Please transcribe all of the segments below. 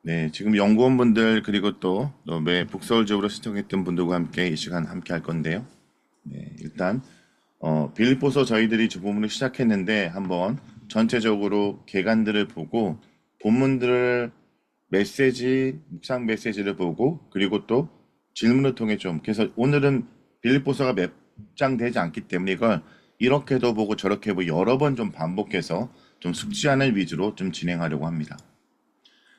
네, 지금 연구원분들 그리고 또 북서울 지역으로 신청했던 분들과 함께 이 시간 함께 할 건데요. 네, 일단 빌립보서 저희들이 주보문을 시작했는데 한번 전체적으로 개관들을 보고 본문들을 묵상 메시지를 보고 그리고 또 질문을 통해 좀 그래서 오늘은 빌립보서가 몇 장 되지 않기 때문에 이걸 이렇게도 보고 저렇게 보고 여러 번 좀 반복해서 좀 숙지하는 위주로 좀 진행하려고 합니다.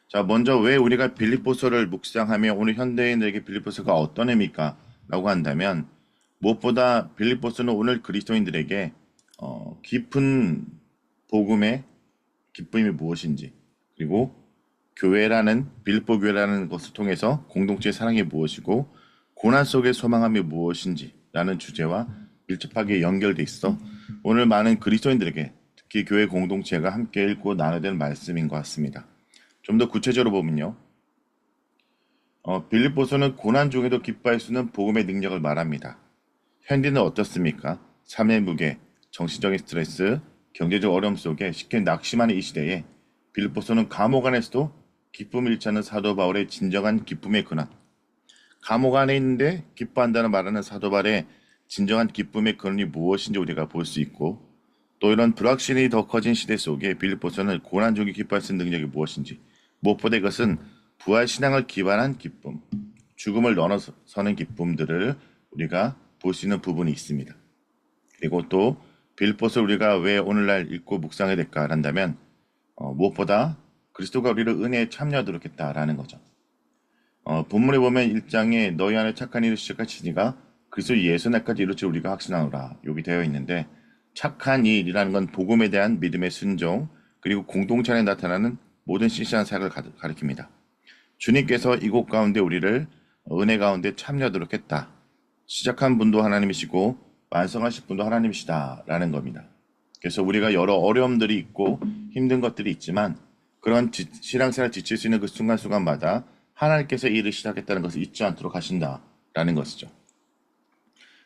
자, 먼저 왜 우리가 빌립보서를 묵상하며 오늘 현대인들에게 빌립보서가 어떤 의미일까? 라고 한다면 무엇보다 빌립보서는 오늘 그리스도인들에게 깊은 복음의 기쁨이 무엇인지 그리고 교회라는 빌립보 교회라는 것을 통해서 공동체의 사랑이 무엇이고 고난 속의 소망함이 무엇인지 라는 주제와 밀접하게 연결돼 있어 오늘 많은 그리스도인들에게 특히 교회 공동체가 함께 읽고 나눠야 될 말씀인 것 같습니다. 좀 더 구체적으로 보면요. 빌립보서는 고난 중에도 기뻐할 수 있는 복음의 능력을 말합니다. 현대는 어떻습니까? 삶의 무게, 정신적인 스트레스, 경제적 어려움 속에 쉽게 낙심하는 이 시대에 빌립보서는 감옥 안에서도 기쁨을 잃지 않는 사도 바울의 진정한 기쁨의 근원. 감옥 안에 있는데 기뻐한다는 말하는 사도 바울의 진정한 기쁨의 근원이 무엇인지 우리가 볼 수 있고 또 이런 불확실이 더 커진 시대 속에 빌립보서는 고난 중에 기뻐할 수 있는 능력이 무엇인지 무엇보다 이것은 부활 신앙을 기반한 기쁨, 죽음을 넘어서는 기쁨들을 우리가 볼 수 있는 부분이 있습니다. 그리고 또 빌립보서 우리가 왜 오늘날 읽고 묵상해야 될까 한다면 무엇보다 그리스도가 우리를 은혜에 참여하도록 했다라는 거죠. 본문에 보면 1장에 너희 안에 착한 일을 시작하시니가 그리스도 예수 날까지 이룰 줄 우리가 확신하노라 여기 되어 있는데 착한 일이라는 건 복음에 대한 믿음의 순종 그리고 공동체 안에 나타나는 모든 신실한 사역을 가리킵니다. 주님께서 이곳 가운데 우리를 은혜 가운데 참여하도록 했다. 시작한 분도 하나님이시고 완성하실 분도 하나님이시다라는 겁니다. 그래서 우리가 여러 어려움들이 있고 힘든 것들이 있지만 그런 신앙생활 지칠 수 있는 그 순간순간마다 하나님께서 이 일을 시작했다는 것을 잊지 않도록 하신다라는 것이죠.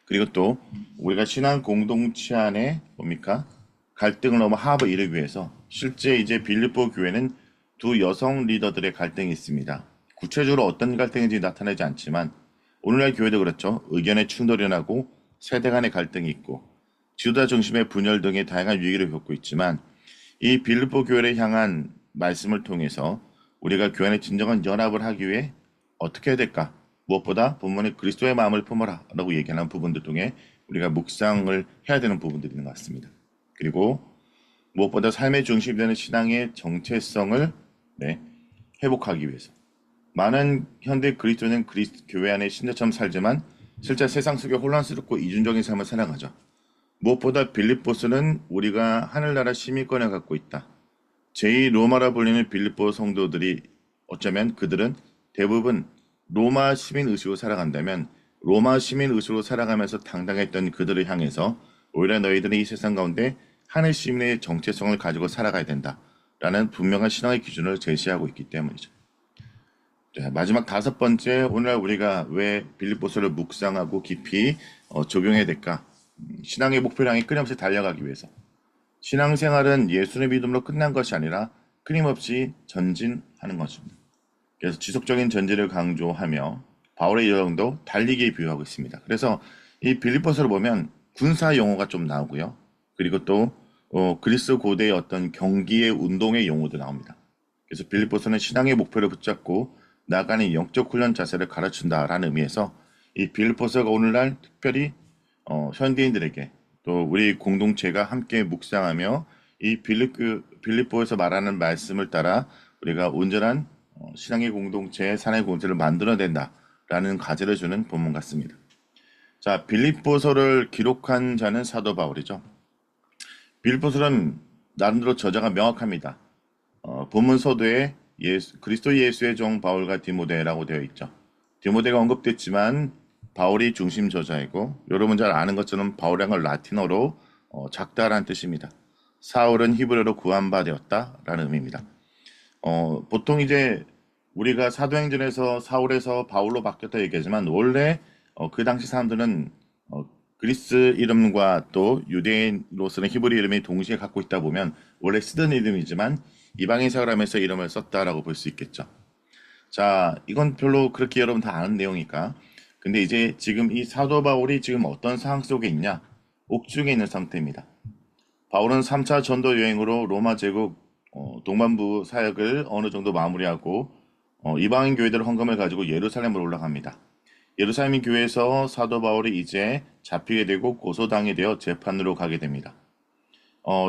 그리고 또 우리가 신앙 공동체 안에 뭡니까? 갈등을 넘어 합을 이루기 위해서 실제 이제 빌립보 교회는 두 여성 리더들의 갈등이 있습니다. 구체적으로 어떤 갈등인지 나타나지 않지만 오늘날 교회도 그렇죠. 의견의 충돌이 나고 세대 간의 갈등이 있고 지도자 중심의 분열 등의 다양한 위기를 겪고 있지만 이 빌립보 교회를 향한 말씀을 통해서 우리가 교회 안에 진정한 연합을 하기 위해 어떻게 해야 될까? 무엇보다 본문에 그리스도의 마음을 품어라 라고 얘기하는 부분들 중에 우리가 묵상을 해야 되는 부분들이 있는 것 같습니다. 그리고 무엇보다 삶의 중심이 되는 신앙의 정체성을 네, 회복하기 위해서 많은 현대 그리스도는 교회 안에 신자처럼 살지만 실제 세상 속에 혼란스럽고 이중적인 삶을 살아가죠. 무엇보다 빌립보서는 우리가 하늘나라 시민권을 갖고 있다. 제2 로마라 불리는 빌립보 성도들이 어쩌면 그들은 대부분 로마 시민 의식으로 살아간다면 로마 시민 의식으로 살아가면서 당당했던 그들을 향해서 오히려 너희들은 이 세상 가운데 하늘 시민의 정체성을 가지고 살아가야 된다. 라는 분명한 신앙의 기준을 제시하고 있기 때문이죠. 자, 마지막 다섯 번째, 오늘 우리가 왜 빌립보서를 묵상하고 깊이 적용해야 될까? 신앙의 목표를 향해 끊임없이 달려가기 위해서. 신앙생활은 예수의 믿음으로 끝난 것이 아니라 끊임없이 전진하는 것입니다. 그래서 지속적인 전진을 강조하며 바울의 여정도 달리기에 비유하고 있습니다. 그래서 이 빌립보서를 보면 군사 용어가 좀 나오고요. 그리고 또 그리스 고대의 어떤 경기의 운동의 용어도 나옵니다. 그래서 빌립보서는 신앙의 목표를 붙잡고 나아가는 영적 훈련 자세를 가르친다라는 의미에서 이 빌립보서가 오늘날 특별히 현대인들에게 또 우리 공동체가 함께 묵상하며 이 빌립보에서 말하는 말씀을 따라 우리가 온전한 신앙의 공동체, 사랑의 공동체를 만들어낸다라는 과제를 주는 본문 같습니다. 자, 빌립보서를 기록한 자는 사도 바울이죠. 빌립보서는 나름대로 저자가 명확합니다. 본문 서두에 그리스도 예수의 종 바울과 디모데라고 되어 있죠. 디모데가 언급됐지만 바울이 중심 저자이고 여러분 잘 아는 것처럼 바울행은 라틴어로 작다라는 뜻입니다. 사울은 히브리어로 구한 바 되었다라는 의미입니다. 보통 이제 우리가 사도행전에서 사울에서 바울로 바뀌었다 얘기하지만 원래 그 당시 사람들은 그리스 이름과 또 유대인으로서는 히브리 이름이 동시에 갖고 있다 보면 원래 쓰던 이름이지만 이방인 생활하면서 이름을 썼다라고 볼 수 있겠죠. 자, 이건 별로 그렇게 여러분 다 아는 내용이니까. 근데 이제 지금 이 사도 바울이 지금 어떤 상황 속에 있냐? 옥중에 있는 상태입니다. 바울은 3차 전도 여행으로 로마 제국 동반부 사역을 어느 정도 마무리하고 이방인 교회들 헌금을 가지고 예루살렘으로 올라갑니다. 예루살렘 교회에서 사도 바울이 이제 잡히게 되고 고소당이 되어 재판으로 가게 됩니다.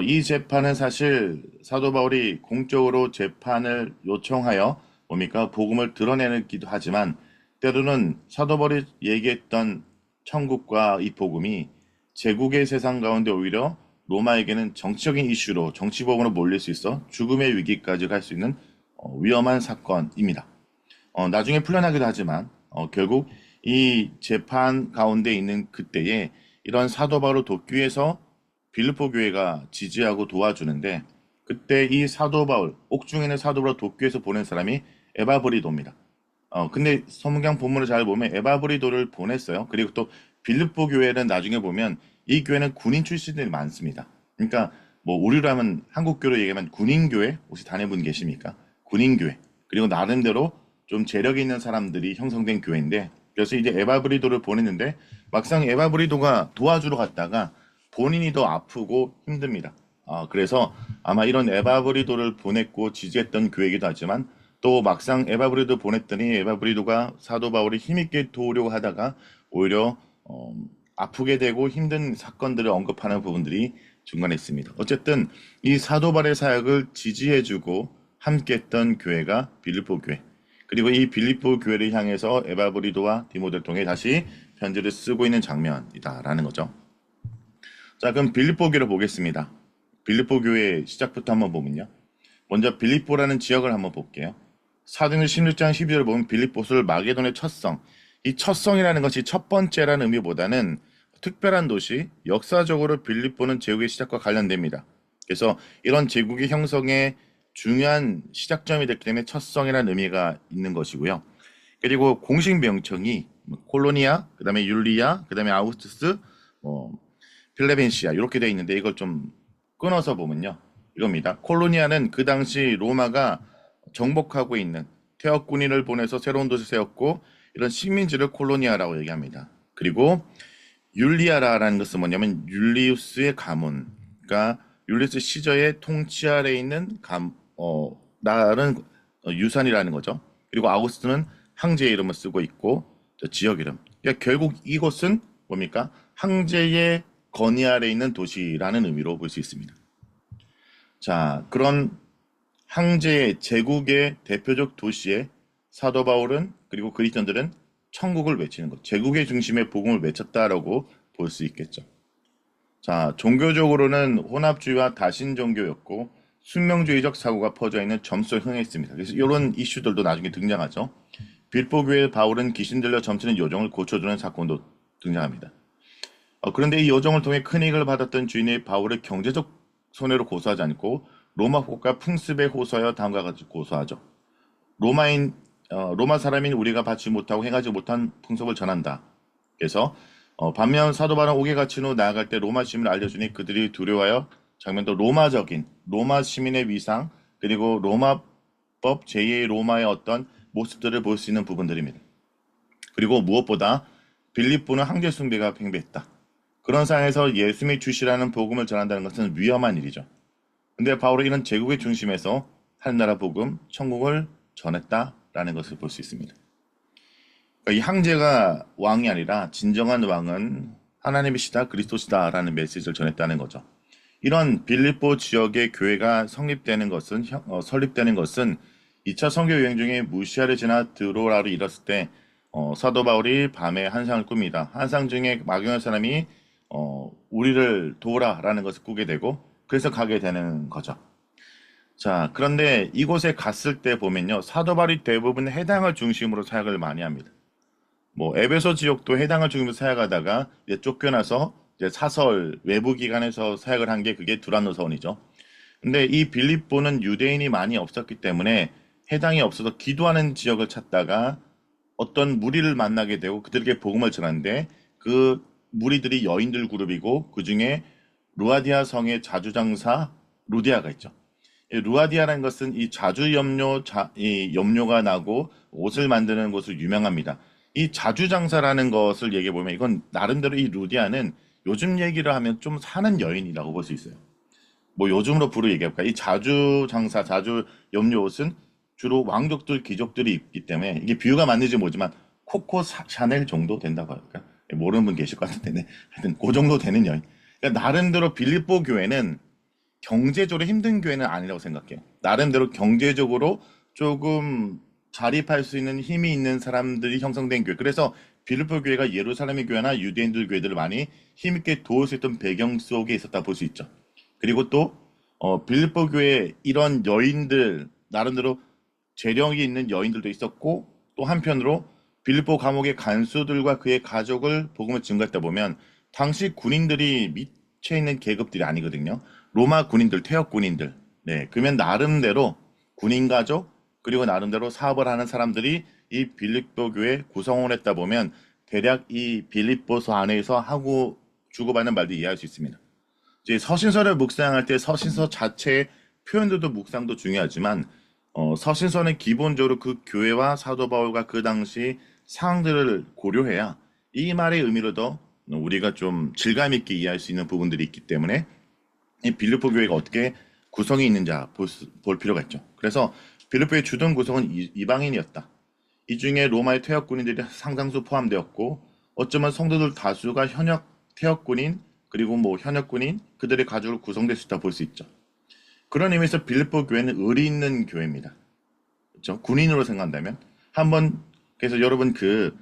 이 재판은 사실 사도 바울이 공적으로 재판을 요청하여 뭡니까? 복음을 드러내기도 하지만 때로는 사도 바울이 얘기했던 천국과 이 복음이 제국의 세상 가운데 오히려 로마에게는 정치적인 이슈로 정치법으로 몰릴 수 있어 죽음의 위기까지 갈 수 있는 위험한 사건입니다. 나중에 풀려나기도 하지만 결국 이 재판 가운데 있는 그때에 이런 사도 바울 도끼에서 빌립보 교회가 지지하고 도와주는데 그때 이 사도 바울 옥중에는 사도 바울 도끼에서 보낸 사람이 에바브리도입니다. 근데 성경 본문을 잘 보면 에바브리도를 보냈어요. 그리고 또 빌립보 교회는 나중에 보면 이 교회는 군인 출신들이 많습니다. 그러니까 뭐 우리로 하면 한국교로 얘기하면 군인교회 혹시 다녀본 계십니까? 군인교회. 그리고 나름대로 좀 재력 있는 사람들이 형성된 교회인데 그래서 이제 에바브리도를 보냈는데 막상 에바브리도가 도와주러 갔다가 본인이 더 아프고 힘듭니다. 그래서 아마 이런 에바브리도를 보냈고 지지했던 교회이기도 하지만 또 막상 에바브리도 보냈더니 에바브리도가 사도 바울이 힘있게 도우려고 하다가 오히려 아프게 되고 힘든 사건들을 언급하는 부분들이 중간에 있습니다. 어쨌든 이 사도 바울의 사역을 지지해주고 함께했던 교회가 빌립보 교회. 그리고 이 빌립보 교회를 향해서 에바브리도와 디모데를 통해 다시 편지를 쓰고 있는 장면이다라는 거죠. 자, 그럼 빌립보 교회를 보겠습니다. 빌립보 교회 시작부터 한번 보면요. 먼저 빌립보라는 지역을 한번 볼게요. 사도행전 16장 12절을 보면 빌립보를 마게도의 첫성. 이 첫성이라는 것이 첫 번째라는 의미보다는 특별한 도시, 역사적으로 빌립보는 제국의 시작과 관련됩니다. 그래서 이런 제국의 형성의 중요한 시작점이 됐기 때문에 첫성이라는 의미가 있는 것이고요. 그리고 공식 명칭이 콜로니아, 그 다음에 율리아, 그 다음에 아우구스투스, 필레벤시아 이렇게 되어 있는데 이걸 좀 끊어서 보면요. 이겁니다. 콜로니아는 그 당시 로마가 정복하고 있는 퇴역군인을 보내서 새로운 도시 세웠고 이런 식민지를 콜로니아라고 얘기합니다. 그리고 율리아라는 것은 뭐냐면 율리우스의 가문, 그러니까 율리우스 시저의 통치 아래에 있는 나라는 유산이라는 거죠. 그리고 아우구스트는 황제의 이름을 쓰고 있고 지역 이름. 그러니까 결국 이곳은 뭡니까? 황제의 건의 아래에 있는 도시라는 의미로 볼 수 있습니다. 자, 그런 황제의 제국의 대표적 도시에 사도 바울은 그리고 그리스도인들은 천국을 외치는 것, 제국의 중심에 복음을 외쳤다라고 볼 수 있겠죠. 자, 종교적으로는 혼합주의와 다신종교였고 숙명주의적 사고가 퍼져 있는 점수에 흥했습니다. 그래서 이런 이슈들도 나중에 등장하죠. 빌보교회 바울은 귀신 들려 점치는 요정을 고쳐주는 사건도 등장합니다. 그런데 이 요정을 통해 큰 이익을 받았던 주인이 바울을 경제적 손해로 고소하지 않고 로마 국가 풍습에 호소하여 다음과 같이 고소하죠. 로마 사람인 우리가 받지 못하고 행하지 못한 풍습을 전한다. 그래서 반면 사도 바울은 옥에 갇힌 후 나아갈 때 로마 시민을 알려주니 그들이 두려워하여 장면도 로마적인 로마 시민의 위상 그리고 로마법 제2의 로마의 어떤 모습들을 볼 수 있는 부분들입니다. 그리고 무엇보다 빌립보는 황제 숭배가 팽배했다. 그런 상황에서 예수님의 주시라는 복음을 전한다는 것은 위험한 일이죠. 근데 바울은 이런 제국의 중심에서 하늘나라 복음, 천국을 전했다라는 것을 볼 수 있습니다. 그러니까 이 황제가 왕이 아니라 진정한 왕은 하나님이시다, 그리스도시다라는 메시지를 전했다는 거죠. 이런 빌립보 지역의 교회가 설립되는 것은 2차 선교 여행 중에 무시아를 지나 드로라로 이뤘을 때 사도 바울이 밤에 한상을 꿉니다. 한상 중에 막용한 사람이 우리를 도우라라는 것을 꾸게 되고 그래서 가게 되는 거죠. 자, 그런데 이곳에 갔을 때 보면요. 사도 바울이 대부분 해당을 중심으로 사역을 많이 합니다. 에베소 지역도 해당을 중심으로 사역하다가 이제 쫓겨나서 이제 사설 외부 기관에서 사역을 한 게 그게 두란노서원이죠. 근데 이 빌립보는 유대인이 많이 없었기 때문에 해당이 없어서 기도하는 지역을 찾다가 어떤 무리를 만나게 되고 그들에게 복음을 전하는데 그 무리들이 여인들 그룹이고 그 중에 루아디아 성의 자주장사 루디아가 있죠. 이 루아디아라는 것은 이 자주 이 염료가 나고 옷을 만드는 곳으로 유명합니다. 이 자주 장사라는 것을 얘기해 보면 이건 나름대로 이 루디아는 요즘 얘기를 하면 좀 사는 여인이라고 볼 수 있어요. 뭐 요즘으로 부르 얘기해볼까? 이 자주 장사, 자주 염료 옷은 주로 왕족들, 귀족들이 입기 때문에 이게 비유가 맞는지 모르지만 코코 샤넬 정도 된다고 할까? 모르는 분 계실 것 같은데, 네. 하여튼 그 정도 되는 여인. 그러니까 나름대로 빌립보 교회는 경제적으로 힘든 교회는 아니라고 생각해요. 나름대로 경제적으로 조금 자립할 수 있는 힘이 있는 사람들이 형성된 교회. 그래서 빌립보 교회가 예루살렘의 교회나 유대인들 교회들을 많이 힘있게 도울 수 있던 배경 속에 있었다 볼 수 있죠. 그리고 또 빌립보 교회 이런 여인들 나름대로 재력이 있는 여인들도 있었고 또 한편으로 빌립보 감옥의 간수들과 그의 가족을 복음을 증거했다 보면 당시 군인들이 밑에 있는 계급들이 아니거든요. 로마 군인들, 퇴역 군인들. 네, 그러면 나름대로 군인 가족 그리고 나름대로 사업을 하는 사람들이 이 빌립보 교회 구성원을 했다 보면 대략 이 빌립보서 안에서 하고 주고받는 말도 이해할 수 있습니다. 이제 서신서를 묵상할 때 서신서 자체의 표현들도 묵상도 중요하지만 서신서는 기본적으로 그 교회와 사도 바울과 그 당시 상황들을 고려해야 이 말의 의미를 더 우리가 좀 질감 있게 이해할 수 있는 부분들이 있기 때문에 이 빌립보 교회가 어떻게 구성이 있는지 볼 필요가 있죠. 그래서 빌립보의 주된 구성은 이방인이었다. 이 중에 로마의 퇴역 군인들이 상당수 포함되었고 어쩌면 성도들 다수가 현역 퇴역 군인 그리고 뭐 현역 군인 그들의 가족을 구성될 수 있다 볼 수 있죠. 그런 의미에서 빌립보 교회는 의리 있는 교회입니다. 그렇죠? 군인으로 생각한다면 한번 그래서 여러분 그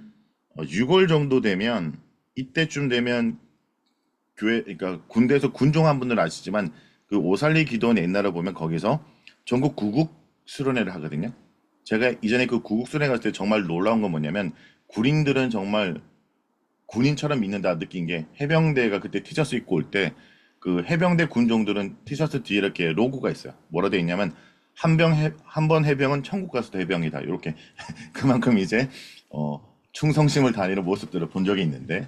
6월 정도 되면 이때쯤 되면 교회 그러니까 군대에서 군종한 분들 아시지만 그 오살리 기도원 옛날에 보면 거기서 전국 구국 수련회를 하거든요. 제가 이전에 그 구국 수련회 갔을 때 정말 놀라운 건 뭐냐면 군인들은 정말 군인처럼 믿는다 느낀 게 해병대가 그때 티셔츠 입고 올 때 그 해병대 군종들은 티셔츠 뒤에 이렇게 로고가 있어요. 뭐라 돼 있냐면 한 번 해병은 천국 가서도 해병이다. 이렇게 그만큼 이제 충성심을 다니는 모습들을 본 적이 있는데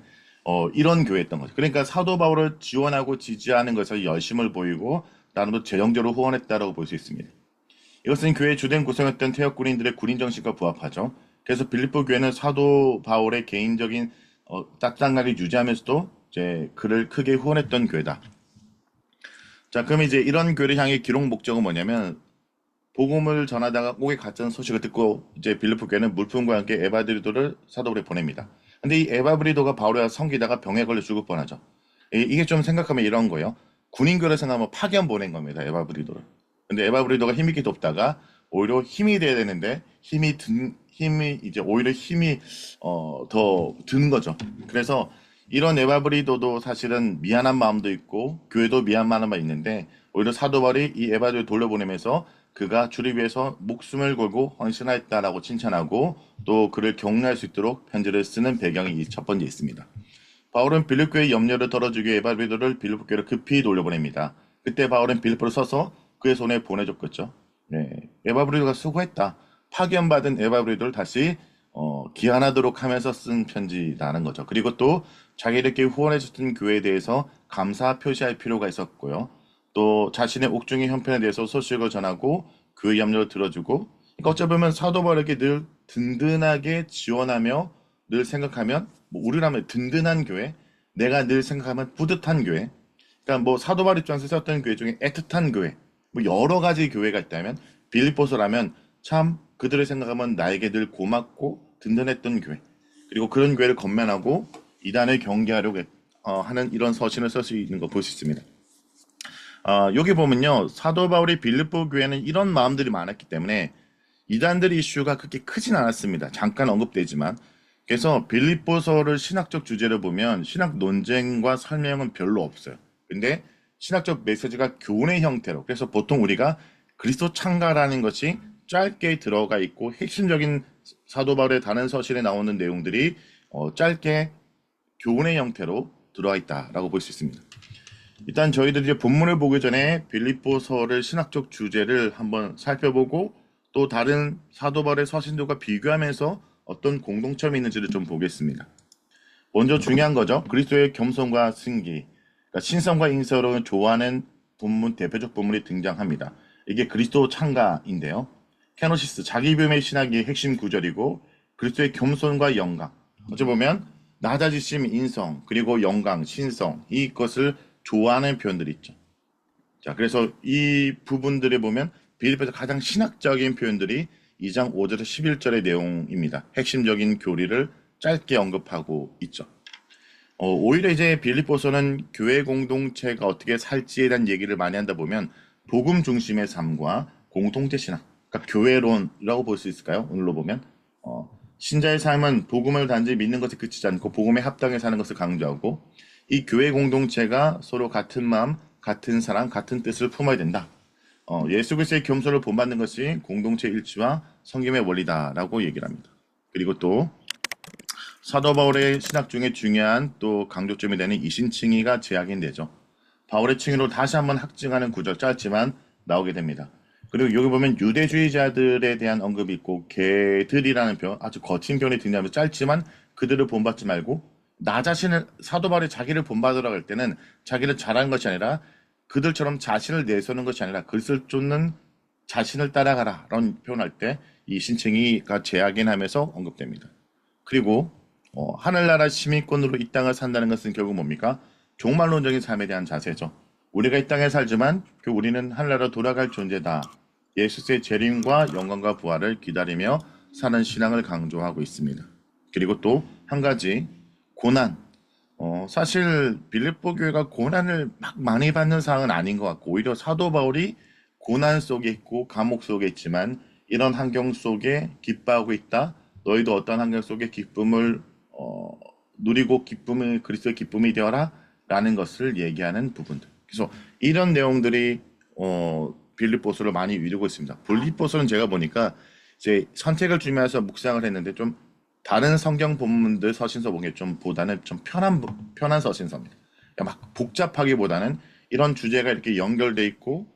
이런 교회였던 거죠. 그러니까 사도 바울을 지원하고 지지하는 것에 열심을 보이고 나름대로 재정적으로 후원했다라고 볼 수 있습니다. 이것은 교회의 주된 구성이었던 퇴역 군인들의 군인 정신과 부합하죠. 그래서 빌립보 교회는 사도 바울의 개인적인 딱딱하게 유지하면서도 이제 그를 크게 후원했던 교회다. 자, 그럼 이제 이런 교회를 향해 기록 목적은 뭐냐면 복음을 전하다가 꼭의 가짜는 소식을 듣고 이제 빌립보 교회는 물품과 함께 에바브리도를 사도울에 보냅니다. 근데 이 에바브리도가 바울과 섬기다가 병에 걸려 죽을 뻔하죠. 이게 좀 생각하면 이런 거예요. 군인교를 생각하면 파견 보낸 겁니다. 에바브리도를. 근데 에바브리도가 힘있게 돕다가 오히려 힘이 돼야 되는데 힘이 이제 오히려 힘이 더 드는 거죠. 그래서 이런 에바브리도도 사실은 미안한 마음도 있고 교회도 미안한 마음이 있는데 오히려 사도 바울이 이 에바브리도를 돌려보내면서 그가 주를 위해서 목숨을 걸고 헌신하였다라고 칭찬하고 또 그를 격려할 수 있도록 편지를 쓰는 배경이 이 첫 번째 있습니다. 바울은 빌립보의 염려를 덜어주기 위해 에바브리도를 빌립보교로 급히 돌려보냅니다. 그때 바울은 빌립보를 서서 그의 손에 보내줬겠죠. 네, 에바브리도가 수고했다. 파견받은 에바브리도를 다시 기한하도록 하면서 쓴 편지라는 거죠. 그리고 또 자기들께 후원해줬던 교회에 대해서 감사 표시할 필요가 있었고요. 또 자신의 옥중의 형편에 대해서 소식을 전하고 교회 염려를 들어주고 그러니까 어쩌면 사도 바울에게 늘 든든하게 지원하며 늘 생각하면 뭐 우리라면 든든한 교회 내가 늘 생각하면 뿌듯한 교회 그러니까 뭐 사도 바울 입장에서 썼던 교회 중에 애틋한 교회 뭐 여러 가지 교회가 있다면 빌립보서라면 참 그들을 생각하면 나에게 늘 고맙고 든든했던 교회 그리고 그런 교회를 건면하고 이단을 경계하려고 하는 이런 서신을 쓸 수 있는 거 볼 수 있습니다. 여기 보면요. 사도 바울이 빌립보 교회는 이런 마음들이 많았기 때문에 이단들 이슈가 그렇게 크진 않았습니다. 잠깐 언급되지만. 그래서 빌립보서를 신학적 주제로 보면 신학 논쟁과 설명은 별로 없어요. 근데 신학적 메시지가 교훈의 형태로 그래서 보통 우리가 그리스도 창가라는 것이 짧게 들어가 있고 핵심적인 사도 바울의 다른 서신에 나오는 내용들이 짧게 교훈의 형태로 들어와 있다라고 볼 수 있습니다. 일단 저희들이 이제 본문을 보기 전에 빌립보서를 신학적 주제를 한번 살펴보고 또 다른 사도 바울의 서신들과 비교하면서 어떤 공동점이 있는지를 좀 보겠습니다. 먼저 중요한 거죠. 그리스도의 겸손과 승기, 그러니까 신성과 인서로 좋아하는 본문 대표적 본문이 등장합니다. 이게 그리스도 창가인데요. 케노시스, 자기 비움의 신학의 핵심 구절이고 그리스도의 겸손과 영광. 어찌 보면 낮아지심, 인성, 그리고 영광, 신성 이것을 좋아하는 표현들이 있죠. 자, 그래서 이 부분들에 보면 빌립보에서 가장 신학적인 표현들이 2장 5절에서 11절의 내용입니다. 핵심적인 교리를 짧게 언급하고 있죠. 오히려 이제 빌립보서는 교회 공동체가 어떻게 살지에 대한 얘기를 많이 한다 보면 복음 중심의 삶과 공동체 신학, 그러니까 교회론이라고 볼 수 있을까요? 오늘로 보면 신자의 삶은 복음을 단지 믿는 것에 그치지 않고 복음에 합당해 사는 것을 강조하고 이 교회 공동체가 서로 같은 마음, 같은 사랑, 같은 뜻을 품어야 된다. 예수 그리스도의 겸손을 본받는 것이 공동체 일치와 성김의 원리다라고 얘기를 합니다. 그리고 또 사도 바울의 신학 중에 중요한 또 강조점이 되는 이신칭의가 제약인되죠. 바울의 칭의로 다시 한번 확증하는 구절 짧지만 나오게 됩니다. 그리고 여기 보면 유대주의자들에 대한 언급이 있고 개들이라는 표현, 아주 거친 표현이 등장하면서 짧지만 그들을 본받지 말고 나 자신을 사도 바울이 자기를 본받으라고 할 때는 자기를 잘하는 것이 아니라 그들처럼 자신을 내세우는 것이 아니라 글을 쫓는 자신을 따라가라 라는 표현할 때 이 신칭의가 제약인하면서 언급됩니다. 그리고 하늘나라 시민권으로 이 땅을 산다는 것은 결국 뭡니까? 종말론적인 삶에 대한 자세죠. 우리가 이 땅에 살지만 우리는 하늘나라로 돌아갈 존재다. 예수의 재림과 영광과 부활을 기다리며 사는 신앙을 강조하고 있습니다. 그리고 또 한 가지 고난. 사실 빌립보 교회가 고난을 막 많이 받는 상황은 아닌 것 같고 오히려 사도 바울이 고난 속에 있고 감옥 속에 있지만 이런 환경 속에 기뻐하고 있다. 너희도 어떤 환경 속에 기쁨을 누리고 기쁨을 그리스도의 기쁨이 되어라 라는 것을 얘기하는 부분들. 그래서 이런 내용들이 빌립보서를 많이 이루고 있습니다. 빌립보서는 제가 보니까 이제 선택을 주면서 묵상을 했는데 좀 다른 성경 본문들 서신서 보기에 좀 보다는 좀 편한 서신서입니다. 그러니까 막 복잡하기보다는 이런 주제가 이렇게 연결돼 있고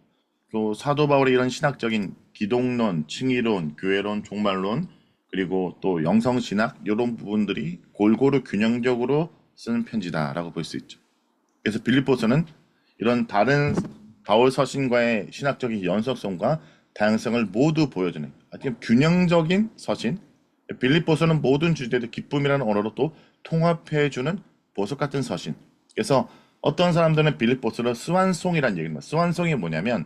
또 사도 바울의 이런 신학적인 기독론, 칭의론, 교회론, 종말론 그리고 또 영성신학 이런 부분들이 골고루 균형적으로 쓰는 편지다라고 볼 수 있죠. 그래서 빌립보서는 이런 다른 바울 서신과의 신학적인 연속성과 다양성을 모두 보여주는 아주 균형적인 서신. 빌립보서는 모든 주제들 기쁨이라는 언어로 또 통합해주는 보석 같은 서신. 그래서 어떤 사람들은 빌립보서를 스완송이라는 얘기입니다. 스완송이 뭐냐면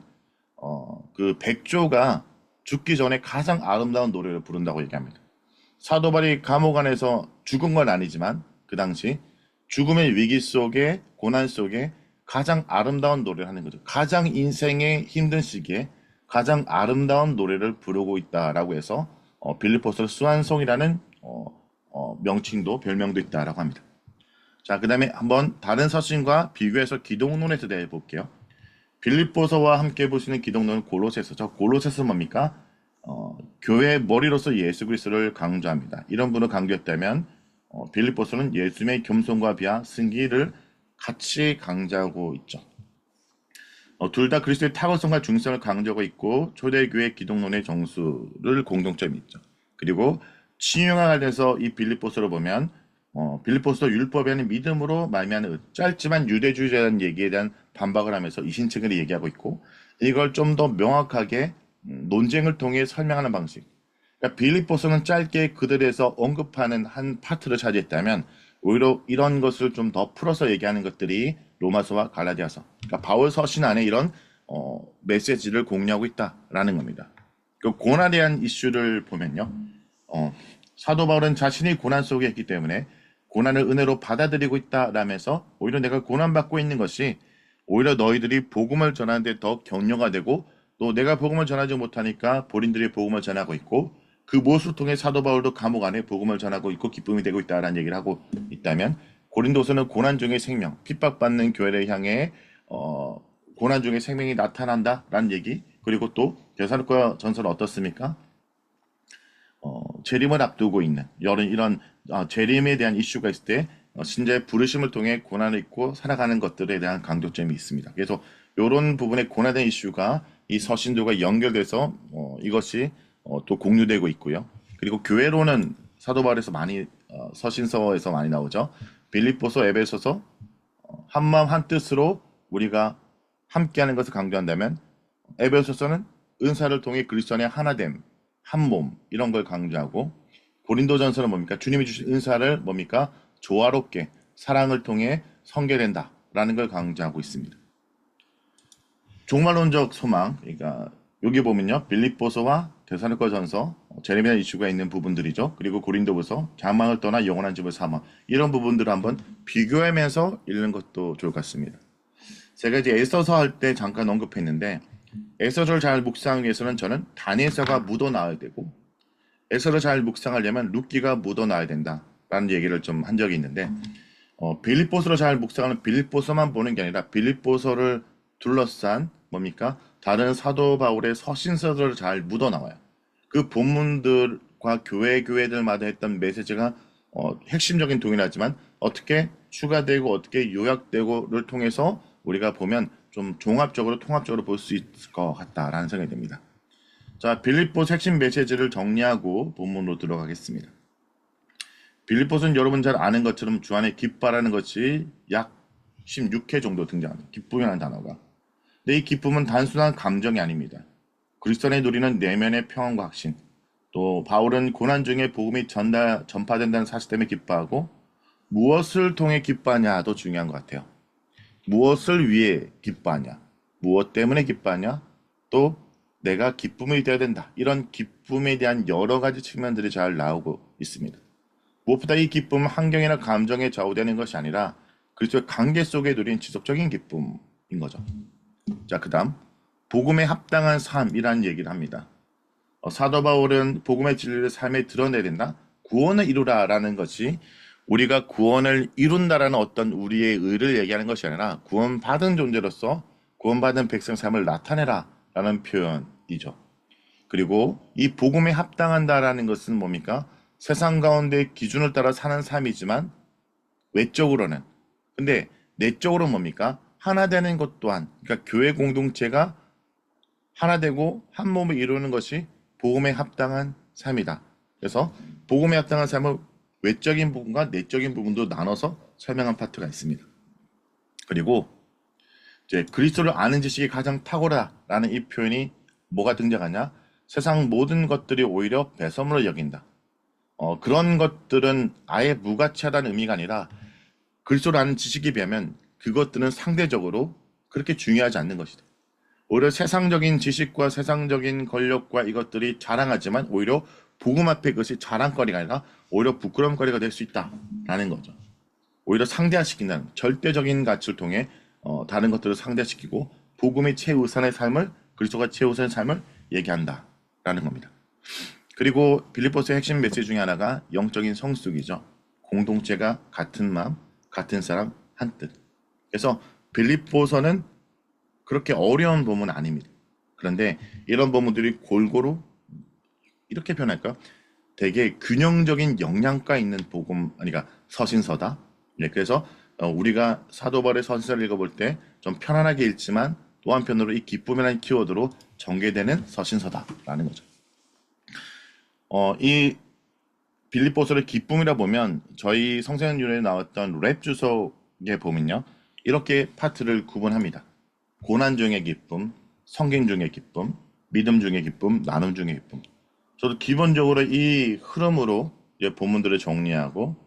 그 백조가 죽기 전에 가장 아름다운 노래를 부른다고 얘기합니다. 사도 바울이 감옥 안에서 죽은 건 아니지만 그 당시 죽음의 위기 속에 고난 속에 가장 아름다운 노래를 하는 거죠. 가장 인생의 힘든 시기에 가장 아름다운 노래를 부르고 있다라고 해서 빌립보서 수완송이라는 명칭도 별명도 있다라고 합니다. 자, 그다음에 한번 다른 서신과 비교해서 기독론에 대해 볼게요. 빌립보서와 함께 보시는 기독론은 골로새서죠. 골로새서 뭡니까? 교회의 머리로서 예수 그리스도를 강조합니다. 이런 분을 강조했다면 빌립보서는 예수님의 겸손과 비하 승기를 같이 강조하고 있죠. 둘 다 그리스도의 탁월성과 중성을 강조하고 있고 초대교회 기독론의 정수를 공동점이 있죠. 그리고 신용과 관련해서 이 빌립보서를 보면 빌립보서 율법에 하는 믿음으로 말미암는 짧지만 유대주의자라는 얘기에 대한 반박을 하면서 이신칭을 얘기하고 있고 이걸 좀 더 명확하게 논쟁을 통해 설명하는 방식. 그러니까 빌립보서는 짧게 그들에서 언급하는 한 파트를 차지했다면 오히려 이런 것을 좀 더 풀어서 얘기하는 것들이 로마서와 갈라디아서, 그러니까 바울 서신 안에 이런 메시지를 공유하고 있다라는 겁니다. 그 고난에 대한 이슈를 보면요, 사도 바울은 자신이 고난 속에 있기 때문에 고난을 은혜로 받아들이고 있다라면서 오히려 내가 고난받고 있는 것이 오히려 너희들이 복음을 전하는데 더 격려가 되고 또 내가 복음을 전하지 못하니까 본인들이 복음을 전하고 있고 그 모습을 통해 사도 바울도 감옥 안에 복음을 전하고 있고 기쁨이 되고 있다라는 얘기를 하고 있다면 고린도서는 고난 중의 생명, 핍박받는 교회를 향해 고난 중의 생명이 나타난다라는 얘기 그리고 또 데살로니가 전서는 어떻습니까? 재림을 앞두고 있는 이런 재림에 대한 이슈가 있을 때 신자의 부르심을 통해 고난을 잊고 살아가는 것들에 대한 강조점이 있습니다. 그래서 이런 부분의 고난의 이슈가 이 서신들과 연결돼서 이것이 또 공유되고 있고요. 그리고 교회로는 사도 바울에서 많이 서신서에서 많이 나오죠. 빌립보서, 에베소서 한마음 한뜻으로 우리가 함께하는 것을 강조한다면 에베소서는 은사를 통해 그리스도 안에 하나됨, 한 몸 이런 걸 강조하고 고린도전서는 뭡니까? 주님이 주신 은사를 뭡니까? 조화롭게 사랑을 통해 성결된다라는 걸 강조하고 있습니다. 종말론적 소망, 그러니까 여기 보면요, 빌립보서와 데살로니가전서, 제레미야 이슈가 있는 부분들이죠. 그리고 고린도후서, 자망을 떠나 영원한 집을 삼아 이런 부분들을 한번 비교하면서 읽는 것도 좋을 것 같습니다. 제가 이제 에서서 할 때 잠깐 언급했는데 에서를 잘 묵상하기 위해서는 저는 다니엘서가 묻어나와야 되고 에서를 잘 묵상하려면 룻기가 묻어나와야 된다라는 얘기를 좀 한 적이 있는데 빌립보서를 잘 묵상하는 빌립보서만 보는 게 아니라 빌립보서를 둘러싼 뭡니까? 다른 사도 바울의 서신서들을 잘 묻어나와요. 그 본문들과 교회들마다 했던 메시지가 핵심적인 동일하지만 어떻게 추가되고 어떻게 요약되고를 통해서 우리가 보면 좀 종합적으로 통합적으로 볼 수 있을 것 같다라는 생각이 듭니다. 자, 빌립보서 핵심 메시지를 정리하고 본문으로 들어가겠습니다. 빌립보서는 여러분 잘 아는 것처럼 주 안에 기뻐하라는 것이 약 16회 정도 등장합니다. 기쁨이라는 단어가. 근데 이 기쁨은 단순한 감정이 아닙니다. 그리스도 안에 누리는 내면의 평안과 확신, 또 바울은 고난 중에 복음이 전파된다는 사실 때문에 기뻐하고 무엇을 통해 기뻐하냐도 중요한 것 같아요. 무엇을 위해 기뻐하냐, 무엇 때문에 기뻐하냐, 또 내가 기쁨이 되어야 된다. 이런 기쁨에 대한 여러 가지 측면들이 잘 나오고 있습니다. 무엇보다 이 기쁨은 환경이나 감정에 좌우되는 것이 아니라 그리스도의 관계 속에 누린 지속적인 기쁨인 거죠. 자, 그 다음 복음에 합당한 삶이라는 얘기를 합니다. 사도 바울은 복음의 진리를 삶에 드러내야 된다. 구원을 이루라라는 것이 우리가 구원을 이룬다라는 어떤 우리의 의를 얘기하는 것이 아니라 구원받은 존재로서 구원받은 백성 삶을 나타내라라는 표현이죠. 그리고 이 복음에 합당한다라는 것은 뭡니까? 세상 가운데 기준을 따라 사는 삶이지만 외적으로는 근데 내적으로 뭡니까? 하나 되는 것 또한 그러니까 교회 공동체가 하나 되고 한 몸을 이루는 것이 복음에 합당한 삶이다. 그래서 복음에 합당한 삶을 외적인 부분과 내적인 부분도 나눠서 설명한 파트가 있습니다. 그리고 이제 그리스도를 아는 지식이 가장 탁월하라는 이 표현이 뭐가 등장하냐? 세상 모든 것들이 오히려 배설물로 여긴다. 그런 것들은 아예 무가치하다는 의미가 아니라 그리스도를 아는 지식에 비하면 그것들은 상대적으로 그렇게 중요하지 않는 것이다. 오히려 세상적인 지식과 세상적인 권력과 이것들이 자랑하지만 오히려 복음 앞에 그것이 자랑거리가 아니라 오히려 부끄러움거리가 될 수 있다라는 거죠. 오히려 상대화시킨다는 절대적인 가치를 통해 다른 것들을 상대화시키고 복음의 최우선의 삶을 그리스도가 최우선의 삶을 얘기한다라는 겁니다. 그리고 빌립보서의 핵심 메시지 중에 하나가 영적인 성숙이죠. 공동체가 같은 마음, 같은 사람, 한 뜻. 그래서 빌립보서는 그렇게 어려운 본문 아닙니다. 그런데 이런 본문들이 골고루 이렇게 표현할까? 되게 균형적인 영양가 있는 복음, 아니가 서신서다. 네, 그래서 우리가 사도 바울의 서신서를 읽어볼 때 좀 편안하게 읽지만 또 한편으로 이 기쁨이라는 키워드로 전개되는 서신서다라는 거죠. 이 빌립보서를 기쁨이라 보면 저희 성서연율에 나왔던 랩 주석에 보면요. 이렇게 파트를 구분합니다. 고난 중의 기쁨, 성경 중의 기쁨, 믿음 중의 기쁨, 나눔 중의 기쁨. 저도 기본적으로 이 흐름으로 이제 본문들을 정리하고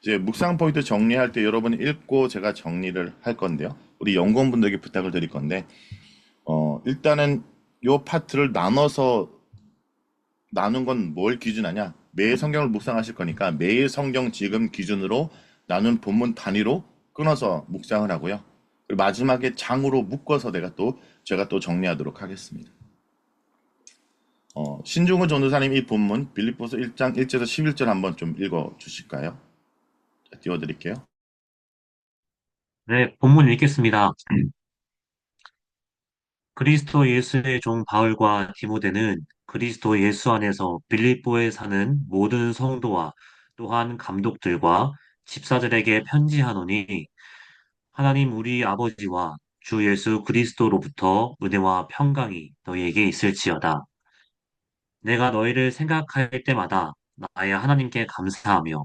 이제 묵상 포인트 정리할 때 여러분이 읽고 제가 정리를 할 건데요. 우리 연구원분들에게 부탁을 드릴 건데 일단은 요 파트를 나눠서 나눈 건 뭘 기준하냐? 매일 성경을 묵상하실 거니까 매일 성경 지금 기준으로 나눈 본문 단위로 끊어서 묵상을 하고요. 그리고 마지막에 장으로 묶어서 제가 또 정리하도록 하겠습니다. 신중훈 전도사님 이 본문 빌립보서 1장 1절에서 11절 한번 좀 읽어 주실까요? 띄워드릴게요. 네, 본문 읽겠습니다. 그리스도 예수의 종 바울과 디모데는 그리스도 예수 안에서 빌립보에 사는 모든 성도와 또한 감독들과 집사들에게 편지하노니 하나님 우리 아버지와 주 예수 그리스도로부터 은혜와 평강이 너희에게 있을지어다. 내가 너희를 생각할 때마다 나의 하나님께 감사하며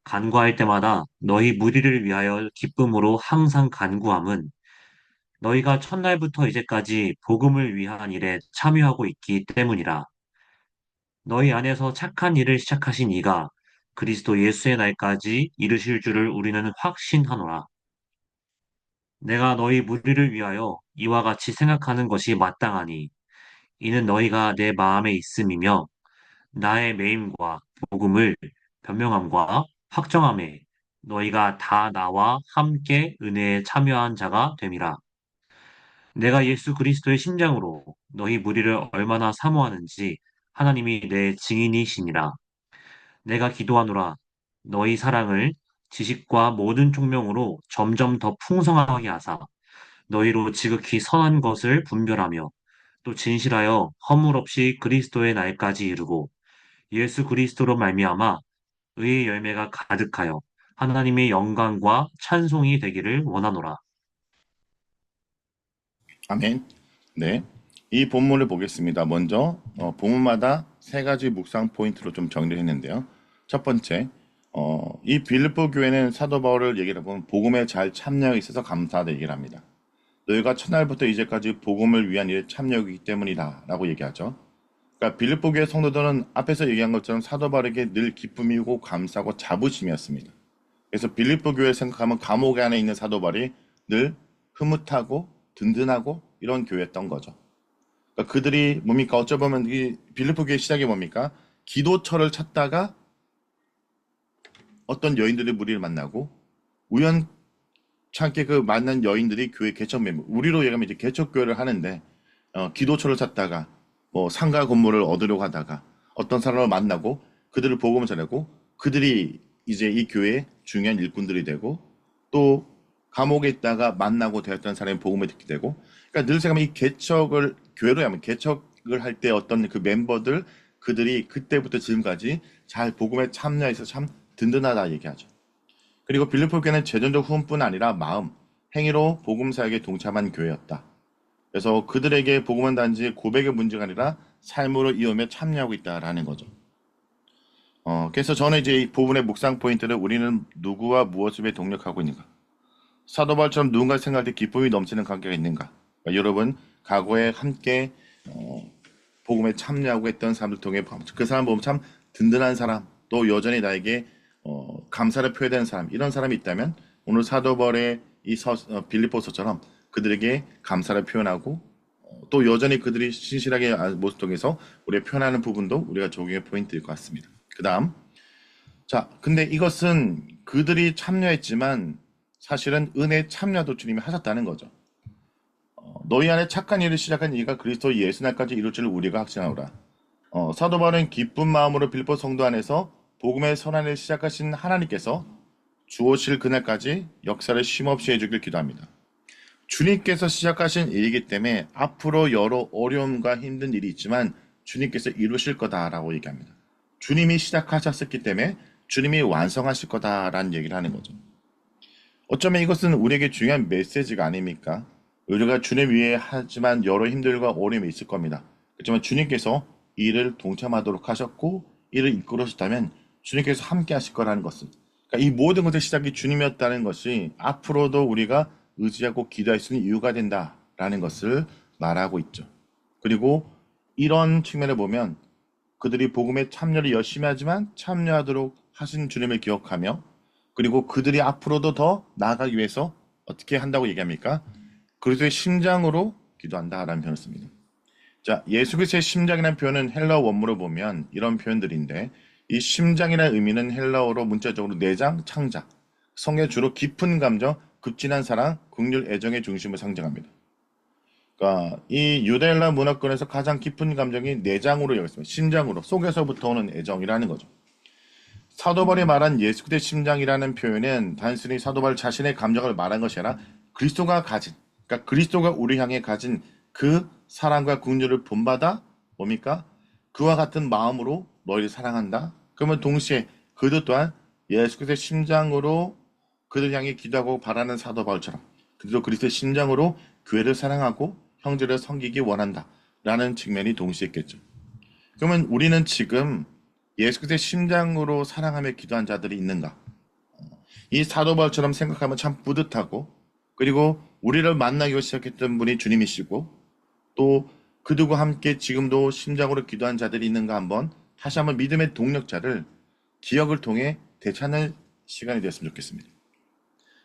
간구할 때마다 너희 무리를 위하여 기쁨으로 항상 간구함은 너희가 첫날부터 이제까지 복음을 위한 일에 참여하고 있기 때문이라. 너희 안에서 착한 일을 시작하신 이가 그리스도 예수의 날까지 이르실 줄을 우리는 확신하노라. 내가 너희 무리를 위하여 이와 같이 생각하는 것이 마땅하니 이는 너희가 내 마음에 있음이며 나의 매임과 복음을 변명함과 확정함에 너희가 다 나와 함께 은혜에 참여한 자가 됨이라. 내가 예수 그리스도의 심장으로 너희 무리를 얼마나 사모하는지 하나님이 내 증인이시니라. 내가 기도하노라. 너희 사랑을 지식과 모든 총명으로 점점 더 풍성하게 하사 너희로 지극히 선한 것을 분별하며 또 진실하여 허물 없이 그리스도의 날까지 이르고 예수 그리스도로 말미암아 의의 열매가 가득하여 하나님의 영광과 찬송이 되기를 원하노라. 아멘. 네. 이 본문을 보겠습니다. 먼저 본문마다 세 가지 묵상 포인트로 좀 정리를 했는데요. 첫 번째, 이 빌립보 교회는 사도 바울을 얘기를 해보면 복음에 잘 참여하고 있어서 감사하다 얘기를 합니다. 너희가 첫날부터 이제까지 복음을 위한 일에 참여하기 때문이다 라고 얘기하죠. 그러니까 빌립보 교회 성도들은 앞에서 얘기한 것처럼 사도 바울에게 늘 기쁨이고 감사하고 자부심이었습니다. 그래서 빌립보 교회 생각하면 감옥 안에 있는 사도 바울이 늘 흐뭇하고 든든하고 이런 교회였던 거죠. 그러니까 그들이 뭡니까? 어쩌면 이 빌립보 교회 시작이 뭡니까? 기도처를 찾다가 어떤 여인들의 무리를 만나고 우연찮게 그 만난 여인들이 교회 개척 멤버, 우리로 얘기하면 이제 개척 교회를 하는데 기도처를 찾다가 뭐 상가 건물을 얻으려고 하다가 어떤 사람을 만나고 그들을 복음을 전하고 그들이 이제 이 교회의 중요한 일꾼들이 되고 또 감옥에 있다가 만나고 되었던 사람이 복음을 듣게 되고 그러니까 늘 생각하면 이 개척을 교회로 하면 개척을 할 때 어떤 그 멤버들 그들이 그때부터 지금까지 잘 복음에 참여해서 참 든든하다 얘기하죠. 그리고 빌립보 교회는 재정적 후원뿐 아니라 마음, 행위로 복음 사역에 동참한 교회였다. 그래서 그들에게 복음은 단지 고백의 문제가 아니라 삶으로 이어며 참여하고 있다라는 거죠. 그래서 저는 이제 이 부분의 묵상 포인트를 우리는 누구와 무엇을 위해 동력하고 있는가? 사도 바울처럼 누군가 생각할 때 기쁨이 넘치는 관계가 있는가? 그러니까 여러분 과거에 함께 복음에 참여하고 했던 사람들 통해 그 사람 보면 참 든든한 사람, 또 여전히 나에게 감사를 표해되는 사람, 이런 사람이 있다면 오늘 사도 바울의 이 빌립보서처럼 그들에게 감사를 표현하고 또 여전히 그들이 신실하게 모습 통해서 우리가 표현하는 부분도 우리가 적용의 포인트일 것 같습니다. 그 다음, 자, 근데 이것은 그들이 참여했지만 사실은 은혜 참여도 주님이 하셨다는 거죠. 너희 안에 착한 일을 시작한 이가 그리스도 예수날까지 이룰 줄 우리가 확신하노라. 사도 바울은 기쁜 마음으로 빌립보 성도 안에서 복음의 선한을 시작하신 하나님께서 주오실 그날까지 역사를 쉼없이 해주길 기도합니다. 주님께서 시작하신 일이기 때문에 앞으로 여러 어려움과 힘든 일이 있지만 주님께서 이루실 거다라고 얘기합니다. 주님이 시작하셨기 때문에 주님이 완성하실 거다라는 얘기를 하는 거죠. 어쩌면 이것은 우리에게 중요한 메시지가 아닙니까? 우리가 주님 위에 하지만 여러 힘들과 어려움이 있을 겁니다. 그렇지만 주님께서 이 일을 동참하도록 하셨고 이를 이끌으셨다면 주님께서 함께 하실 거라는 것은 그러니까 이 모든 것의 시작이 주님이었다는 것이 앞으로도 우리가 의지하고 기도할 수 있는 이유가 된다라는 것을 말하고 있죠. 그리고 이런 측면을 보면 그들이 복음에 참여를 열심히 하지만 참여하도록 하신 주님을 기억하며 그리고 그들이 앞으로도 더 나아가기 위해서 어떻게 한다고 얘기합니까? 그리스도의 심장으로 기도한다라는 표현을 씁니다. 자, 예수 그리스도의 심장이라는 표현은 헬라어 원문으로 보면 이런 표현들인데 이 심장이라는 의미는 헬라어로 문자적으로 내장, 창자, 성의 주로 깊은 감정, 급진한 사랑, 긍휼, 애정의 중심을 상징합니다. 그러니까 이 유대헬라 문화권에서 가장 깊은 감정이 내장으로 여겼습니다. 심장으로, 속에서부터 오는 애정이라는 거죠. 사도바울이 말한 예수 그리스도의 심장이라는 표현은 단순히 사도바울 자신의 감정을 말한 것이 아니라 그리스도가 가진, 그러니까 그리스도가 우리 향해 가진 그 사랑과 긍휼을 본받아 뭡니까? 그와 같은 마음으로 너희를 사랑한다. 그러면 동시에 그들 또한 예수 그리스도의 심장으로 그들 향해 기도하고 바라는 사도 바울처럼 그들도 그리스도의 심장으로 교회를 사랑하고 형제를 섬기기 원한다. 라는 측면이 동시에 있겠죠. 그러면 우리는 지금 예수 그리스도의 심장으로 사랑하며 기도한 자들이 있는가? 이 사도 바울처럼 생각하면 참 뿌듯하고 그리고 우리를 만나기 시작했던 분이 주님이시고 또 그들과 함께 지금도 심장으로 기도한 자들이 있는가 한번 다시 한번 믿음의 동력자를 기억을 통해 되찾는 시간이 되었으면 좋겠습니다.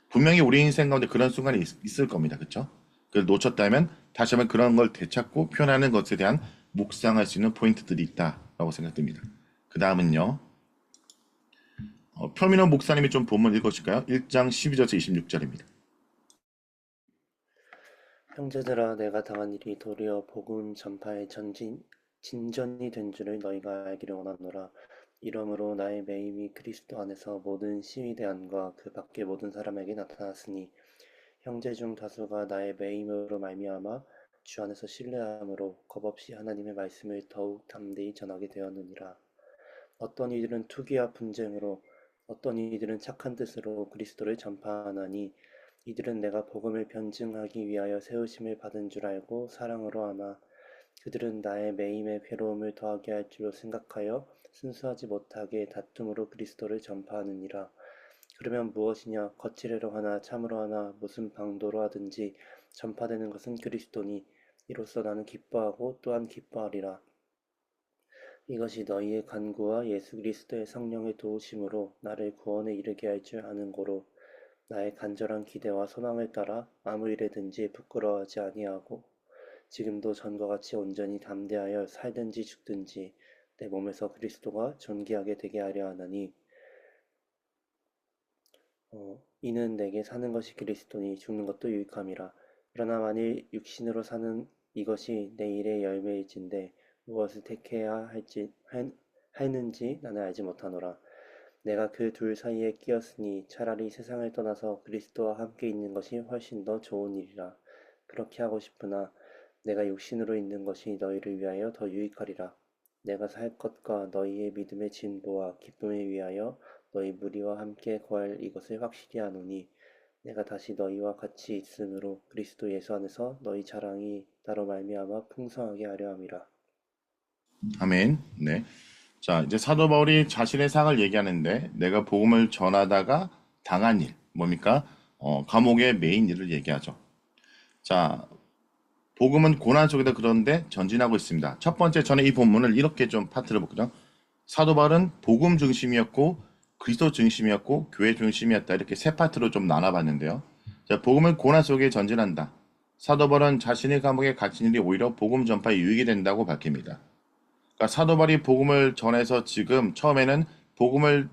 분명히 우리 인생 가운데 그런 순간이 있을 겁니다. 그렇죠? 그걸 놓쳤다면 다시 한번 그런 걸 되찾고 표현하는 것에 대한 묵상할 수 있는 포인트들이 있다라고 생각됩니다. 그 다음은요. 표민호 목사님이 좀 본문 읽어주실까요? 1장 12절에서 26절입니다. 형제들아, 내가 당한 일이 도리어 복음 전파의 진전이 된 줄을 너희가 알기를 원하노라. 이러므로 나의 매임이 그리스도 안에서 모든 시위대 안과 그 밖의 모든 사람에게 나타났으니 형제 중 다수가 나의 매임으로 말미암아 주 안에서 신뢰함으로 겁없이 하나님의 말씀을 더욱 담대히 전하게 되었느니라. 어떤 이들은 투기와 분쟁으로, 어떤 이들은 착한 뜻으로 그리스도를 전파하나니 이들은 내가 복음을 변증하기 위하여 세우심을 받은 줄 알고 사랑으로 아마 그들은 나의 매임에 괴로움을 더하게 할 줄로 생각하여 순수하지 못하게 다툼으로 그리스도를 전파하느니라. 그러면 무엇이냐? 거칠애로 하나 참으로 하나 무슨 방도로 하든지 전파되는 것은 그리스도니 이로써 나는 기뻐하고 또한 기뻐하리라. 이것이 너희의 간구와 예수 그리스도의 성령의 도우심으로 나를 구원에 이르게 할 줄 아는 고로 나의 간절한 기대와 소망을 따라 아무 일에든지 부끄러워하지 아니하고 지금도 전과 같이 온전히 담대하여 살든지 죽든지 내 몸에서 그리스도가 존귀하게 되게 하려 하나니 이는 내게 사는 것이 그리스도니 죽는 것도 유익함이라. 그러나 만일 육신으로 사는 이것이 내 일의 열매일진데 무엇을 택해야 하는지 나는 알지 못하노라. 내가 그 둘 사이에 끼었으니 차라리 세상을 떠나서 그리스도와 함께 있는 것이 훨씬 더 좋은 일이라. 그렇게 하고 싶으나 내가 육신으로 있는 것이 너희를 위하여 더 유익하리라. 내가 살 것과 너희의 믿음의 진보와 기쁨을 위하여 너희 무리와 함께 거할 이것을 확실히 아노니 내가 다시 너희와 같이 있으므로 그리스도 예수 안에서 너희 자랑이 나로 말미암아 풍성하게 하려 함이라. 아멘. 네. 자, 이제 사도 바울이 자신의 상을 얘기하는데 내가 복음을 전하다가 당한 일, 뭡니까? 감옥의 메인 일을 얘기하죠. 자, 복음은 고난 속에다 그런데 전진하고 있습니다. 첫 번째, 저는 이 본문을 이렇게 좀 파트를 볼거든요. 사도 바울은 복음 중심이었고 그리스도 중심이었고 교회 중심이었다. 이렇게 세 파트로 좀 나눠봤는데요. 자, 복음은 고난 속에 전진한다. 사도 바울은 자신의 감옥에 갇힌 일이 오히려 복음 전파에 유익이 된다고 밝힙니다. 그러니까 사도 바울이 복음을 전해서 지금 처음에는 복음을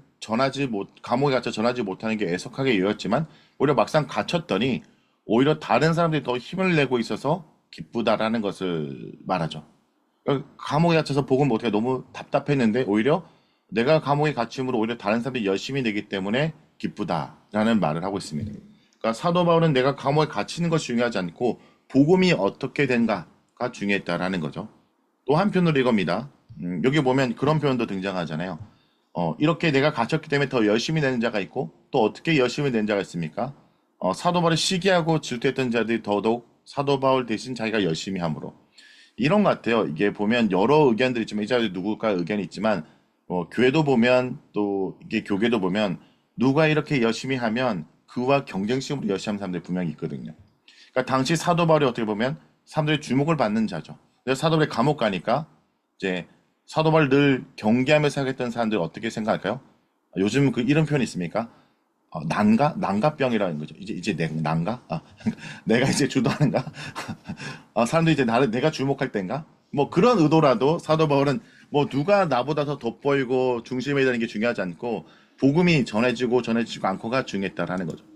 감옥에 갇혀 전하지 못하는 게 애석하게 여겼지만 오히려 막상 갇혔더니 오히려 다른 사람들이 더 힘을 내고 있어서 기쁘다라는 것을 말하죠. 그러니까 감옥에 갇혀서 복음 못해 너무 답답했는데 오히려 내가 감옥에 갇힘으로 오히려 다른 사람들이 열심히 내기 때문에 기쁘다라는 말을 하고 있습니다. 그러니까 사도 바울은 내가 감옥에 갇히는 것이 중요하지 않고 복음이 어떻게 된가가 중요했다라는 거죠. 또 한편으로 이겁니다. 여기 보면 그런 표현도 등장하잖아요. 이렇게 내가 갇혔기 때문에 더 열심히 내는 자가 있고 또 어떻게 열심히 내는 자가 있습니까? 사도 바울을 시기하고 질투했던 자들이 더더욱 사도 바울 대신 자기가 열심히 함으로 이런 것 같아요. 이게 보면 여러 의견들이 있지만 이 자리에 누구가 의견이 있지만 교회도 보면 또 이게 교계도 보면 누가 이렇게 열심히 하면 그와 경쟁심으로 열심히 하는 사람들이 분명히 있거든요. 그러니까 당시 사도 바울이 어떻게 보면 사람들의 주목을 받는 자죠. 그래서 사도 바울이 감옥 가니까 이제 사도 바울 늘 경계하면서 하겠던 사람들 어떻게 생각할까요? 요즘 그 이런 표현이 있습니까? 난가병이라는 거죠. 이제 난가? 내가 이제 주도하는가? 사람들이 이제 내가 주목할 때인가? 뭐 그런 의도라도 사도 바울은 뭐 누가 나보다 더 돋보이고 중심에 되는 게 중요하지 않고 복음이 전해지고 않고가 중요했다라는 거죠.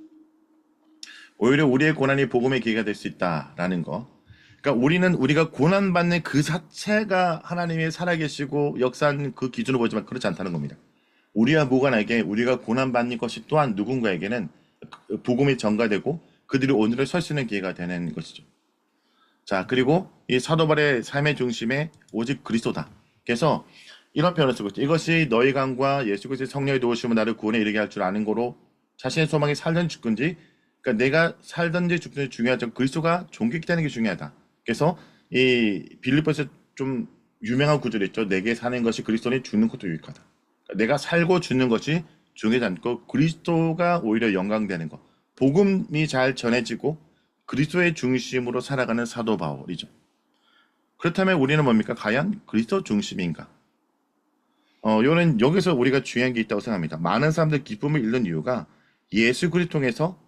오히려 우리의 고난이 복음의 기회가 될 수 있다라는 거. 그러니까 우리가 고난받는 그 자체가 하나님이 살아계시고 역사하는 그 기준으로 보지만 그렇지 않다는 겁니다. 우리와 무관하게 우리가 고난받는 것이 또한 누군가에게는 복음이 전가되고 그들이 오늘을 설 수 있는 기회가 되는 것이죠. 자, 그리고 이 사도 바울의 삶의 중심에 오직 그리스도다. 그래서 이런 표현을 쓰고 있죠. 이것이 너희 간과 예수 그리스도의 성령의 도우심으로 나를 구원에 이르게 할 줄 아는 거로 자신의 소망이 살든지 죽든지 그러니까 내가 살든지 죽든지 중요하지 않고 그리스도가 존귀되는 게 중요하다. 그래서 이 빌립보에서 좀 유명한 구절이 있죠. 내게 사는 것이 그리스도니 죽는 것도 유익하다. 그러니까 내가 살고 죽는 것이 중요하지 않고 그리스도가 오히려 영광되는 것. 복음이 잘 전해지고 그리스도의 중심으로 살아가는 사도 바울이죠. 그렇다면 우리는 뭡니까? 과연 그리스도 중심인가? 요는 여기서 우리가 중요한 게 있다고 생각합니다. 많은 사람들 기쁨을 잃는 이유가 예수 그리스도 통해서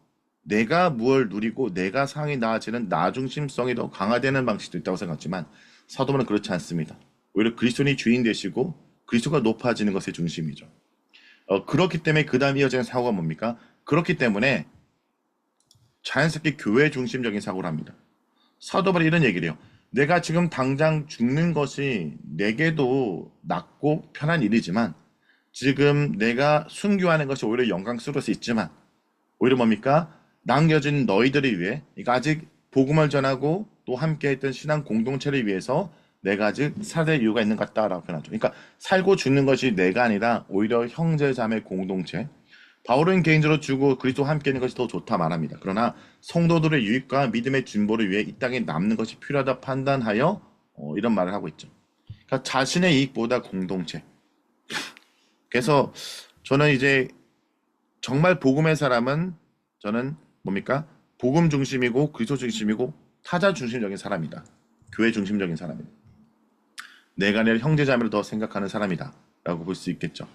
내가 무엇을 누리고 내가 상이 나아지는 나 중심성이 더 강화되는 방식도 있다고 생각하지만 사도 바울은 그렇지 않습니다. 오히려 그리스도인이 주인 되시고 그리스도가 높아지는 것의 중심이죠. 그렇기 때문에 그 다음 이어지는 사고가 뭡니까? 그렇기 때문에 자연스럽게 교회 중심적인 사고를 합니다. 사도 바울이 이런 얘기를 해요. 내가 지금 당장 죽는 것이 내게도 낫고 편한 일이지만 지금 내가 순교하는 것이 오히려 영광스러울 수 있지만 오히려 뭡니까? 남겨진 너희들을 위해 그러니까 아직 복음을 전하고 또 함께했던 신앙 공동체를 위해서 내가 아직 살아야 이유가 있는 것 같다라고 표현하죠. 그러니까 살고 죽는 것이 내가 아니라 오히려 형제 자매 공동체 바울은 개인적으로 주고 그리스도와 함께 있는 것이 더 좋다 말합니다. 그러나 성도들의 유익과 믿음의 진보를 위해 이 땅에 남는 것이 필요하다 판단하여 이런 말을 하고 있죠. 그러니까 자신의 이익보다 공동체. 그래서 저는 이제 정말 복음의 사람은 저는 뭡니까? 복음 중심이고 그리스도 중심이고 타자 중심적인 사람이다. 교회 중심적인 사람이다. 내가 아니라 형제 자매를 더 생각하는 사람이다. 라고 볼 수 있겠죠.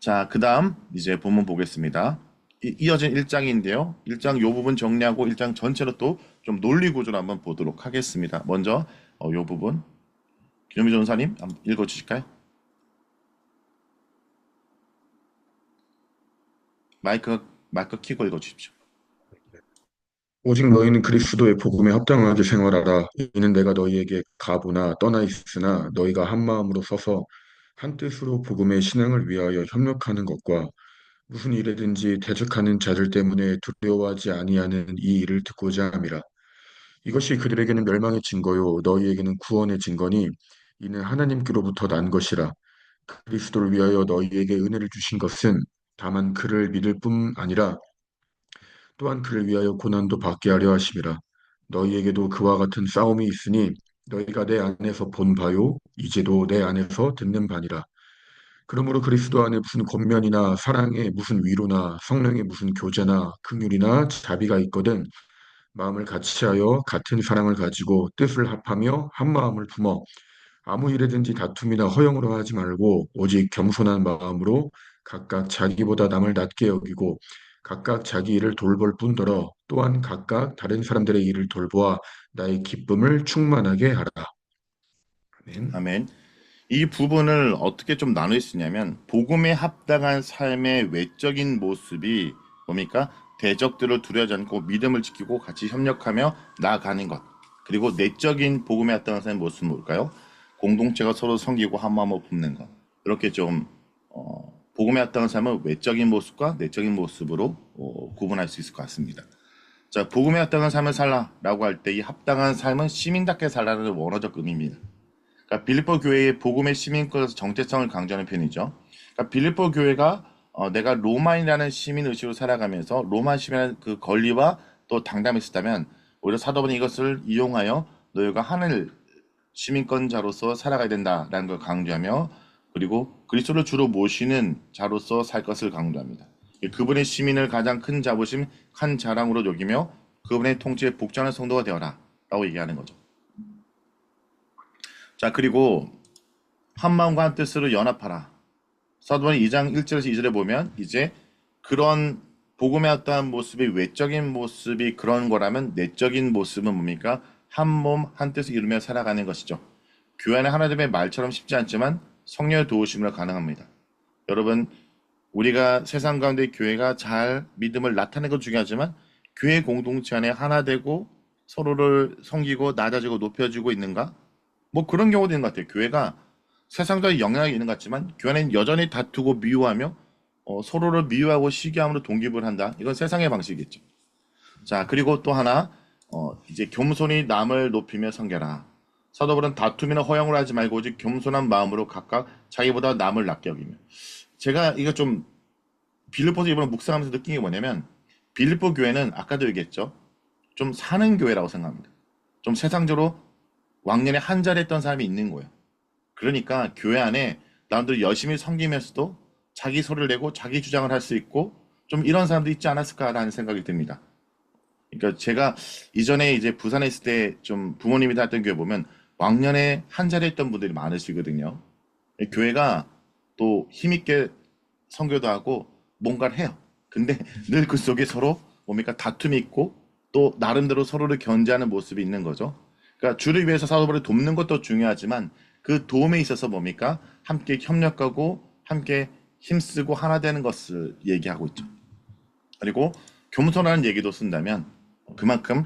자, 그 다음 이제 본문 보겠습니다. 이어진 1장인데요. 1장 요 부분 정리하고 1장 전체로 또 좀 논리 구조를 한번 보도록 하겠습니다. 먼저 요 부분 김영미 전사님 한번 읽어주실까요? 마이크 켜고 읽어주십시오. 오직 너희는 그리스도의 복음에 합당하게 생활하라. 이는 내가 너희에게 가보나 떠나 있으나 너희가 한 마음으로 서서 한 뜻으로 복음의 신앙을 위하여 협력하는 것과 무슨 일에든지 대적하는 자들 때문에 두려워하지 아니하는 이 일을 듣고자 함이라. 이것이 그들에게는 멸망의 증거요 너희에게는 구원의 증거니 이는 하나님께로부터 난 것이라. 그리스도를 위하여 너희에게 은혜를 주신 것은 다만 그를 믿을 뿐 아니라 또한 그를 위하여 고난도 받게 하려 하심이라. 너희에게도 그와 같은 싸움이 있으니 너희가 내 안에서 본 바요 이제도 내 안에서 듣는 바니라. 그러므로 그리스도 안에 무슨 권면이나 사랑에 무슨 위로나 성령의 무슨 교제나 긍휼이나 자비가 있거든 마음을 같이하여 같은 사랑을 가지고 뜻을 합하며 한 마음을 품어 아무 일에든지 다툼이나 허영으로 하지 말고 오직 겸손한 마음으로 각각 자기보다 남을 낮게 여기고 각각 자기 일을 돌볼 뿐더러 또한 각각 다른 사람들의 일을 돌보아 나의 기쁨을 충만하게 하라. 아멘. 아멘. 이 부분을 어떻게 좀 나눌 수 있냐면 복음에 합당한 삶의 외적인 모습이 뭡니까? 대적들을 두려워하지 않고 믿음을 지키고 같이 협력하며 나아가는 것. 그리고 내적인 복음에 합당한 삶의 모습은 뭘까요? 공동체가 서로 섬기고 한 마음을 품는 것. 이렇게 좀 복음에 합당한 삶은 외적인 모습과 내적인 모습으로 구분할 수 있을 것 같습니다. 자, 복음에 합당한 삶을 살라라고 할 때 이 합당한 삶은 시민답게 살라는 원어적 의미입니다. 그러니까 빌립보 교회의 복음의 시민권에서 정체성을 강조하는 편이죠. 그러니까 빌립보 교회가 내가 로마인이라는 시민 의식으로 살아가면서 로마 시민의 그 권리와 또 당담이 있었다면 오히려 사도바울은 이것을 이용하여 너희가 하늘 시민권자로서 살아가야 된다라는 걸 강조하며 그리고 그리스도를 주로 모시는 자로서 살 것을 강조합니다. 그분의 시민을 가장 큰 자부심, 큰 자랑으로 여기며 그분의 통치에 복종하는 성도가 되어라 라고 얘기하는 거죠. 자, 그리고 한 마음과 한 뜻으로 연합하라. 사도바울 2장 1절에서 2절에 보면 이제 그런 복음의 어떠한 모습이 외적인 모습이 그런 거라면 내적인 모습은 뭡니까? 한 몸, 한 뜻을 이루며 살아가는 것이죠. 교회 안에 하나님의 말처럼 쉽지 않지만 성령의 도우심으로 가능합니다. 여러분, 우리가 세상 가운데 교회가 잘 믿음을 나타내는 건 중요하지만 교회 공동체 안에 하나 되고 서로를 섬기고 낮아지고 높여주고 있는가? 뭐 그런 경우도 있는 것 같아요. 교회가 세상적인 영향이 있는 것 같지만 교회 안에는 여전히 다투고 미워하며 서로를 미워하고 시기함으로 동기부여를 한다. 이건 세상의 방식이겠죠. 자, 그리고 또 하나 이제 겸손히 남을 높이며 섬겨라. 사도바울은 다툼이나 허영을 하지 말고 오직 겸손한 마음으로 각각 자기보다 남을 낮게 여기며. 제가 이거 좀 빌립보서 이번에 묵상하면서 느낀 게 뭐냐면 빌립보 교회는 아까도 얘기했죠. 좀 사는 교회라고 생각합니다. 좀 세상적으로 왕년에 한 자리 했던 사람이 있는 거예요. 그러니까 교회 안에 나름대로 열심히 섬기면서도 자기 소리를 내고 자기 주장을 할 수 있고 좀 이런 사람도 있지 않았을까라는 생각이 듭니다. 그러니까 제가 이전에 이제 부산에 있을 때 좀 부모님이 다녔던 교회 보면 왕년에 한 자리에 있던 분들이 많으시거든요. 교회가 또 힘있게 선교도 하고 뭔가를 해요. 근데 늘 그 속에 서로 뭡니까 다툼이 있고 또 나름대로 서로를 견제하는 모습이 있는 거죠. 그러니까 주를 위해서 사도바울을 돕는 것도 중요하지만 그 도움에 있어서 뭡니까 함께 협력하고 함께 힘쓰고 하나 되는 것을 얘기하고 있죠. 그리고 겸손하는 얘기도 쓴다면 그만큼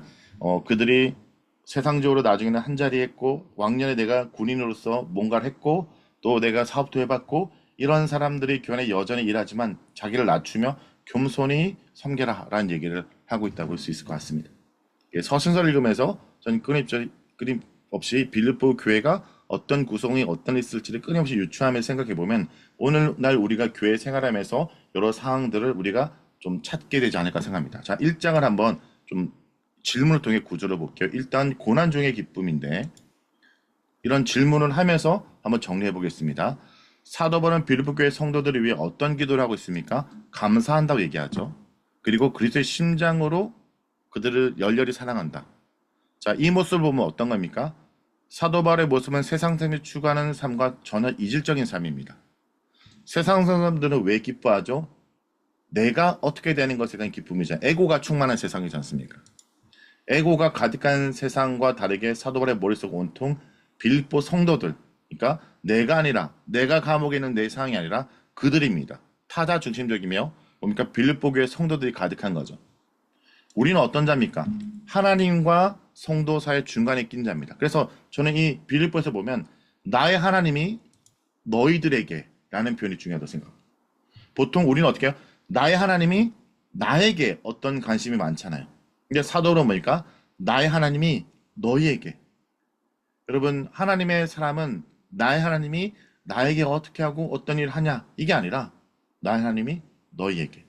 그들이 세상적으로 나중에는 한 자리에 했고 왕년에 내가 군인으로서 뭔가를 했고 또 내가 사업도 해봤고 이런 사람들이 교회 여전히 일하지만 자기를 낮추며 겸손히 섬겨라라는 얘기를 하고 있다고 볼 수 있을 것 같습니다. 서신서를 읽으면서 저는 끊임없이 빌립보 교회가 어떤 구성이 어떤 있을지를 끊임없이 유추하며 생각해 보면 오늘날 우리가 교회 생활하면서 여러 상황들을 우리가 좀 찾게 되지 않을까 생각합니다. 자, 1장을 한번 좀 질문을 통해 구조를 볼게요. 일단 고난 중의 기쁨인데 이런 질문을 하면서 한번 정리해 보겠습니다. 사도 바울은 빌립보 교회 성도들을 위해 어떤 기도를 하고 있습니까? 감사한다고 얘기하죠. 그리고 그리스도의 심장으로 그들을 열렬히 사랑한다. 자, 이 모습을 보면 어떤 겁니까? 사도 바울의 모습은 세상 삶을 추구하는 삶과 전혀 이질적인 삶입니다. 세상 사람들은 왜 기뻐하죠? 내가 어떻게 되는 것에 대한 기쁨이죠. 에고가 충만한 세상이지 않습니까? 에고가 가득한 세상과 다르게 사도 바울의 머릿속 온통 빌립보 성도들, 그러니까 내가 아니라 내가 감옥에 있는 내 상황이 아니라 그들입니다. 타자 중심적이며 뭡니까? 빌립보 교회 성도들이 가득한 거죠. 우리는 어떤 자입니까? 하나님과 성도 사이 중간에 낀 자입니다. 그래서 저는 이 빌립보에서 보면 나의 하나님이 너희들에게 라는 표현이 중요하다고 생각합니다. 보통 우리는 어떻게 해요? 나의 하나님이 나에게 어떤 관심이 많잖아요. 근데 사도는 뭐니까 나의 하나님이 너희에게. 여러분 하나님의 사람은 나의 하나님이 나에게 어떻게 하고 어떤 일을 하냐 이게 아니라 나의 하나님이 너희에게.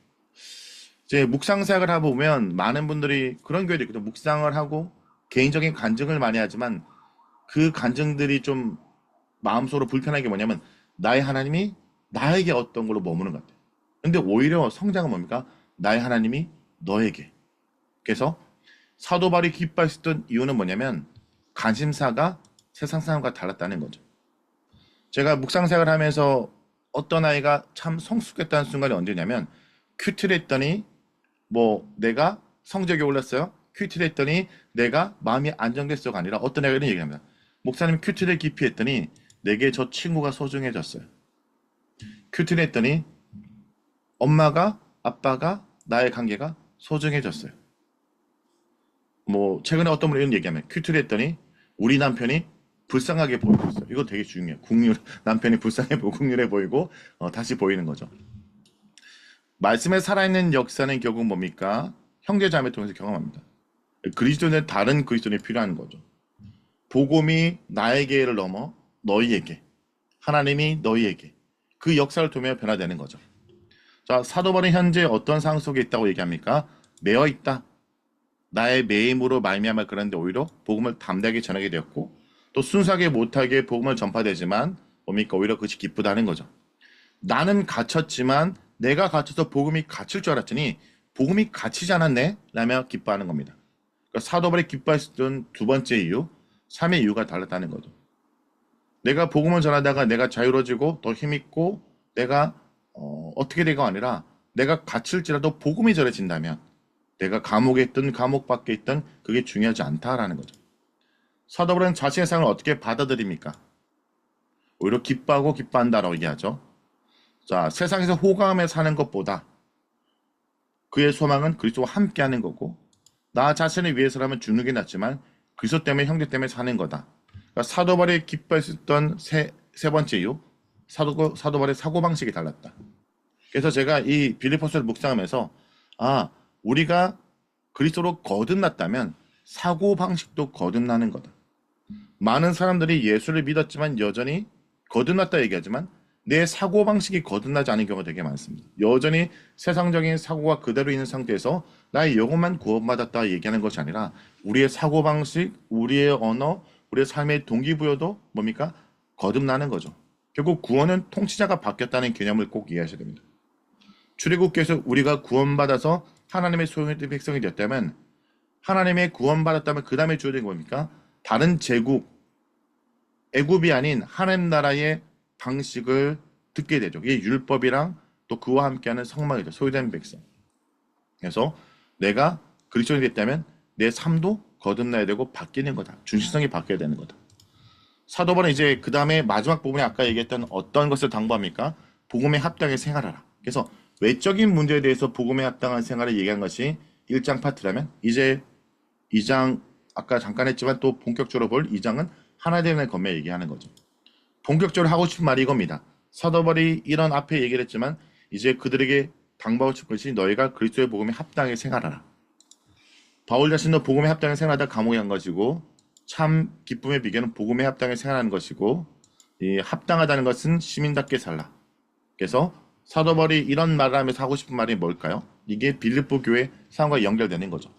이제 묵상 사역을 하다 보면 많은 분들이 그런 교회도 있거든요. 묵상을 하고 개인적인 간증을 많이 하지만 그 간증들이 좀 마음속으로 불편한 게 뭐냐면 나의 하나님이 나에게 어떤 걸로 머무는 것 같아요. 근데 오히려 성장은 뭡니까? 나의 하나님이 너에게. 그래서 사도 바울이 기뻐했던 이유는 뭐냐면 관심사가 세상 사람과 달랐다는 거죠. 제가 묵상 생활을 하면서 어떤 아이가 참 성숙했다는 순간이 언제냐면 큐티를 했더니 뭐 내가 성적이 올랐어요. 큐티를 했더니 내가 마음이 안정됐어가 아니라 어떤 애가 이런 얘기합니다. 목사님 큐티를 깊이 했더니 내게 저 친구가 소중해졌어요. 큐티를 했더니 엄마가 아빠가 나의 관계가 소중해졌어요. 뭐 최근에 어떤 분이 이런 얘기하면 큐티를 했더니 우리 남편이 불쌍하게 보이고 있어요. 이거 되게 중요해요. 남편이 불쌍해 보이고 국률해 보이고 다시 보이는 거죠. 말씀에 살아있는 역사는 결국 뭡니까? 형제자매 통해서 경험합니다. 그리스도는 다른 그리스도인이 필요한 거죠. 복음이 나에게를 넘어 너희에게, 하나님이 너희에게 그 역사를 통해 변화되는 거죠. 자, 사도 바울은 현재 어떤 상황 속에 있다고 얘기합니까? 매어 있다. 나의 매임으로 말미암아 그런데 오히려 복음을 담대하게 전하게 되었고 또 순수하게 못하게 복음을 전파되지만 뭡니까? 오히려 그것이 기쁘다는 거죠. 나는 갇혔지만 내가 갇혀서 복음이 갇힐 줄 알았더니 복음이 갇히지 않았네? 라며 기뻐하는 겁니다. 그러니까 사도 바울이 기뻐했던 두 번째 이유, 삶의 이유가 달랐다는 거죠. 내가 복음을 전하다가 내가 자유로워지고 더 힘있고 내가 어떻게 되가 아니라 내가 갇힐지라도 복음이 전해진다면 내가 감옥에 있든 감옥 밖에 있든 그게 중요하지 않다라는 거죠. 사도 바울은 자신의 삶을 어떻게 받아들입니까? 오히려 기뻐하고 기뻐한다라고 얘기하죠. 자, 세상에서 호감에 사는 것보다 그의 소망은 그리스도와 함께하는 거고 나 자신을 위해서라면 죽는 게 낫지만 그리스도 때문에 형제 때문에 사는 거다. 그러니까 사도 바울이 기뻐했었던 세 번째 이유, 사도 바울의 사고방식이 달랐다. 그래서 제가 이 빌립보서를 묵상하면서 우리가 그리스도로 거듭났다면 사고방식도 거듭나는 거다. 많은 사람들이 예수를 믿었지만 여전히 거듭났다 얘기하지만 내 사고방식이 거듭나지 않은 경우가 되게 많습니다. 여전히 세상적인 사고가 그대로 있는 상태에서 나의 영혼만 구원받았다 얘기하는 것이 아니라 우리의 사고방식, 우리의 언어, 우리의 삶의 동기부여도 뭡니까? 거듭나는 거죠. 결국 구원은 통치자가 바뀌었다는 개념을 꼭 이해하셔야 됩니다. 출애굽기에서 우리가 구원받아서 하나님의 소유된 백성이 되었다면 하나님의 구원받았다면 그 다음에 주어진 겁니까? 다른 제국, 애굽이 아닌 하나님 나라의 방식을 듣게 되죠. 이게 율법이랑 또 그와 함께하는 성막이죠. 소유된 백성. 그래서 내가 그리스도인이 됐다면 내 삶도 거듭나야 되고 바뀌는 거다. 중심성이 바뀌어야 되는 거다. 사도 바울은 이제 그 다음에 마지막 부분에 아까 얘기했던 어떤 것을 당부합니까? 복음에 합당하게 생활하라. 그래서 외적인 문제에 대해서 복음에 합당한 생활을 얘기한 것이 1장 파트라면 이제 2장 아까 잠깐 했지만 또 본격적으로 볼 2장은 하나님의 건매 얘기하는 거죠. 본격적으로 하고 싶은 말이 이겁니다. 사도 바울이 이런 앞에 얘기를 했지만 이제 그들에게 당부하고 싶은 것이 너희가 그리스도의 복음에 합당하게 생활하라. 바울 자신도 복음에 합당하게 생활하다 감옥에 간 것이고 참 기쁨의 비결은 복음에 합당하게 생활하는 것이고 이 합당하다는 것은 시민답게 살라. 그래서 사도 바울이 이런 말을 하면서 하고 싶은 말이 뭘까요? 이게 빌립보 교회 상황과 연결되는 거죠.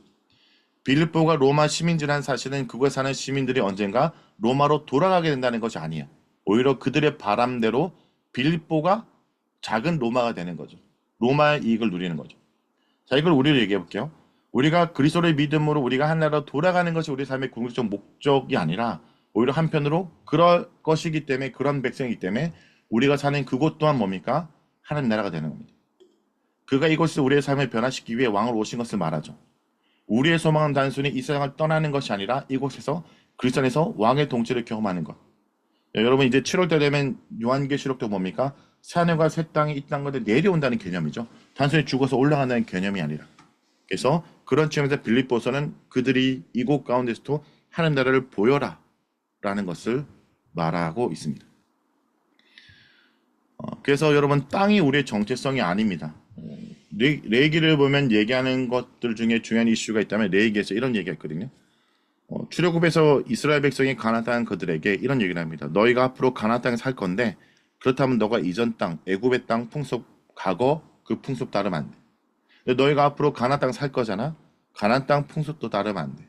빌립보가 로마 시민지라는 사실은 그곳에 사는 시민들이 언젠가 로마로 돌아가게 된다는 것이 아니에요. 오히려 그들의 바람대로 빌립보가 작은 로마가 되는 거죠. 로마의 이익을 누리는 거죠. 자, 이걸 우리로 얘기해 볼게요. 우리가 그리스도의 믿음으로 우리가 하나로 돌아가는 것이 우리 삶의 궁극적 목적이 아니라 오히려 한편으로 그럴 것이기 때문에 그런 백성이기 때문에 우리가 사는 그곳 또한 뭡니까? 하나님 나라가 되는 겁니다. 그가 이곳에서 우리의 삶을 변화시키기 위해 왕을 오신 것을 말하죠. 우리의 소망은 단순히 이 세상을 떠나는 것이 아니라 이곳에서 그리스도 안에서 왕의 통치를 경험하는 것. 여러분 이제 7월 때 되면 요한계시록도 뭡니까? 새하늘과 새 땅이 이 땅으로 내려온다는 개념이죠. 단순히 죽어서 올라간다는 개념이 아니라. 그래서 그런 측면에서 빌립보서는 그들이 이곳 가운데서도 하나님 나라를 보여라 라는 것을 말하고 있습니다. 그래서 여러분 땅이 우리의 정체성이 아닙니다. 레위기를 보면 얘기하는 것들 중에 중요한 이슈가 있다면 레위기에서 이런 얘기가 있거든요. 출애굽에서 이스라엘 백성이 가나안 땅 그들에게 이런 얘기를 합니다. 너희가 앞으로 가나안 땅에 살 건데 그렇다면 너가 이전 땅, 애굽의 땅 풍습 과거 그 풍습 따르면 안 돼. 근데 너희가 앞으로 가나안 땅 살 거잖아. 가나안 땅 풍습도 따르면 안 돼.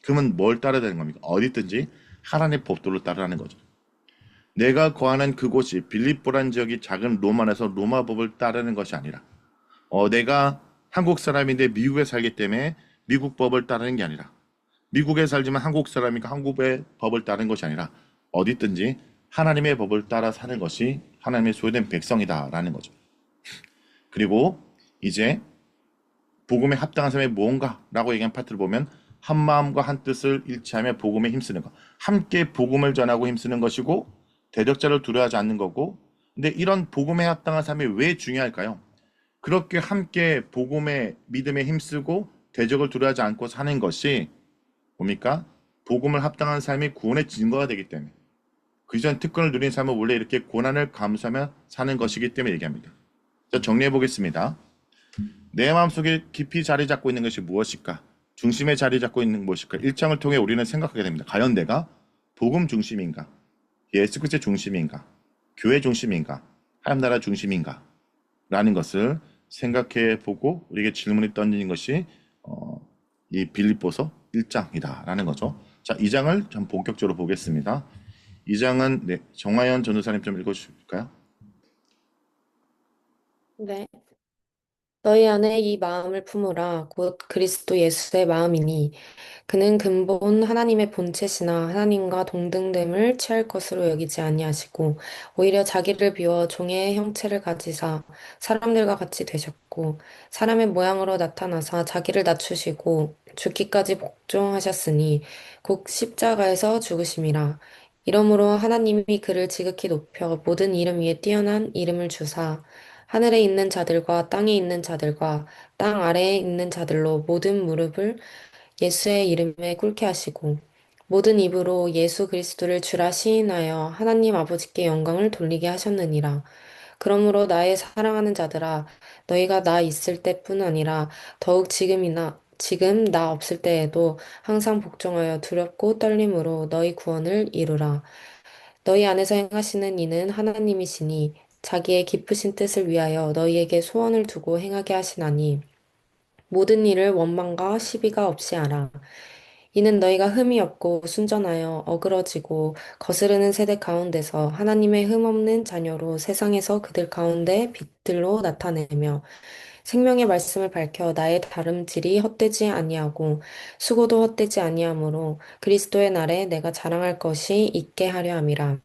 그러면 뭘 따라야 되는 겁니까? 어디든지 하나님의 법도를 따르라는 거죠. 내가 거하는 그곳이 빌립보란 지역이 작은 로마에서 로마 법을 따르는 것이 아니라 내가 한국 사람인데 미국에 살기 때문에 미국 법을 따르는 게 아니라 미국에 살지만 한국 사람이니까 한국의 법을 따르는 것이 아니라 어디든지 하나님의 법을 따라 사는 것이 하나님의 소유된 백성이다라는 거죠. 그리고 이제 복음에 합당한 삶이 무언가라고 얘기한 파트를 보면 한 마음과 한 뜻을 일치하며 복음에 힘쓰는 것. 함께 복음을 전하고 힘쓰는 것이고 대적자를 두려워하지 않는 거고 근데 이런 복음에 합당한 삶이 왜 중요할까요? 그렇게 함께 복음의 믿음에 힘쓰고 대적을 두려워하지 않고 사는 것이 뭡니까? 복음을 합당한 삶이 구원의 증거가 되기 때문에 그 이전 특권을 누린 삶은 원래 이렇게 고난을 감수하며 사는 것이기 때문에 얘기합니다. 자, 정리해 보겠습니다. 내 마음속에 깊이 자리 잡고 있는 것이 무엇일까? 중심에 자리 잡고 있는 무엇일까? 1장을 통해 우리는 생각하게 됩니다. 과연 내가 복음 중심인가? 예수 그리스도의 중심인가? 교회 중심인가? 하나님 나라 중심인가? 라는 것을 생각해 보고 우리에게 질문이 던지는 것이 이 빌립보서 1장이다 라는 거죠. 자, 2장을 좀 본격적으로 보겠습니다. 2장은 네, 정화연 전도사님 좀 읽어주실까요? 네. 너희 안에 이 마음을 품으라. 곧 그리스도 예수의 마음이니 그는 근본 하나님의 본체시나 하나님과 동등됨을 취할 것으로 여기지 아니하시고 오히려 자기를 비워 종의 형체를 가지사 사람들과 같이 되셨고 사람의 모양으로 나타나사 자기를 낮추시고 죽기까지 복종하셨으니 곧 십자가에서 죽으심이라. 이러므로 하나님이 그를 지극히 높여 모든 이름 위에 뛰어난 이름을 주사 하늘에 있는 자들과 땅에 있는 자들과 땅 아래에 있는 자들로 모든 무릎을 예수의 이름에 꿇게 하시고 모든 입으로 예수 그리스도를 주라 시인하여 하나님 아버지께 영광을 돌리게 하셨느니라. 그러므로 나의 사랑하는 자들아 너희가 나 있을 때뿐 아니라 더욱 지금 나 없을 때에도 항상 복종하여 두렵고 떨림으로 너희 구원을 이루라. 너희 안에서 행하시는 이는 하나님이시니 자기의 기쁘신 뜻을 위하여 너희에게 소원을 두고 행하게 하시나니 모든 일을 원망과 시비가 없이 하라. 이는 너희가 흠이 없고 순전하여 어그러지고 거스르는 세대 가운데서 하나님의 흠 없는 자녀로 세상에서 그들 가운데 빛들로 나타내며 생명의 말씀을 밝혀 나의 다름질이 헛되지 아니하고 수고도 헛되지 아니하므로 그리스도의 날에 내가 자랑할 것이 있게 하려 함이라.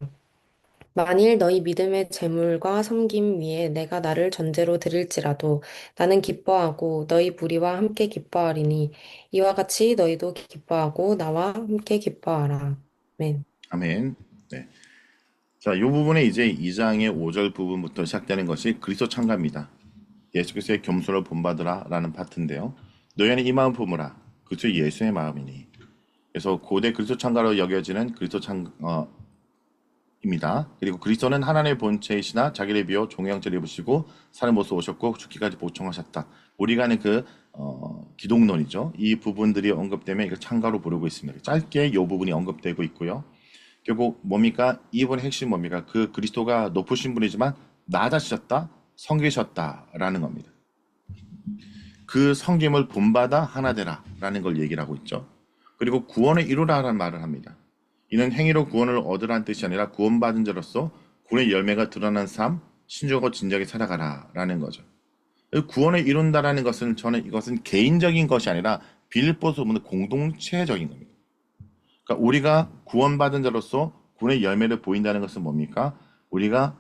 만일 너희 믿음의 재물과 섬김 위에 내가 나를 전제로 드릴지라도 나는 기뻐하고 너희 무리와 함께 기뻐하리니 이와 같이 너희도 기뻐하고 나와 함께 기뻐하라. 아멘. 아멘. 네. 자, 이 부분에 이제 2장의 5절 부분부터 시작되는 것이 그리스도 창가입니다. 예수께서의 겸손을 본받으라라는 파트인데요. 너희 안에 이 마음 품으라. 그리스도 예수의 마음이니. 그래서 고대 그리스도 창가로 여겨지는 그리스도 입니다. 그리고 그리스도는 하나님의 본체이시나 자기를 비워 종의 형체를 입으시고 사는 모습 오셨고 죽기까지 복종하셨다. 우리가 아는 그 기독론이죠. 이 부분들이 언급되면 이걸 창가로 부르고 있습니다. 짧게 이 부분이 언급되고 있고요. 결국 뭡니까? 이 부분의 핵심 뭡니까? 그 그리스도가 높으신 분이지만 낮아지셨다, 성기셨다라는 겁니다. 그 성김을 본받아 하나 되라라는 걸 얘기를 하고 있죠. 그리고 구원을 이루라라는 말을 합니다. 이는 행위로 구원을 얻으라는 뜻이 아니라 구원받은 자로서 구원의 열매가 드러난 삶, 신중하고 진지하게 살아가라라는 거죠. 구원을 이룬다라는 것은 저는 이것은 개인적인 것이 아니라 빌립보서 보는 공동체적인 겁니다. 그러니까 우리가 구원받은 자로서 구원의 열매를 보인다는 것은 뭡니까? 우리가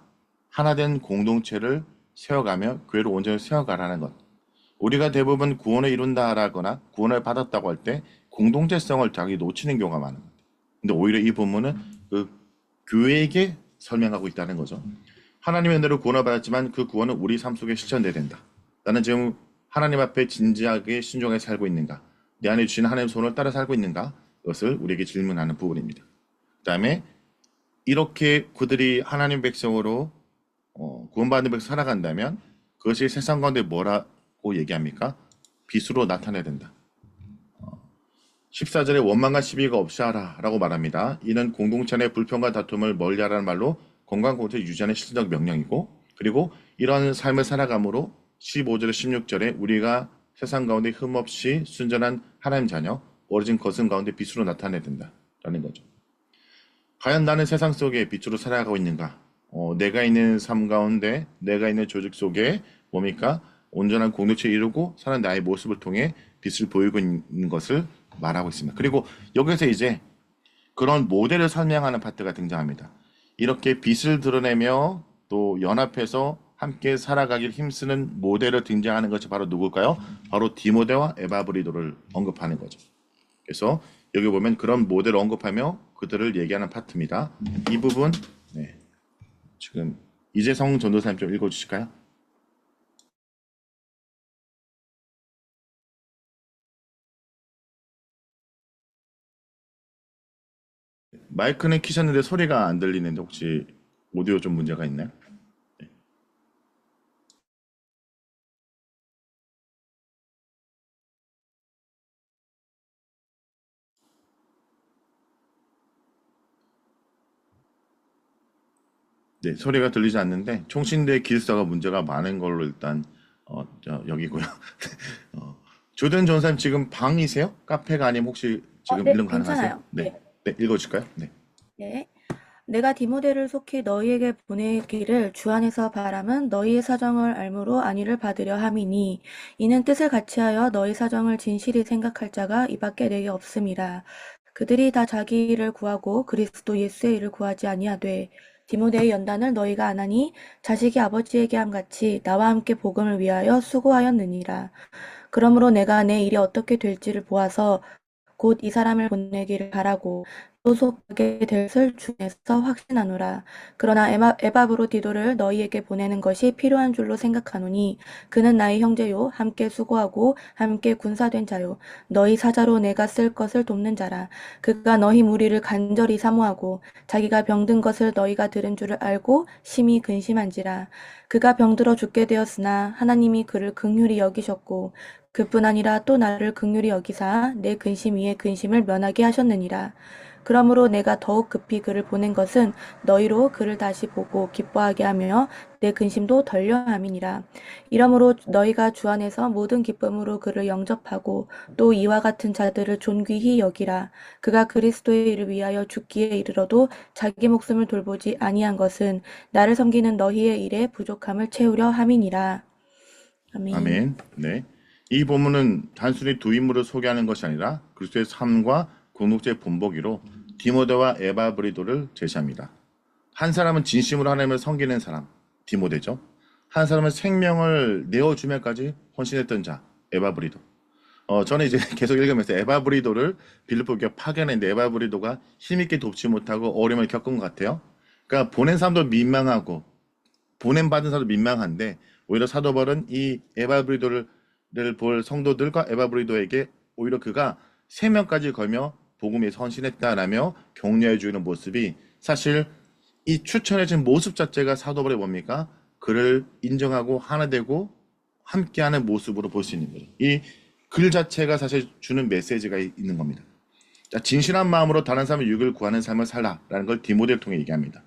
하나된 공동체를 세워가며 교회를 온전히 세워가라는 것. 우리가 대부분 구원을 이룬다라거나 구원을 받았다고 할 때 공동체성을 자기 놓치는 경우가 많은 것. 근데 오히려 이 본문은 그 교회에게 설명하고 있다는 거죠. 하나님의 은혜로 구원을 받았지만 그 구원은 우리 삶 속에 실천돼야 된다. 나는 지금 하나님 앞에 진지하게 신중하게 살고 있는가? 내 안에 주신 하나님의 손을 따라 살고 있는가? 이것을 우리에게 질문하는 부분입니다. 그 다음에 이렇게 그들이 하나님 백성으로 구원받는 백성 살아간다면 그것이 세상 가운데 뭐라고 얘기합니까? 빛으로 나타내야 된다. 14절에 원망과 시비가 없이 하라 라고 말합니다. 이는 공동체 내 불평과 다툼을 멀리하라는 말로 건강한 공동체 유지하는 실질적 명령이고, 그리고 이런 삶을 살아감으로 15절에 16절에 우리가 세상 가운데 흠없이 순전한 하나님 자녀, 어려진 거슴 가운데 빛으로 나타내야 된다라는 거죠. 과연 나는 세상 속에 빛으로 살아가고 있는가? 내가 있는 삶 가운데, 내가 있는 조직 속에 뭡니까? 온전한 공동체를 이루고 사는 나의 모습을 통해 빛을 보이고 있는 것을 말하고 있습니다. 그리고 여기서 이제 그런 모델을 설명하는 파트가 등장합니다. 이렇게 빛을 드러내며 또 연합해서 함께 살아가길 힘쓰는 모델을 등장하는 것이 바로 누굴까요? 바로 디모데와 에바브리도를 언급하는 거죠. 그래서 여기 보면 그런 모델을 언급하며 그들을 얘기하는 파트입니다. 이 부분 지금 이재성 전도사님 좀 읽어주실까요? 마이크는 키셨는데 소리가 안 들리는데 혹시 오디오 좀 문제가 있나요? 네, 소리가 들리지 않는데 총신대 기술사가 문제가 많은 걸로 일단 여기고요. 조든 전사님 지금 방이세요? 카페가 아니면 혹시 지금 네, 읽는 거 가능하세요? 괜찮아요. 네, 네, 읽어줄까요? 네. 네. 내가 디모데를 속히 너희에게 보내기를 주 안에서 바람은 너희의 사정을 알므로 안위를 받으려 함이니 이는 뜻을 같이하여 너희 사정을 진실히 생각할 자가 이밖에 내게 없음이라. 그들이 다 자기 일을 구하고 그리스도 예수의 일을 구하지 아니하되 디모데의 연단을 너희가 안 하니 자식이 아버지에게 함같이 나와 함께 복음을 위하여 수고하였느니라. 그러므로 내가 내 일이 어떻게 될지를 보아서 곧 이 사람을 보내기를 바라고 소속하게 될 것을 주에서 확신하노라. 그러나 에바브로디도를 너희에게 보내는 것이 필요한 줄로 생각하노니 그는 나의 형제요 함께 수고하고 함께 군사된 자요 너희 사자로 내가 쓸 것을 돕는 자라. 그가 너희 무리를 간절히 사모하고 자기가 병든 것을 너희가 들은 줄을 알고 심히 근심한지라. 그가 병들어 죽게 되었으나 하나님이 그를 긍휼히 여기셨고 그뿐 아니라 또 나를 긍휼히 여기사 내 근심 위에 근심을 면하게 하셨느니라. 그러므로 내가 더욱 급히 그를 보낸 것은 너희로 그를 다시 보고 기뻐하게 하며 내 근심도 덜려 함이니라. 이러므로 너희가 주 안에서 모든 기쁨으로 그를 영접하고 또 이와 같은 자들을 존귀히 여기라. 그가 그리스도의 일을 위하여 죽기에 이르러도 자기 목숨을 돌보지 아니한 것은 나를 섬기는 너희의 일에 부족함을 채우려 함이니라. 아멘. 아멘. 네. 이 본문은 단순히 두 인물을 소개하는 것이 아니라 그리스도의 삶과 공동체의 본보기로 디모데와 에바브리도를 제시합니다. 한 사람은 진심으로 하나님을 섬기는 사람, 디모데죠. 한 사람은 생명을 내어주면까지 헌신했던 자, 에바브리도. 저는 이제 계속 읽으면서 에바브리도를 빌립보 교회 파견했는데 에바브리도가 힘있게 돕지 못하고 어려움을 겪은 것 같아요. 그러니까 보낸 사람도 민망하고 보냄 받은 사람도 민망한데 오히려 사도 바울은 이 에바브리도를 볼 성도들과 에바브리도에게 오히려 그가 생명까지 걸며 복음에 헌신했다라며 격려해 주는 모습이 사실 이 추천해진 모습 자체가 사도 바울의 뭡니까? 그를 인정하고 하나 되고 함께하는 모습으로 볼 수 있는 거죠. 이 글 자체가 사실 주는 메시지가 있는 겁니다. 자, 진실한 마음으로 다른 사람의 유익을 구하는 삶을 살라라는 걸 디모데를 통해 얘기합니다.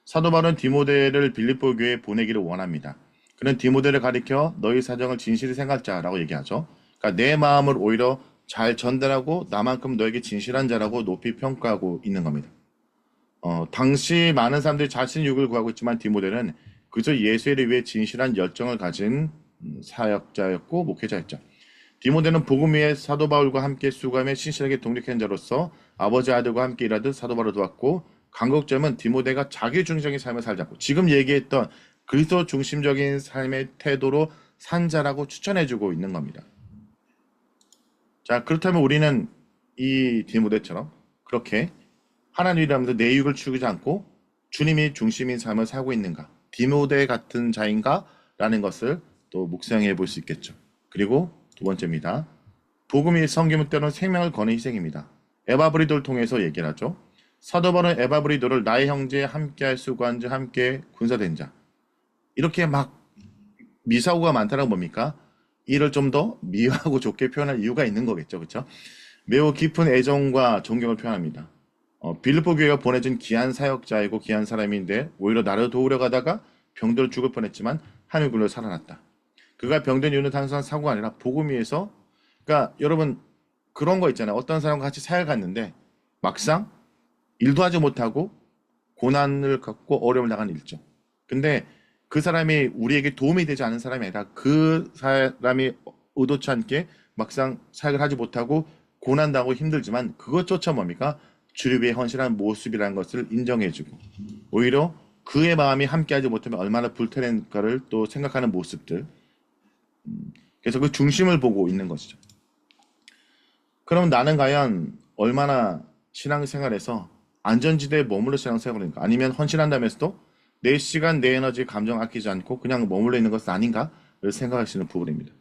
사도 바울은 디모데를 빌립보 교회에 보내기를 원합니다. 그는 디모데를 가리켜 너희 사정을 진실히 생각자라고 얘기하죠. 그러니까 내 마음을 오히려 잘 전달하고 나만큼 너에게 진실한 자라고 높이 평가하고 있는 겁니다. 당시 많은 사람들이 자신의 유익을 구하고 있지만 디모데는 그저 예수의 일을 위해 진실한 열정을 가진 사역자였고 목회자였죠. 디모데는 복음 위에 사도 바울과 함께 수고하며 신실하게 독립한 자로서 아버지 아들과 함께 일하듯 사도 바울을 도왔고 강국점은 디모데가 자기 중심적인 삶을 살자고 지금 얘기했던 그리스도 중심적인 삶의 태도로 산 자라고 추천해주고 있는 겁니다. 자, 그렇다면 우리는 이 디모데처럼 그렇게 하나님 일하면서 내 유익을 추구하지 않고 주님이 중심인 삶을 살고 있는가? 디모데 같은 자인가? 라는 것을 또 묵상해 볼 수 있겠죠. 그리고 두 번째입니다. 복음이 섬김은 때로는 생명을 거는 희생입니다. 에바브리도를 통해서 얘기를 하죠. 사도 바울은 에바브리도를 나의 형제에 함께할 수고한 자, 함께 군사된 자. 이렇게 막 미사오가 많다는 건 뭡니까? 이를 좀 더 미워하고 좋게 표현할 이유가 있는 거겠죠. 그렇죠? 매우 깊은 애정과 존경을 표현합니다. 빌립보 교회가 보내준 귀한 사역자이고 귀한 사람인데 오히려 나를 도우려 가다가 병들어 죽을 뻔했지만 하늘 굴러 살아났다. 그가 병든 이유는 단순한 사고가 아니라 복음 위에서 그러니까 여러분 그런 거 있잖아요. 어떤 사람과 같이 사역을 갔는데 막상 일도 하지 못하고 고난을 갖고 어려움을 당하는 일죠. 근데 그 사람이 우리에게 도움이 되지 않은 사람이 아니라 그 사람이 의도치 않게 막상 사역을 하지 못하고 고난당하고 힘들지만 그것조차 뭡니까? 주를 위해 헌신한 모습이라는 것을 인정해주고 오히려 그의 마음이 함께하지 못하면 얼마나 불편한가를 또 생각하는 모습들 그래서 그 중심을 보고 있는 것이죠. 그럼 나는 과연 얼마나 신앙생활에서 안전지대에 머물러 신앙생활을 하는가 아니면 헌신한다면서도 내 시간, 내 에너지, 감정 아끼지 않고 그냥 머물러 있는 것은 아닌가를 생각하시는 부분입니다.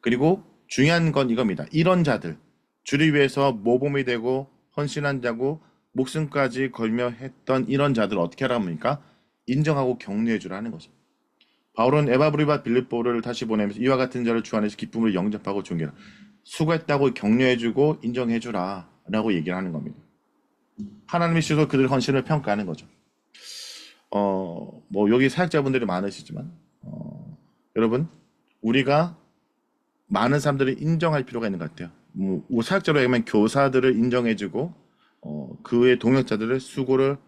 그리고 중요한 건 이겁니다. 이런 자들, 주를 위해서 모범이 되고 헌신한 자고 목숨까지 걸며 했던 이런 자들 어떻게 하랍니까? 인정하고 격려해 주라는 거죠. 바울은 에바브리와 빌립보를 다시 보내면서 이와 같은 자를 주 안에서 기쁨으로 영접하고 존경하라. 수고했다고 격려해 주고 인정해 주라 라고 얘기를 하는 겁니다. 하나님의 시로 그들 헌신을 평가하는 거죠. 뭐 여기 사역자분들이 많으시지만 여러분 우리가 많은 사람들을 인정할 필요가 있는 것 같아요. 뭐 사역자로 하면 교사들을 인정해주고 그의 동역자들의 수고를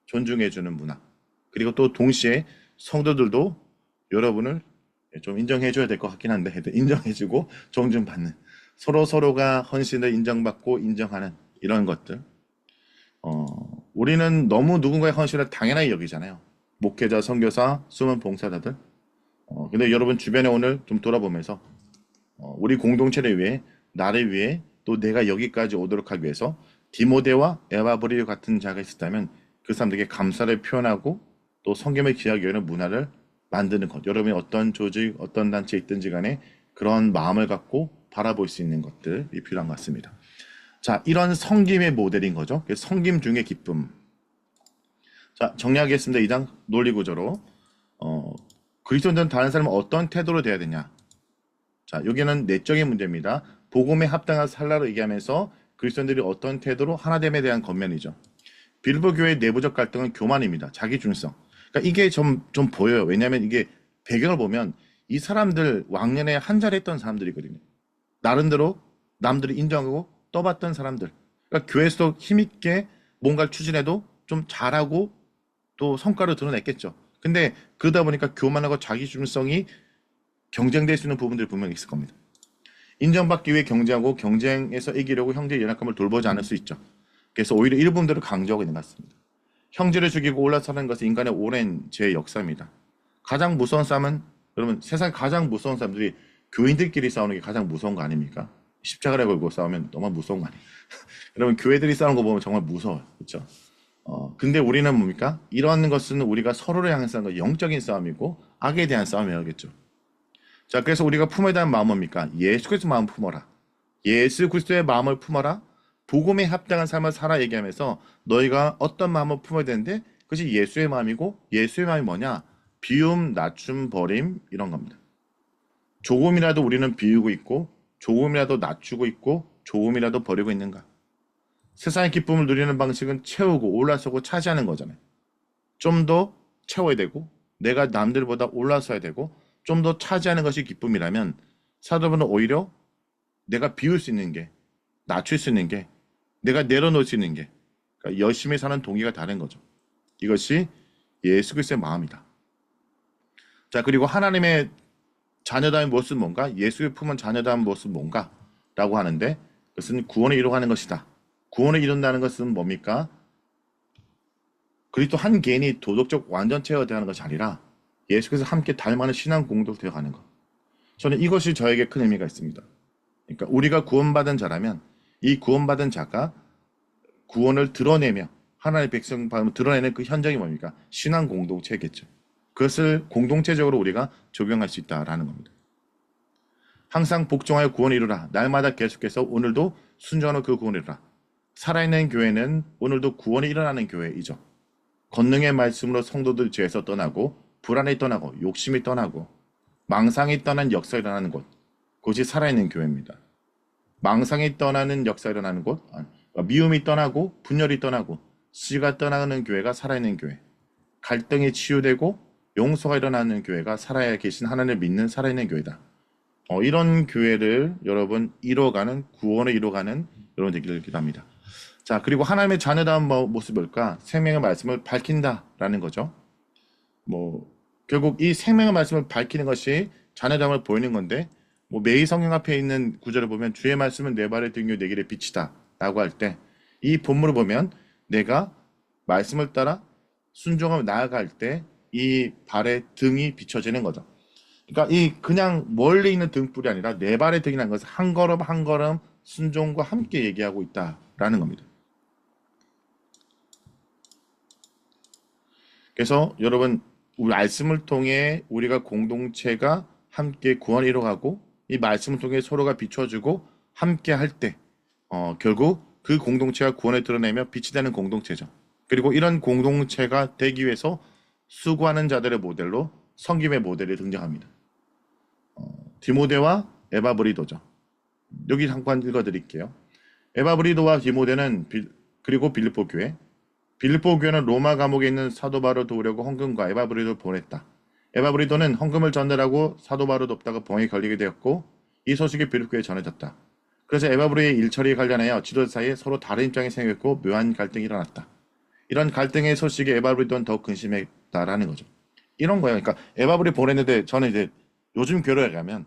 존중해주는 문화 그리고 또 동시에 성도들도 여러분을 좀 인정해줘야 될 것 같긴 한데 인정해주고 존중받는 서로가 헌신을 인정받고 인정하는 이런 것들 우리는 너무 누군가의 헌신을 당연하게 여기잖아요. 목회자, 선교사, 숨은 봉사자들. 근데 여러분 주변에 오늘 좀 돌아보면서 우리 공동체를 위해, 나를 위해, 또 내가 여기까지 오도록 하기 위해서 디모데와 에바브리도 같은 자가 있었다면 그 사람들에게 감사를 표현하고 또 성경을 기하기 위한 문화를 만드는 것. 여러분이 어떤 조직, 어떤 단체에 있든지 간에 그런 마음을 갖고 바라볼 수 있는 것들이 필요한 것 같습니다. 자, 이런 섬김의 모델인 거죠. 섬김 중의 기쁨. 자, 정리하겠습니다. 2장 논리구조로. 그리스도인들은 다른 사람은 어떤 태도로 돼야 되냐. 자, 여기는 내적인 문제입니다. 복음에 합당한 살라로 얘기하면서 그리스도인들이 어떤 태도로 하나됨에 대한 겉면이죠. 빌보 교회의 내부적 갈등은 교만입니다. 자기 중성. 그러니까 이게 좀 보여요. 왜냐하면 이게 배경을 보면 이 사람들 왕년에 한 자리 했던 사람들이거든요. 나름대로 남들이 인정하고 떠봤던 사람들. 그러니까 교회에서 힘있게 뭔가를 추진해도 좀 잘하고 또 성과를 드러냈겠죠. 근데 그러다 보니까 교만하고 자기 중성이 경쟁될 수 있는 부분들이 분명히 있을 겁니다. 인정받기 위해 경쟁하고 경쟁에서 이기려고 형제의 연약함을 돌보지 않을 수 있죠. 그래서 오히려 이 부분들을 강조하고 있는 것 같습니다. 형제를 죽이고 올라서는 것은 인간의 오랜 제 역사입니다. 가장 무서운 싸움은 여러분 세상 가장 무서운 싸움들이 교인들끼리 싸우는 게 가장 무서운 거 아닙니까? 십자가를 걸고 싸우면 너무 무서운 거 아니에요? 여러분 교회들이 싸우는 거 보면 정말 무서워요. 그렇죠? 근데 우리는 뭡니까? 이러한 것은 우리가 서로를 향해 싸우는 거 영적인 싸움이고 악에 대한 싸움이라겠죠. 자, 그래서 우리가 품어야 되는 마음은 뭡니까? 예수 그리스도의 마음 품어라. 예수 그리스도의 마음을 품어라. 복음에 합당한 삶을 살아 얘기하면서 너희가 어떤 마음을 품어야 되는데 그것이 예수의 마음이고 예수의 마음이 뭐냐? 비움, 낮춤, 버림 이런 겁니다. 조금이라도 우리는 비우고 있고 조금이라도 낮추고 있고 조금이라도 버리고 있는가? 세상의 기쁨을 누리는 방식은 채우고 올라서고 차지하는 거잖아요. 좀 더 채워야 되고 내가 남들보다 올라서야 되고 좀 더 차지하는 것이 기쁨이라면 사도 바울은 오히려 내가 비울 수 있는 게 낮출 수 있는 게 내가 내려놓을 수 있는 게 그러니까 열심히 사는 동기가 다른 거죠. 이것이 예수 그리스도의 마음이다. 자, 그리고 하나님의 자녀다운 무엇은 뭔가? 예수의 품은 자녀다운 무엇은 뭔가? 라고 하는데 그것은 구원을 이루어가는 것이다. 구원을 이룬다는 것은 뭡니까? 그리스도 한 개인이 도덕적 완전체가 되어가는 것이 아니라 예수께서 함께 닮아가는 신앙 공동체가 되어가는 것. 저는 이것이 저에게 큰 의미가 있습니다. 그러니까 우리가 구원받은 자라면 이 구원받은 자가 구원을 드러내며 하나님의 백성 받으면 드러내는 그 현장이 뭡니까? 신앙 공동체겠죠. 그것을 공동체적으로 우리가 적용할 수 있다라는 겁니다. 항상 복종하여 구원을 이루라. 날마다 계속해서 오늘도 순종하는 그 구원을 이루라. 살아있는 교회는 오늘도 구원이 일어나는 교회이죠. 권능의 말씀으로 성도들 죄에서 떠나고 불안이 떠나고 욕심이 떠나고 망상이 떠난 역사가 일어나는 곳. 그것이 살아있는 교회입니다. 망상이 떠나는 역사가 일어나는 곳, 미움이 떠나고 분열이 떠나고 시가 떠나는 교회가 살아있는 교회. 갈등이 치유되고 용서가 일어나는 교회가 살아야 계신 하나님을 믿는 살아있는 교회다. 이런 교회를 여러분 이뤄가는 구원을 이뤄가는 여러분 되기를 기도합니다. 자, 그리고 하나님의 자녀다운 모습일까? 생명의 말씀을 밝힌다라는 거죠. 결국 이 생명의 말씀을 밝히는 것이 자녀다움을 보이는 건데, 매일 성경 앞에 있는 구절을 보면 주의 말씀은 내 발의 등이요 내 길의 빛이다 라고 할 때 이 본문을 보면 내가 말씀을 따라 순종하며 나아갈 때 이 발의 등이 비춰지는 거죠. 그러니까 이 그냥 멀리 있는 등불이 아니라 내 발의 등이라는 것은 한 걸음 한 걸음 순종과 함께 얘기하고 있다라는 겁니다. 그래서 여러분 우리 말씀을 통해 우리가 공동체가 함께 구원을 이뤄가고 이 말씀을 통해 서로가 비춰주고 함께 할 때 결국 그 공동체가 구원을 드러내며 빛이 되는 공동체죠. 그리고 이런 공동체가 되기 위해서 수고하는 자들의 모델로 섬김의 모델이 등장합니다. 디모데와 에바브리도죠. 여기 잠깐 읽어드릴게요. 에바브리도와 디모데는 그리고 빌립보 교회. 빌립보 교회는 로마 감옥에 있는 사도 바울을 도우려고 헌금과 에바브리도를 보냈다. 에바브리도는 헌금을 전달하고 사도 바울을 돕다가 병에 걸리게 되었고 이 소식이 빌립보 교회에 전해졌다. 그래서 에바브리의 일처리에 관련하여 지도자 사이에 서로 다른 입장이 생겼고 묘한 갈등이 일어났다. 이런 갈등의 소식에 에바브리도는 더욱 근심했다라는 거죠. 이런 거예요. 그러니까 에바브리 보냈는데 저는 이제 요즘 교회에 가면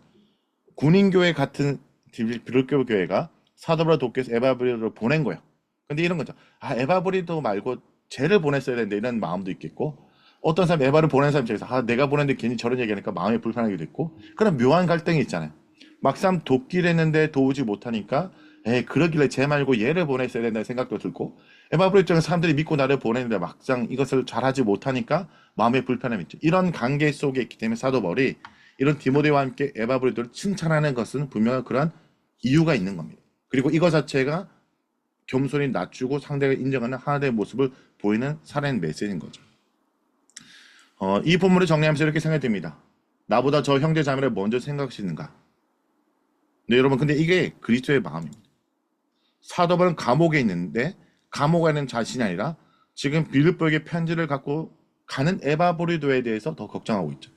군인교회 같은 빌립보 교회가 사도 바울을 돕기 위해서 에바브리도를 보낸 거예요. 근데 이런 거죠. 에바브리도 말고 쟤를 보냈어야 되는데 이런 마음도 있겠고 어떤 사람 에바를 보낸 사람 중에서 내가 보냈는데 괜히 저런 얘기하니까 마음이 불편하기도 있고 그런 묘한 갈등이 있잖아요. 막상 돕기를 했는데 도우지 못하니까 그러길래 쟤 말고 얘를 보냈어야 된다는 생각도 들고 에바브리 입장에서 사람들이 믿고 나를 보냈는데 막상 이것을 잘하지 못하니까 마음의 불편함이 있죠. 이런 관계 속에 있기 때문에 사도 바울이 이런 디모데와 함께 에바브리도를 칭찬하는 것은 분명한 그런 이유가 있는 겁니다. 그리고 이것 자체가 겸손히 낮추고 상대가 인정하는 하나님의 모습을 보이는 살아있는 메시지인 거죠. 이 본문을 정리하면서 이렇게 생각이 듭니다. 나보다 저 형제 자매를 먼저 생각하시는가? 네, 여러분, 근데 이게 그리스도의 마음입니다. 사도 바울은 감옥에 있는데 감옥에 있는 자신이 아니라 지금 빌립보에게 편지를 갖고 가는 에바브리도에 대해서 더 걱정하고 있죠.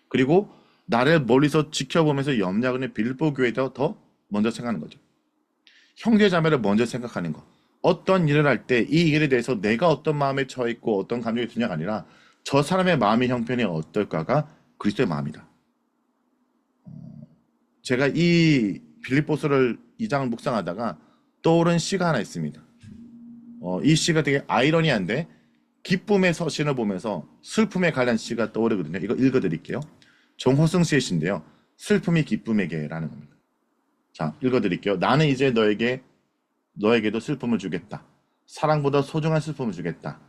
그리고 나를 멀리서 지켜보면서 염려하고 있는 빌립보 교회에 더 먼저 생각하는 거죠. 형제 자매를 먼저 생각하는 거. 어떤 일을 할 때 이 일에 대해서 내가 어떤 마음에 처해 있고 어떤 감정이 드냐가 아니라 저 사람의 마음의 형편이 어떨까가 그리스도의 마음이다. 제가 이 빌립보서를 2장을 묵상하다가 떠오른 시가 하나 있습니다. 이 시가 되게 아이러니한데 기쁨의 서신을 보면서 슬픔에 관한 시가 떠오르거든요. 이거 읽어드릴게요. 정호승 씨의 시인데요. 슬픔이 기쁨에게라는 겁니다. 자, 읽어드릴게요. 나는 이제 너에게도 슬픔을 주겠다. 사랑보다 소중한 슬픔을 주겠다.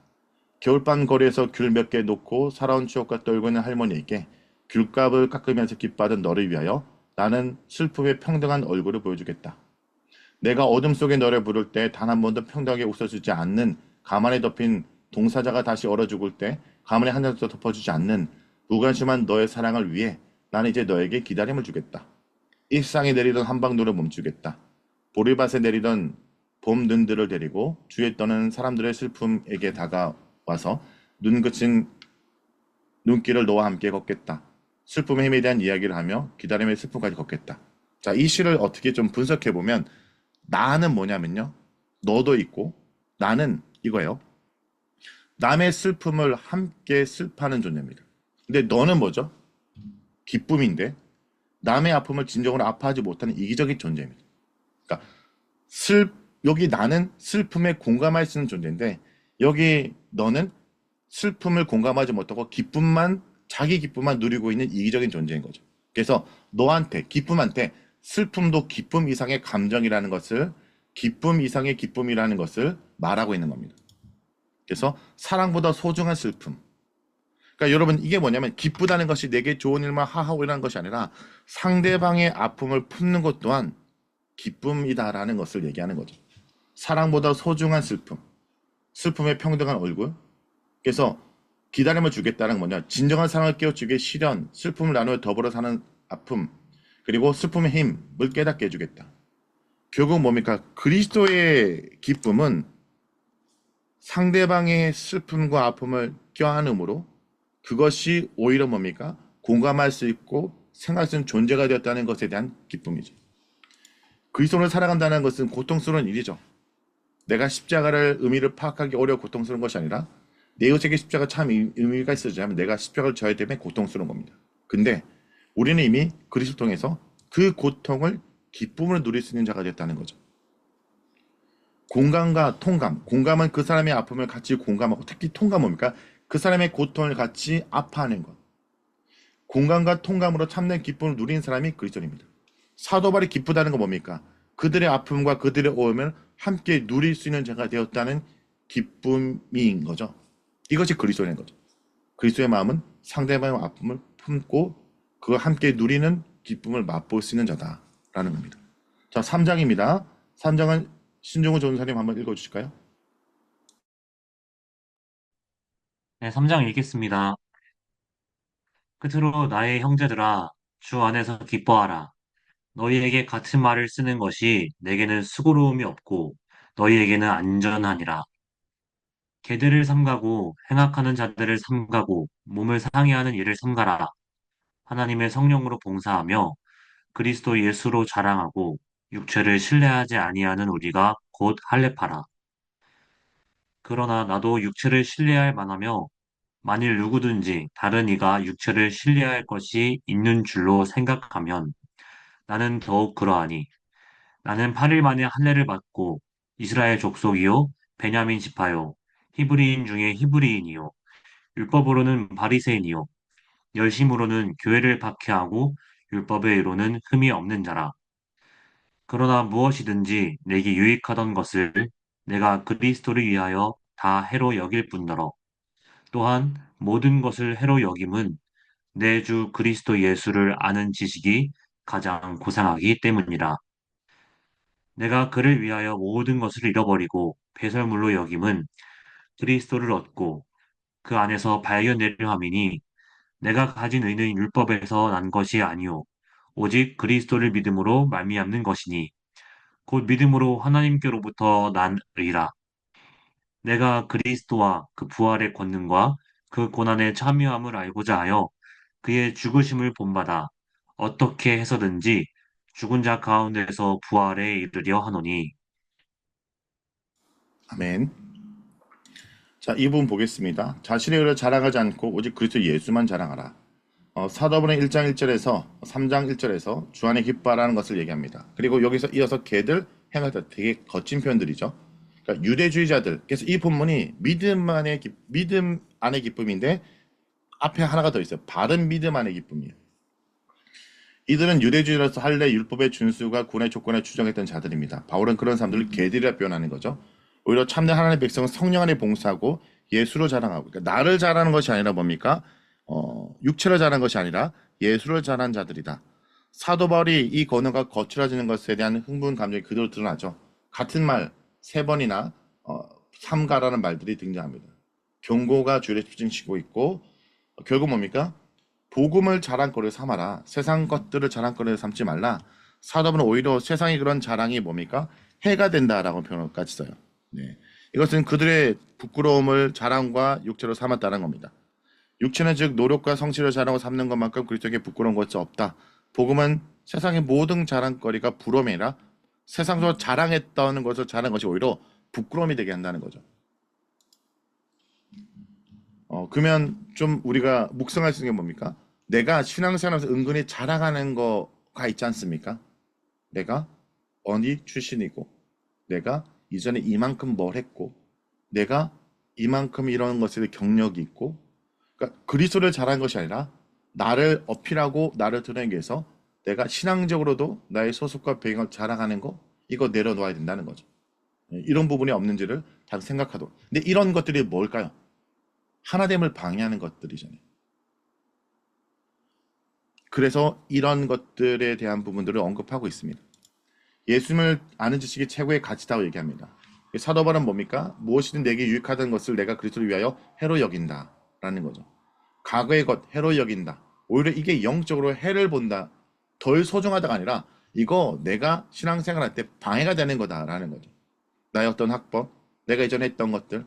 겨울밤 거리에서 귤 몇 개 놓고 살아온 추억과 떨고 있는 할머니에게 귤값을 깎으면서 기뻐하던 너를 위하여 나는 슬픔의 평등한 얼굴을 보여주겠다. 내가 어둠 속에 너를 부를 때 단 한 번도 평등하게 웃어주지 않는 가만히 덮인 동사자가 다시 얼어 죽을 때 가만히 한 장도 덮어주지 않는 무관심한 너의 사랑을 위해 나는 이제 너에게 기다림을 주겠다. 일상에 내리던 한방눈을 멈추겠다. 보리밭에 내리던 봄 눈들을 데리고 주위에 떠는 사람들의 슬픔에게 다가와서 눈 그친 눈길을 너와 함께 걷겠다. 슬픔의 힘에 대한 이야기를 하며 기다림의 슬픔까지 걷겠다. 자, 이 시를 어떻게 좀 분석해 보면 나는 뭐냐면요. 너도 있고 나는 이거예요. 남의 슬픔을 함께 슬퍼하는 존재입니다. 근데 너는 뭐죠? 기쁨인데 남의 아픔을 진정으로 아파하지 못하는 이기적인 존재입니다. 그러니까 여기 나는 슬픔에 공감할 수 있는 존재인데 여기 너는 슬픔을 공감하지 못하고 자기 기쁨만 누리고 있는 이기적인 존재인 거죠. 그래서 너한테 기쁨한테 슬픔도 기쁨 이상의 감정이라는 것을 기쁨 이상의 기쁨이라는 것을 말하고 있는 겁니다. 그래서 사랑보다 소중한 슬픔. 그러니까 여러분 이게 뭐냐면 기쁘다는 것이 내게 좋은 일만 하하고 이라는 것이 아니라 상대방의 아픔을 품는 것 또한 기쁨이다라는 것을 얘기하는 거죠. 사랑보다 소중한 슬픔. 슬픔의 평등한 얼굴. 그래서 기다림을 주겠다는 건 뭐냐. 진정한 사랑을 깨우치기 위해 시련, 슬픔을 나누어 더불어 사는 아픔, 그리고 슬픔의 힘을 깨닫게 해주겠다. 결국 뭡니까? 그리스도의 기쁨은 상대방의 슬픔과 아픔을 껴안음으로 그것이 오히려 뭡니까? 공감할 수 있고 생각할 수 있는 존재가 되었다는 것에 대한 기쁨이죠. 그리스도를 살아간다는 것은 고통스러운 일이죠. 내가 십자가를 의미를 파악하기 어려워 고통스러운 것이 아니라 내 이웃에게 십자가 참 의미가 있어야지만 내가 십자가를 져야 때문에 고통스러운 겁니다. 근데 우리는 이미 그리스도를 통해서 그 고통을 기쁨으로 누릴 수 있는 자가 됐다는 거죠. 공감과 통감. 공감은 그 사람의 아픔을 같이 공감하고 특히 통감 뭡니까? 그 사람의 고통을 같이 아파하는 것. 공감과 통감으로 참된 기쁨을 누리는 사람이 그리스도입니다. 사도 바울이 기쁘다는 건 뭡니까? 그들의 아픔과 그들의 오염을 함께 누릴 수 있는 자가 되었다는 기쁨인 거죠. 이것이 그리스도인 거죠. 그리스도의 마음은 상대방의 아픔을 품고 그와 함께 누리는 기쁨을 맛볼 수 있는 자다라는 겁니다. 자, 3장입니다. 3장은 신종우 전사님 한번 읽어주실까요? 네, 3장 읽겠습니다. 끝으로 나의 형제들아, 주 안에서 기뻐하라. 너희에게 같은 말을 쓰는 것이 내게는 수고로움이 없고 너희에게는 안전하니라. 개들을 삼가고 행악하는 자들을 삼가고 몸을 상해하는 일을 삼가라. 하나님의 성령으로 봉사하며 그리스도 예수로 자랑하고 육체를 신뢰하지 아니하는 우리가 곧 할례파라. 그러나 나도 육체를 신뢰할 만하며 만일 누구든지 다른 이가 육체를 신뢰할 것이 있는 줄로 생각하면 나는 더욱 그러하니 나는 8일 만에 할례를 받고 이스라엘 족속이요 베냐민 지파요 히브리인 중에 히브리인이요 율법으로는 바리새인이요 열심으로는 교회를 박해하고 율법의 의로는 흠이 없는 자라. 그러나 무엇이든지 내게 유익하던 것을 내가 그리스도를 위하여 다 해로 여길 뿐더러 또한 모든 것을 해로 여김은 내 주 그리스도 예수를 아는 지식이 가장 고상하기 때문이라. 내가 그를 위하여 모든 것을 잃어버리고 배설물로 여김은 그리스도를 얻고 그 안에서 발견되려 함이니 내가 가진 의는 율법에서 난 것이 아니요 오직 그리스도를 믿음으로 말미암는 것이니 곧 믿음으로 하나님께로부터 난 의라. 내가 그리스도와 그 부활의 권능과 그 고난에 참여함을 알고자 하여 그의 죽으심을 본받아 어떻게 해서든지 죽은 자 가운데서 부활에 이르려 하노니. 아멘. 자, 이 부분 보겠습니다. 자신의 의를 자랑하지 않고 오직 그리스도 예수만 자랑하라. 사도분의 1장 1절에서 3장 1절에서 주 안에 기뻐하라는 것을 얘기합니다. 그리고 여기서 이어서 걔들 행할 때 되게 거친 표현들이죠. 그러니까 유대주의자들. 그래서 이 본문이 믿음 안의 기쁨인데 앞에 하나가 더 있어요. 바른 믿음 안의 기쁨이에요. 이들은 유대주의로서 할례 율법의 준수가 군의 조건에 추정했던 자들입니다. 바울은 그런 사람들을 개들이라 표현하는 거죠. 오히려 참된 하나님의 백성은 성령 안에 봉사하고 예수로 자랑하고, 그러니까 나를 자랑하는 것이 아니라 뭡니까? 육체를 자랑하는 것이 아니라 예수를 자랑하는 자들이다. 사도 바울이 이 권능과 거칠어지는 것에 대한 흥분 감정이 그대로 드러나죠. 같은 말 세 번이나 삼가라는 말들이 등장합니다. 경고가 주를 집중시키고 있고, 결국 뭡니까? 복음을 자랑거리로 삼아라. 세상 것들을 자랑거리로 삼지 말라. 사도는 오히려 세상의 그런 자랑이 뭡니까? 해가 된다라고 표현까지 써요. 네. 이것은 그들의 부끄러움을 자랑과 육체로 삼았다는 겁니다. 육체는 즉 노력과 성실을 자랑으로 삼는 것만큼 그리스도에게 부끄러운 것이 없다. 복음은 세상의 모든 자랑거리가 부러움이 아니라 세상에서 자랑했다는 것을 자랑한 것이 오히려 부끄러움이 되게 한다는 거죠. 그러면 좀 우리가 묵상할 수 있는 게 뭡니까? 내가 신앙생활에서 은근히 자랑하는 거가 있지 않습니까? 내가 어디 출신이고, 내가 이전에 이만큼 뭘 했고, 내가 이만큼 이런 것에 경력이 있고, 그러니까 그리스도를 자랑한 것이 아니라 나를 어필하고 나를 드러내기 위해서 내가 신앙적으로도 나의 소속과 배경을 자랑하는 거, 이거 내려놓아야 된다는 거죠. 이런 부분이 없는지를 다 생각하도록. 근데 이런 것들이 뭘까요? 하나됨을 방해하는 것들이잖아요. 그래서 이런 것들에 대한 부분들을 언급하고 있습니다. 예수님을 아는 지식이 최고의 가치다고 얘기합니다. 사도 바울은 뭡니까? 무엇이든 내게 유익하던 것을 내가 그리스도를 위하여 해로 여긴다 라는 거죠. 과거의 것 해로 여긴다. 오히려 이게 영적으로 해를 본다. 덜 소중하다가 아니라 이거 내가 신앙생활할 때 방해가 되는 거다라는 거죠. 나의 어떤 학법, 내가 이전에 했던 것들,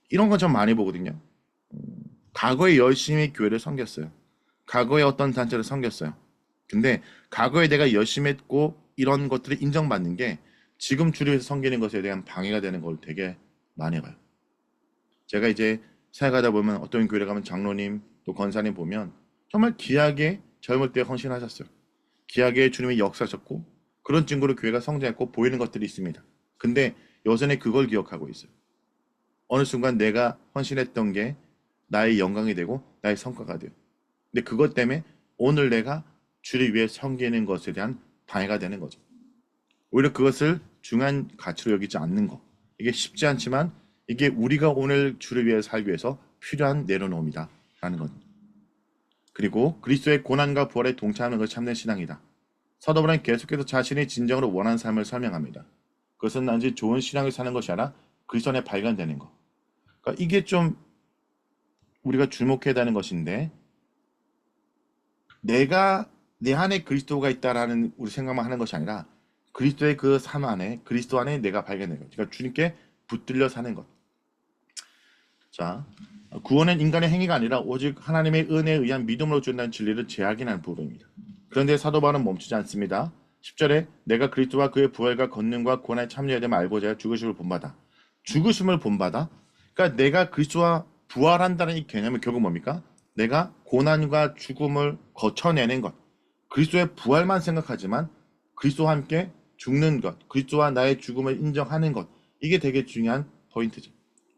이런 건 좀 많이 보거든요. 과거에 열심히 교회를 섬겼어요. 과거에 어떤 단체를 섬겼어요. 근데 과거에 내가 열심히 했고 이런 것들을 인정받는 게 지금 주를 위해서 섬기는 것에 대한 방해가 되는 걸 되게 많이 봐요. 제가 이제 사역하다 보면 어떤 교회에 가면 장로님 또 권사님 보면 정말 귀하게 젊을 때 헌신하셨어요. 귀하게 주님이 역사하셨고 그런 증거로 교회가 성장했고 보이는 것들이 있습니다. 근데 여전히 그걸 기억하고 있어요. 어느 순간 내가 헌신했던 게 나의 영광이 되고 나의 성과가 돼요. 근데 그것 때문에 오늘 내가 주를 위해 섬기는 것에 대한 방해가 되는 거죠. 오히려 그것을 중요한 가치로 여기지 않는 거. 이게 쉽지 않지만 이게 우리가 오늘 주를 위해 살기 위해서 필요한 내려놓음이다 라는 겁니다. 그리고 그리스도의 고난과 부활에 동참하는 것이 참된 신앙이다. 사도 바울은 계속해서 자신이 진정으로 원하는 삶을 설명합니다. 그것은 단지 좋은 신앙을 사는 것이 아니라 그리스도 안에 발견되는 것. 그러니까 이게 좀 우리가 주목해야 되는 것인데 내가 내 안에 그리스도가 있다라는 우리 생각만 하는 것이 아니라 그리스도의 그 삶 안에 그리스도 안에 내가 발견되는 것. 그러니까 주님께 붙들려 사는 것. 자, 구원은 인간의 행위가 아니라 오직 하나님의 은혜에 의한 믿음으로 준다는 진리를 재확인하는 부분입니다. 그런데 사도 바울은 멈추지 않습니다. 10절에 내가 그리스도와 그의 부활과 권능과 고난에 참여해야 됨을 알고자 하여 죽으심을 본받아. 죽으심을 본받아? 그러니까 내가 그리스도와 부활한다는 이 개념은 결국 뭡니까? 내가 고난과 죽음을 거쳐내는 것. 그리스도의 부활만 생각하지만 그리스도와 함께 죽는 것. 그리스도와 나의 죽음을 인정하는 것. 이게 되게 중요한 포인트죠.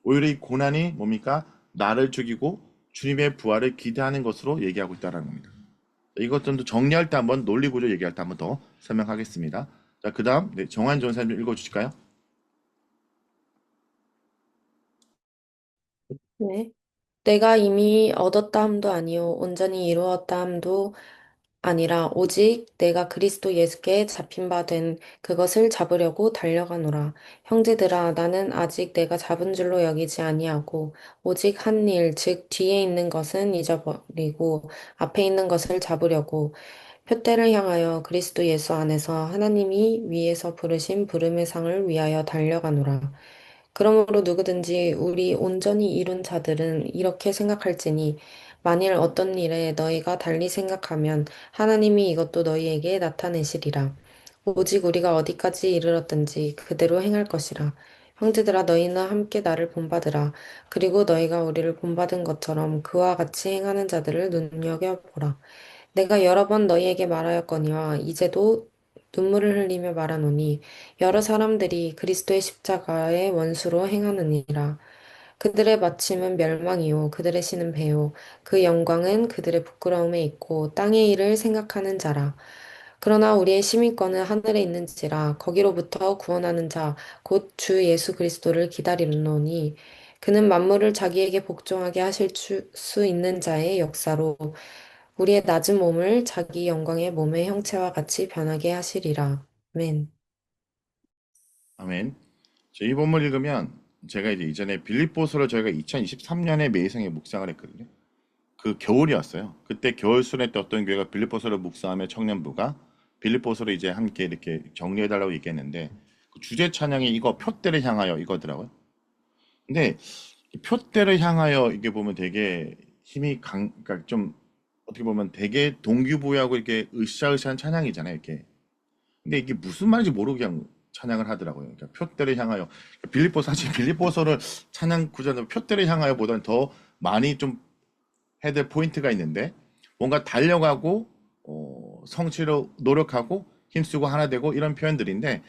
오히려 이 고난이 뭡니까? 나를 죽이고 주님의 부활을 기대하는 것으로 얘기하고 있다는 겁니다. 이것들도 정리할 때 한번 논리구조 얘기할 때 한번 더 설명하겠습니다. 자, 그 다음 정한 전사님 좀 읽어주실까요? 네. 내가 이미 얻었다 함도 아니요 온전히 이루었다 함도 아니라 오직 내가 그리스도 예수께 잡힌 바 된 그것을 잡으려고 달려가노라. 형제들아 나는 아직 내가 잡은 줄로 여기지 아니하고 오직 한 일, 즉 뒤에 있는 것은 잊어버리고 앞에 있는 것을 잡으려고 표대를 향하여 그리스도 예수 안에서 하나님이 위에서 부르신 부름의 상을 위하여 달려가노라. 그러므로 누구든지 우리 온전히 이룬 자들은 이렇게 생각할지니 만일 어떤 일에 너희가 달리 생각하면 하나님이 이것도 너희에게 나타내시리라. 오직 우리가 어디까지 이르렀든지 그대로 행할 것이라. 형제들아 너희는 함께 나를 본받으라. 그리고 너희가 우리를 본받은 것처럼 그와 같이 행하는 자들을 눈여겨보라. 내가 여러 번 너희에게 말하였거니와 이제도 눈물을 흘리며 말하노니 여러 사람들이 그리스도의 십자가의 원수로 행하느니라. 그들의 마침은 멸망이요 그들의 신은 배요 그 영광은 그들의 부끄러움에 있고 땅의 일을 생각하는 자라. 그러나 우리의 시민권은 하늘에 있는지라 거기로부터 구원하는 자 곧 주 예수 그리스도를 기다리노니 그는 만물을 자기에게 복종하게 하실 수 있는 자의 역사로 우리의 낮은 몸을 자기 영광의 몸의 형체와 같이 변하게 하시리라. 아멘. 아멘. 이 본문 읽으면 제가 이제 이전에 빌립보서를 저희가 2023년에 매성에 묵상을 했거든요. 그 겨울이었어요. 그때 겨울 수련회 때 어떤 교회가 빌립보서를 묵상하며 청년부가 빌립보서를 이제 함께 이렇게 정리해달라고 얘기했는데 그 주제 찬양이 이거 표대를 향하여 이거더라고요. 근데 이 표대를 향하여 이게 보면 되게 힘이 그러니까 좀 어떻게 보면 되게 동기부여하고 이렇게 으쌰으쌰한 찬양이잖아요, 이렇게. 근데 이게 무슨 말인지 모르고 그냥 찬양을 하더라고요. 그러니까 표대를 향하여 사실 빌립보서를 찬양 구절은 표대를 향하여보다는 더 많이 좀 해야 될 포인트가 있는데 뭔가 달려가고 성취로 노력하고 힘쓰고 하나 되고 이런 표현들인데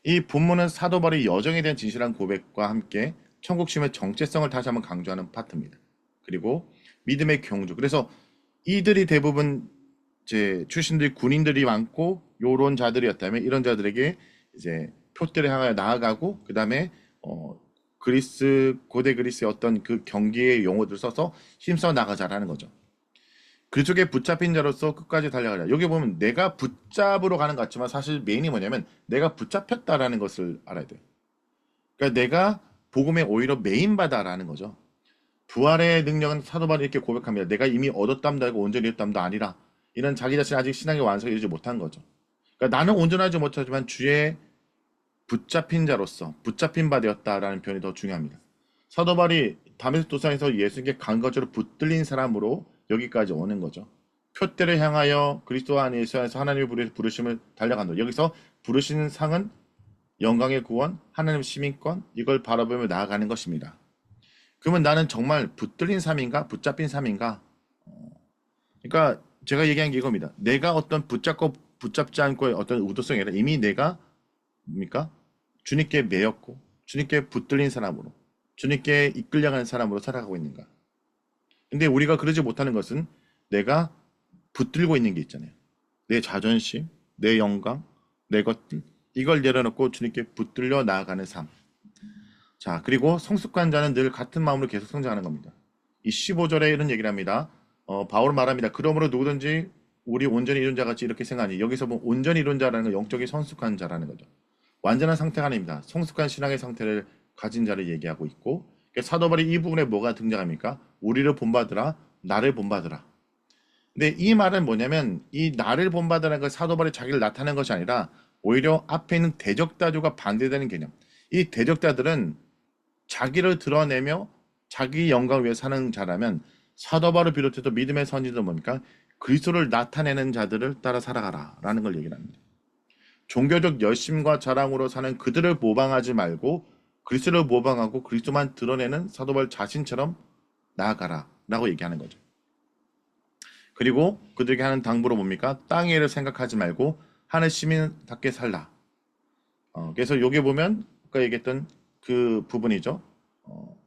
이 본문은 사도 바울의 여정에 대한 진실한 고백과 함께 천국심의 정체성을 다시 한번 강조하는 파트입니다. 그리고 믿음의 경주. 그래서 이들이 대부분 이제 출신들이 군인들이 많고 요런 자들이었다면 이런 자들에게 이제 표대를 향하여 나아가고 그 다음에 고대 그리스의 어떤 그 경기의 용어들을 써서 힘써 나가자라는 거죠. 그 쪽에 붙잡힌 자로서 끝까지 달려가자. 여기 보면 내가 붙잡으러 가는 것 같지만 사실 메인이 뭐냐면 내가 붙잡혔다라는 것을 알아야 돼요. 그러니까 내가 복음의 오히려 메인바다라는 거죠. 부활의 능력은 사도 바울이 이렇게 고백합니다. 내가 이미 얻었담도 아니고 온전히 얻었담도 아니라 이런 자기 자신이 아직 신앙의 완성에 이르지 못한 거죠. 그러니까 나는 온전하지 못하지만 주의 붙잡힌 자로서 붙잡힌 바 되었다라는 표현이 더 중요합니다. 사도 바울이 다메섹 도상에서 예수님께 간거처럼 붙들린 사람으로 여기까지 오는 거죠. 표대를 향하여 그리스도 안에서 하나님의 부르심을 달려간다. 여기서 부르시는 상은 영광의 구원, 하나님의 시민권 이걸 바라보며 나아가는 것입니다. 그러면 나는 정말 붙들린 삶인가? 붙잡힌 삶인가? 그러니까 제가 얘기한 게 이겁니다. 내가 어떤 붙잡고 붙잡지 않고의 어떤 의도성이 아니라 이미 내가 뭡니까? 주님께 매였고 주님께 붙들린 사람으로 주님께 이끌려가는 사람으로 살아가고 있는가? 근데 우리가 그러지 못하는 것은 내가 붙들고 있는 게 있잖아요. 내 자존심, 내 영광, 내 것들 이걸 내려놓고 주님께 붙들려 나아가는 삶. 자, 그리고 성숙한 자는 늘 같은 마음으로 계속 성장하는 겁니다. 이 15절에 이런 얘기를 합니다. 바울은 말합니다. 그러므로 누구든지 우리 온전히 이룬 자 같이 이렇게 생각하니 여기서 보면 온전히 이룬 자라는 건 영적이 성숙한 자라는 거죠. 완전한 상태가 아닙니다. 성숙한 신앙의 상태를 가진 자를 얘기하고 있고 사도 바울이 이 부분에 뭐가 등장합니까? 우리를 본받으라, 나를 본받으라. 근데 이 말은 뭐냐면 이 나를 본받으라는 건 사도 바울이 자기를 나타낸 것이 아니라 오히려 앞에 있는 대적자들과 반대되는 개념. 이 대적자들은 자기를 드러내며 자기 영광을 위해 사는 자라면 사도 바울을 비롯해서 믿음의 선지자들 뭡니까? 그리스도를 나타내는 자들을 따라 살아가라 라는 걸 얘기를 합니다. 종교적 열심과 자랑으로 사는 그들을 모방하지 말고 그리스도를 모방하고 그리스도만 드러내는 사도 바울 자신처럼 나아가라 라고 얘기하는 거죠. 그리고 그들에게 하는 당부로 뭡니까? 땅의 일을 생각하지 말고 하늘 시민답게 살라. 그래서 여기 보면 아까 얘기했던 그 부분이죠.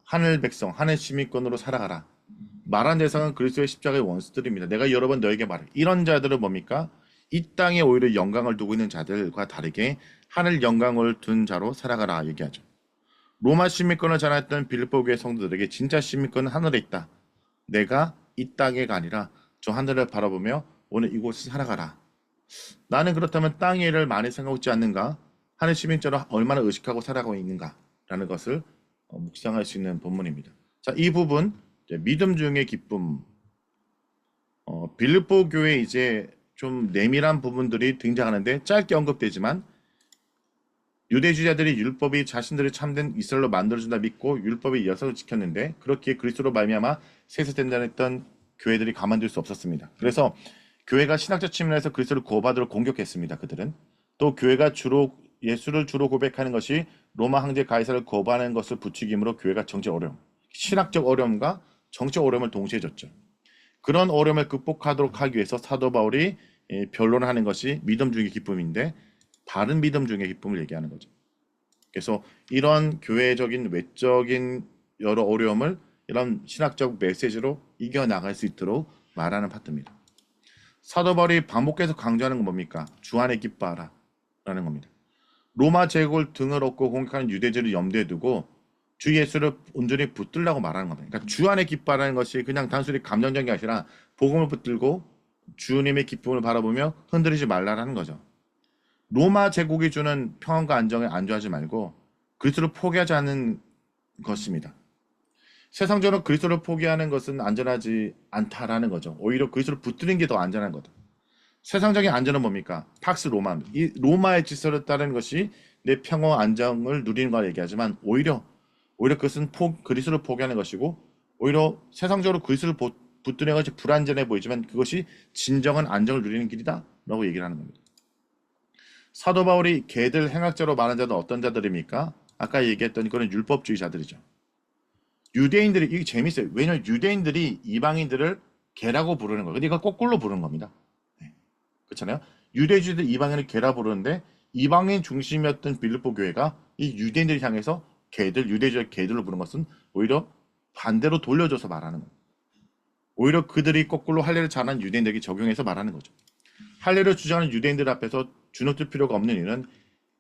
하늘 백성, 하늘 시민권으로 살아가라. 말한 대상은 그리스도의 십자가의 원수들입니다. 내가 여러 번 너에게 말해. 이런 자들은 뭡니까? 이 땅에 오히려 영광을 두고 있는 자들과 다르게 하늘 영광을 둔 자로 살아가라 얘기하죠. 로마 시민권을 자랑했던 빌립보 교회 성도들에게 진짜 시민권은 하늘에 있다. 내가 이 땅에가 아니라 저 하늘을 바라보며 오늘 이곳을 살아가라. 나는 그렇다면 땅의 일을 많이 생각하고 있지 않는가? 하늘 시민처럼 얼마나 의식하고 살아가고 있는가? 라는 것을 묵상할 수 있는 본문입니다. 자, 이 부분 믿음 중의 기쁨. 빌립보 교회 이제 좀 내밀한 부분들이 등장하는데 짧게 언급되지만 유대주의자들이 율법이 자신들이 참된 이스라엘로 만들어준다 믿고 율법에 이어서 지켰는데 그렇기에 그리스도로 말미암아 세세된다 했던 교회들이 가만둘 수 없었습니다. 그래서 교회가 신학적 측면에서 그리스도를 구원받으러 공격했습니다. 그들은 또 교회가 예수를 주로 고백하는 것이 로마 황제 가이사를 거부하는 것을 부추김으로 교회가 정치 어려움, 신학적 어려움과 정치 어려움을 동시에 줬죠. 그런 어려움을 극복하도록 하기 위해서 사도 바울이 변론하는 것이 믿음 중의 기쁨인데 바른 믿음 중의 기쁨을 얘기하는 거죠. 그래서 이런 교회적인 외적인 여러 어려움을 이런 신학적 메시지로 이겨나갈 수 있도록 말하는 파트입니다. 사도 바울이 반복해서 강조하는 건 뭡니까? 주 안에 기뻐하라 라는 겁니다. 로마 제국을 등을 업고 공격하는 유대주의를 염두에 두고 주 예수를 온전히 붙들라고 말하는 겁니다. 그러니까 주 안에 기뻐하라는 것이 그냥 단순히 감정적인 게 아니라 복음을 붙들고 주님의 기쁨을 바라보며 흔들리지 말라라는 거죠. 로마 제국이 주는 평안과 안정에 안주하지 말고 그리스도를 포기하지 않는 것입니다. 세상적으로 그리스도를 포기하는 것은 안전하지 않다라는 거죠. 오히려 그리스도를 붙드는 게 더 안전한 거다. 세상적인 안전은 뭡니까? 팍스 로마. 이 로마의 질서를 따르는 것이 내 평화와 안정을 누리는 걸 얘기하지만 오히려 그것은 그리스도를 포기하는 것이고 오히려 세상적으로 그리스도를 붙드는 것이 불안전해 보이지만 그것이 진정한 안정을 누리는 길이다 라고 얘기를 하는 겁니다. 사도 바울이 개들 행악자로 말한 자는 어떤 자들입니까? 아까 얘기했던 그런 율법주의자들이죠. 유대인들이 이게 재밌어요. 왜냐하면 유대인들이 이방인들을 개라고 부르는 거예요. 근데 이거 거꾸로 부르는 겁니다. 네. 그렇잖아요. 유대주의들 이방인을 개라 부르는데 이방인 중심이었던 빌립보 교회가 이 유대인들을 향해서 유대주의 개들로 부르는 것은 오히려 반대로 돌려줘서 말하는 거예요. 오히려 그들이 거꾸로 할례를 잘하는 유대인들에게 적용해서 말하는 거죠. 할례를 주장하는 유대인들 앞에서 주눅들 필요가 없는 이유는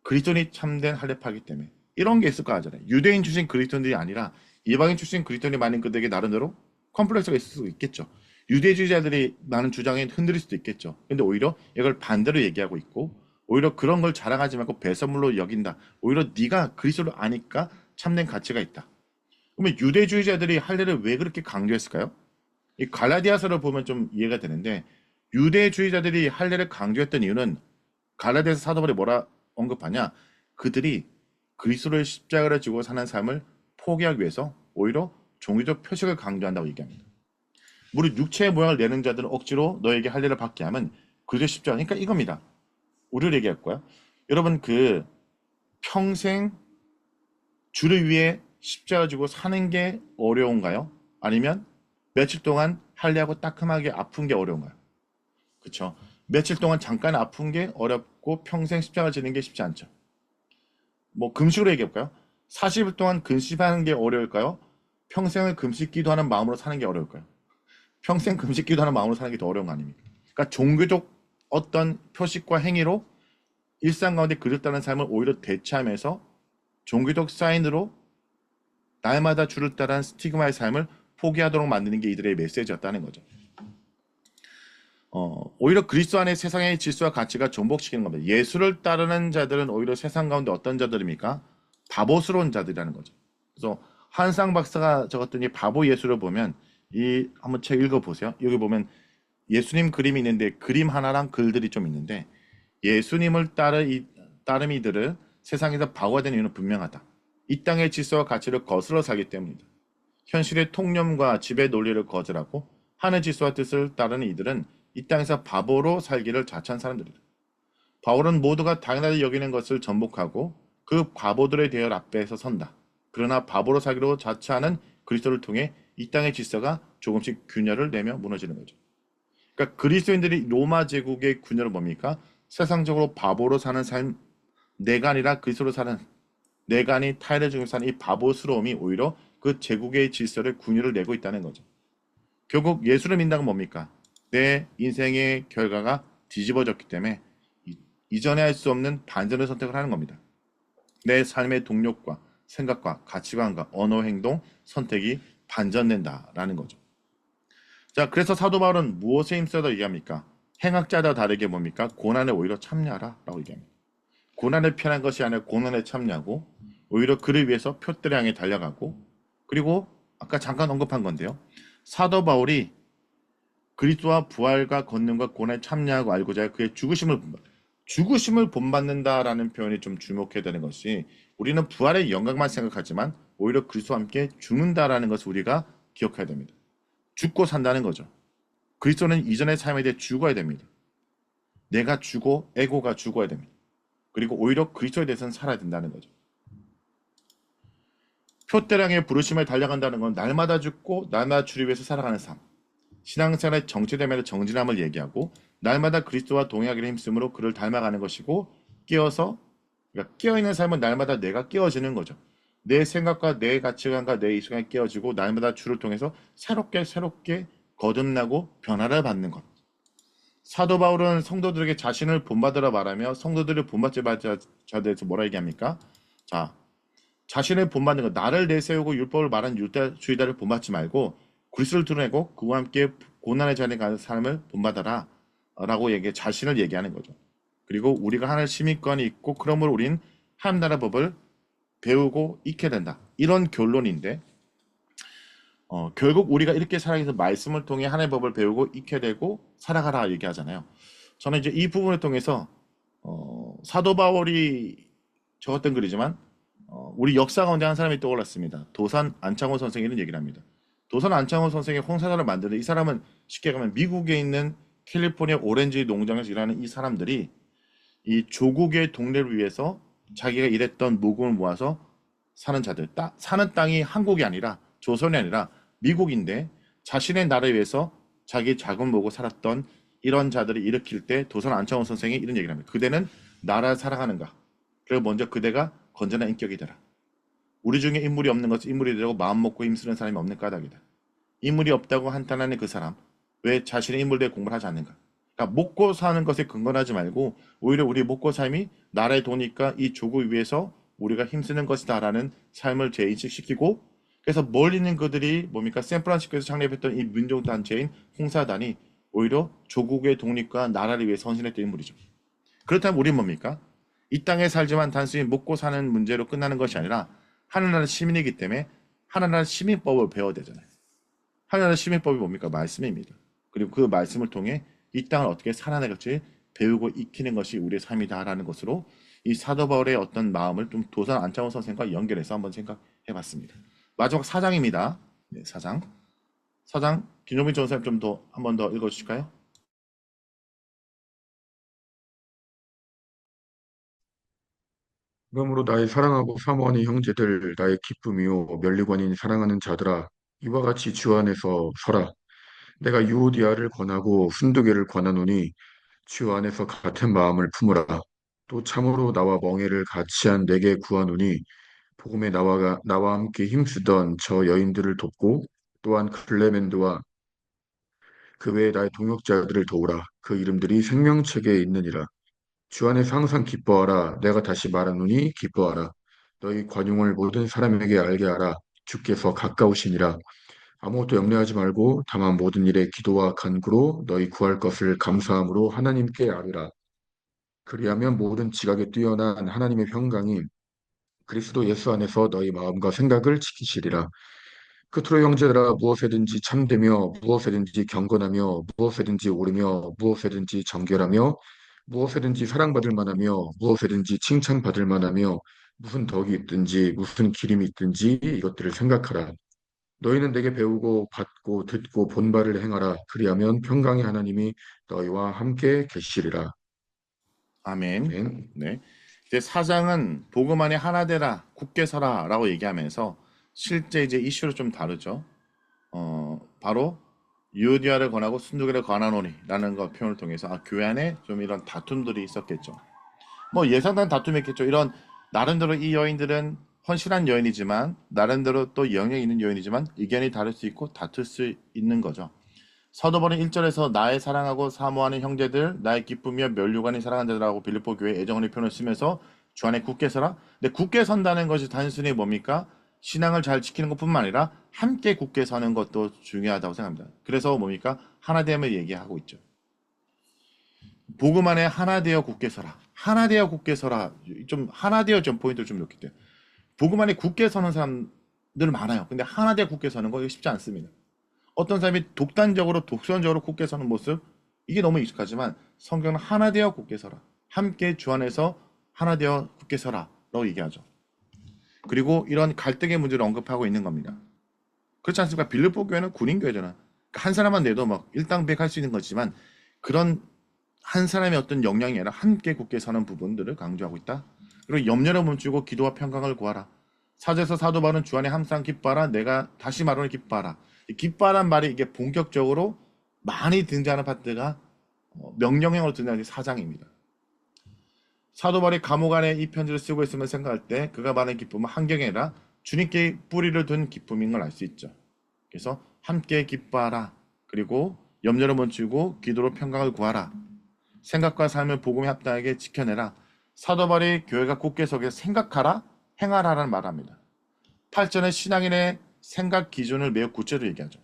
그리스도인이 참된 할례파이기 때문에 이런 게 있을 거 하잖아요. 유대인 출신 그리스도인들이 아니라 이방인 출신 그리스도인이 많은 그들에게 나름대로 컴플렉스가 있을 수 있겠죠. 유대주의자들이 많은 주장에 흔들릴 수도 있겠죠. 근데 오히려 이걸 반대로 얘기하고 있고 오히려 그런 걸 자랑하지 말고 배설물로 여긴다. 오히려 네가 그리스도를 아니까 참된 가치가 있다. 그러면 유대주의자들이 할례를 왜 그렇게 강조했을까요? 이 갈라디아서를 보면 좀 이해가 되는데 유대주의자들이 할례를 강조했던 이유는 갈라디아서 사도 바울이 뭐라 언급하냐? 그들이 그리스도의 십자가를 지고 사는 삶을 포기하기 위해서 오히려 종교적 표식을 강조한다고 얘기합니다. 무릇 육체의 모양을 내는 자들은 억지로 너에게 할례를 받게 하면 그리스도의 십자가, 그러니까 이겁니다. 우리를 얘기할 거야. 여러분 평생 주를 위해 십자가 지고 사는 게 어려운가요? 아니면 며칠 동안 할례하고 따끔하게 아픈 게 어려운가요? 그렇죠. 며칠 동안 잠깐 아픈 게 어렵고 평생 십자가 지는 게 쉽지 않죠. 금식으로 얘기해볼까요? 40일 동안 금식하는 게 어려울까요? 평생을 금식 기도하는 마음으로 사는 게 어려울까요? 평생 금식 기도하는 마음으로 사는 게 더 어려운 거 아닙니까? 그러니까 종교적 어떤 표식과 행위로 일상 가운데 그릇다는 삶을 오히려 대체하면서 종교적 사인으로 날마다 주를 따르는 스티그마의 삶을 포기하도록 만드는 게 이들의 메시지였다는 거죠. 오히려 그리스도 안에 세상의 질서와 가치가 존복시키는 겁니다. 예수를 따르는 자들은 오히려 세상 가운데 어떤 자들입니까? 바보스러운 자들이라는 거죠. 그래서 한상 박사가 적었던 이 바보 예수를 보면 한번 책 읽어보세요. 여기 보면 예수님 그림이 있는데 그림 하나랑 글들이 좀 있는데 예수님을 따르는 이들을 세상에서 바보가 되는 이유는 분명하다. 이 땅의 질서와 가치를 거슬러 살기 때문이다. 현실의 통념과 지배 논리를 거절하고 하늘 질서와 뜻을 따르는 이들은 이 땅에서 바보로 살기를 자처한 사람들이다. 바울은 모두가 당연하게 여기는 것을 전복하고 그 바보들의 대열 앞에서 선다. 그러나 바보로 살기로 자처하는 그리스도를 통해 이 땅의 질서가 조금씩 균열을 내며 무너지는 거죠. 그러니까 그리스도인들이 로마 제국의 균열은 뭡니까? 세상적으로 바보로 사는 삶, 내가 아니라 그리스도로 사는, 내가 아닌 타인을 중에 사는 이 바보스러움이 오히려 그 제국의 질서를 균열을 내고 있다는 거죠. 결국 예수를 믿는다는 건 뭡니까? 내 인생의 결과가 뒤집어졌기 때문에 이전에 할 수 없는 반전의 선택을 하는 겁니다. 내 삶의 동력과 생각과 가치관과 언어, 행동, 선택이 반전된다라는 거죠. 자, 그래서 사도 바울은 무엇에 힘써서 얘기합니까? 행악자와 다르게 뭡니까? 고난에 오히려 참여하라 라고 얘기합니다. 고난을 피하는 것이 아니라 고난에 참여하고 오히려 그를 위해서 표대를 향해 달려가고 그리고 아까 잠깐 언급한 건데요. 사도 바울이 그리스도와 부활과 권능과 고난에 참여하고 알고자 그의 죽으심을 죽으심을 본받는다라는 표현이 좀 주목해야 되는 것이, 우리는 부활의 영광만 생각하지만 오히려 그리스도와 함께 죽는다라는 것을 우리가 기억해야 됩니다. 죽고 산다는 거죠. 그리스도는 이전의 삶에 대해 죽어야 됩니다. 내가 죽고 에고가 죽어야 됩니다. 그리고 오히려 그리스도에 대해서는 살아야 된다는 거죠. 표대량의 부르심을 달려간다는 건 날마다 죽고 날마다 주를 위해서 살아가는 삶. 신앙생활의 정체됨에서 정진함을 얘기하고, 날마다 그리스도와 동행하기를 힘쓰므로 그를 닮아가는 것이고, 그러니까 깨어있는 삶은 날마다 내가 깨어지는 거죠. 내 생각과 내 가치관과 내 이성이 깨어지고 날마다 주를 통해서 새롭게 거듭나고 변화를 받는 것. 사도 바울은 성도들에게 자신을 본받으라 말하며, 성도들을 본받지 말자 자들에서 뭐라 얘기합니까? 자, 자신을 본받는 것, 나를 내세우고 율법을 말하는 주의자를 본받지 말고 그리스도를 드러내고 그와 함께 고난의 자리에 가는 삶을 본받아라 라고 자신을 얘기하는 거죠. 그리고 우리가 하나님 시민권이 있고, 그러므로 우린 하나님 나라 법을 배우고 익혀야 된다, 이런 결론인데, 결국 우리가 이렇게 살아가서 말씀을 통해 하나님의 법을 배우고 익혀야 되고 살아가라 얘기하잖아요. 저는 이제 이 부분을 통해서 사도 바울이 적었던 글이지만 우리 역사 가운데 한 사람이 떠올랐습니다. 도산 안창호 선생이 이런 얘기를 합니다. 도산 안창호 선생이 홍사단을 만드는, 이 사람은 쉽게 가면 미국에 있는 캘리포니아 오렌지 농장에서 일하는 이 사람들이 이 조국의 동네를 위해서 자기가 일했던 모금을 모아서 사는 자들, 사는 땅이 한국이 아니라 조선이 아니라 미국인데 자신의 나라를 위해서 자기 자금 모으고 살았던 이런 자들을 일으킬 때 도산 안창호 선생이 이런 얘기를 합니다. 그대는 나라를 사랑하는가? 그리고 먼저 그대가 건전한 인격이 되라. 우리 중에 인물이 없는 것은 인물이 되고 마음 먹고 힘쓰는 사람이 없는 까닭이다. 인물이 없다고 한탄하는 그 사람, 왜 자신의 인물에 공부를 하지 않는가? 그러니까 먹고 사는 것에 근거하지 말고 오히려 우리 먹고 삶이 나라의 도니까 이 조국 위해서 우리가 힘쓰는 것이다라는 삶을 재인식시키고, 그래서 멀리 있는 그들이 뭡니까? 샌프란시스코에서 창립했던 이 민족단체인 홍사단이 오히려 조국의 독립과 나라를 위해 선신했던 인물이죠. 그렇다면 우리는 뭡니까? 이 땅에 살지만 단순히 먹고 사는 문제로 끝나는 것이 아니라 하늘나라 시민이기 때문에 하늘나라 시민법을 배워야 되잖아요. 하늘나라 시민법이 뭡니까? 말씀입니다. 그리고 그 말씀을 통해 이 땅을 어떻게 살아내갈지 배우고 익히는 것이 우리의 삶이다라는 것으로 이 사도 바울의 어떤 마음을 좀 도산 안창호 선생과 연결해서 한번 생각해봤습니다. 마지막 4장입니다. 네, 4장. 4장 김종민 전사님 좀 더 한 번 더 읽어주실까요? 그러므로 나의 사랑하고 사모하는 형제들, 나의 기쁨이요 면류관인 사랑하는 자들아, 이와 같이 주 안에서 서라. 내가 유오디아를 권하고 순두개를 권하노니 주 안에서 같은 마음을 품으라. 또 참으로 나와 멍에를 같이 한 내게 구하노니 복음에 나와 함께 힘쓰던 저 여인들을 돕고, 또한 클레멘드와 그 외에 나의 동역자들을 도우라. 그 이름들이 생명책에 있느니라. 주 안에서 항상 기뻐하라. 내가 다시 말하노니 기뻐하라. 너희 관용을 모든 사람에게 알게 하라. 주께서 가까우시니라. 아무것도 염려하지 말고 다만 모든 일에 기도와 간구로 너희 구할 것을 감사함으로 하나님께 아뢰라. 그리하면 모든 지각에 뛰어난 하나님의 평강이 그리스도 예수 안에서 너희 마음과 생각을 지키시리라. 끝으로 형제들아, 무엇에든지 참되며 무엇에든지 경건하며 무엇에든지 옳으며 무엇에든지 정결하며 무엇에든지 사랑받을 만하며 무엇에든지 칭찬받을 만하며 무슨 덕이 있든지 무슨 기림이 있든지 이것들을 생각하라. 너희는 내게 배우고 받고 듣고 본 바를 행하라. 그리하면 평강의 하나님이 너희와 함께 계시리라. 아멘. 아멘. 네. 이제 4장은 복음 안에 하나 되라, 굳게 서라라고 얘기하면서 실제 이제 이슈를 좀 다루죠. 바로 유오디아를 권하고 순두개를 권하노니라는 거 표현을 통해서 교회 안에 좀 이런 다툼들이 있었겠죠. 뭐 예상된 다툼이 있겠죠. 이런 나름대로 이 여인들은 헌신한 여인이지만 나름대로 또 영향이 있는 여인이지만 의견이 다를 수 있고 다툴 수 있는 거죠. 사도 바울은 1절에서 나의 사랑하고 사모하는 형제들, 나의 기쁨이며 면류관이 사랑하는 자들하고 빌립보 교회 애정의 표현을 쓰면서 주 안에 굳게 서라. 근데 굳게 선다는 것이 단순히 뭡니까? 신앙을 잘 지키는 것뿐만 아니라 함께 굳게 서는 것도 중요하다고 생각합니다. 그래서 뭡니까? 하나됨을 얘기하고 있죠. 복음 안에 하나 되어 굳게 서라. 하나 되어 굳게 서라. 좀 하나 되어 좀 포인트를 좀 놓게 돼요. 복음 안에 굳게 서는 사람들 많아요. 근데 하나 되어 굳게 서는 거 쉽지 않습니다. 어떤 사람이 독단적으로 독선적으로 굳게 서는 모습, 이게 너무 익숙하지만 성경은 하나 되어 굳게 서라. 함께 주 안에서 하나 되어 굳게 서라 라고 얘기하죠. 그리고 이런 갈등의 문제를 언급하고 있는 겁니다. 그렇지 않습니까? 빌립보 교회는 군인 교회잖아. 그러니까 한 사람만 내도 막 일당백할 수 있는 거지만 그런 한 사람의 어떤 역량이 아니라 함께 굳게 서는 부분들을 강조하고 있다. 그리고 염려를 멈추고 기도와 평강을 구하라. 사제에서 사도 바울은 주 안에 항상 기뻐하라. 내가 다시 말하는 기뻐하라. 이 기뻐하란 말이 이게 본격적으로 많이 등장하는 파트가 명령형으로 등장하는 4장입니다. 사도 바울이 감옥 안에 이 편지를 쓰고 있으면 생각할 때 그가 말하는 기쁨은 한경이 아니라 주님께 뿌리를 둔 기쁨인 걸 알 수 있죠. 그래서 함께 기뻐하라. 그리고 염려를 멈추고 기도로 평강을 구하라. 생각과 삶을 복음에 합당하게 지켜내라. 사도 바울이 교회가 굳게 서게 생각하라, 행하라라는 말을 합니다. 8절의 신앙인의 생각 기준을 매우 구체적으로 얘기하죠.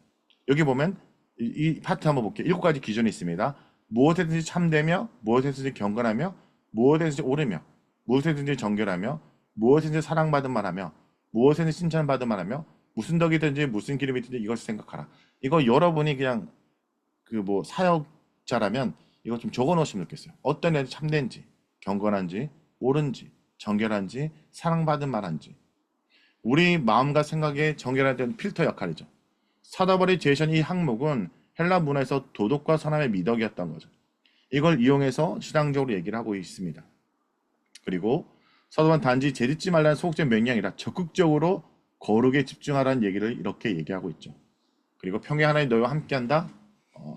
여기 보면 이 파트 한번 볼게요. 7가지 기준이 있습니다. 무엇에든지 참되며, 무엇에든지 경건하며, 무엇에든지 옳으며, 무엇에든지 정결하며, 무엇에든지 사랑받은 말하며, 무엇에든지 칭찬받은 말하며, 무슨 덕이든지 무슨 기름이든지 이것을 생각하라. 이거 여러분이 그냥 사역자라면 이거 좀 적어 놓으시면 좋겠어요. 어떤 애들 참된지, 경건한지, 옳은지, 정결한지, 사랑받은 말한지. 우리 마음과 생각에 정결할 때는 필터 역할이죠. 사도 바울이 제시한 이 항목은 헬라 문화에서 도덕과 선함의 미덕이었던 거죠. 이걸 이용해서 신앙적으로 얘기를 하고 있습니다. 그리고 사도 바울은 단지 재짓지 말라는 소극적 명령이 아니라 적극적으로 거룩에 집중하라는 얘기를 이렇게 얘기하고 있죠. 그리고 평강 하나님 너희와 함께한다.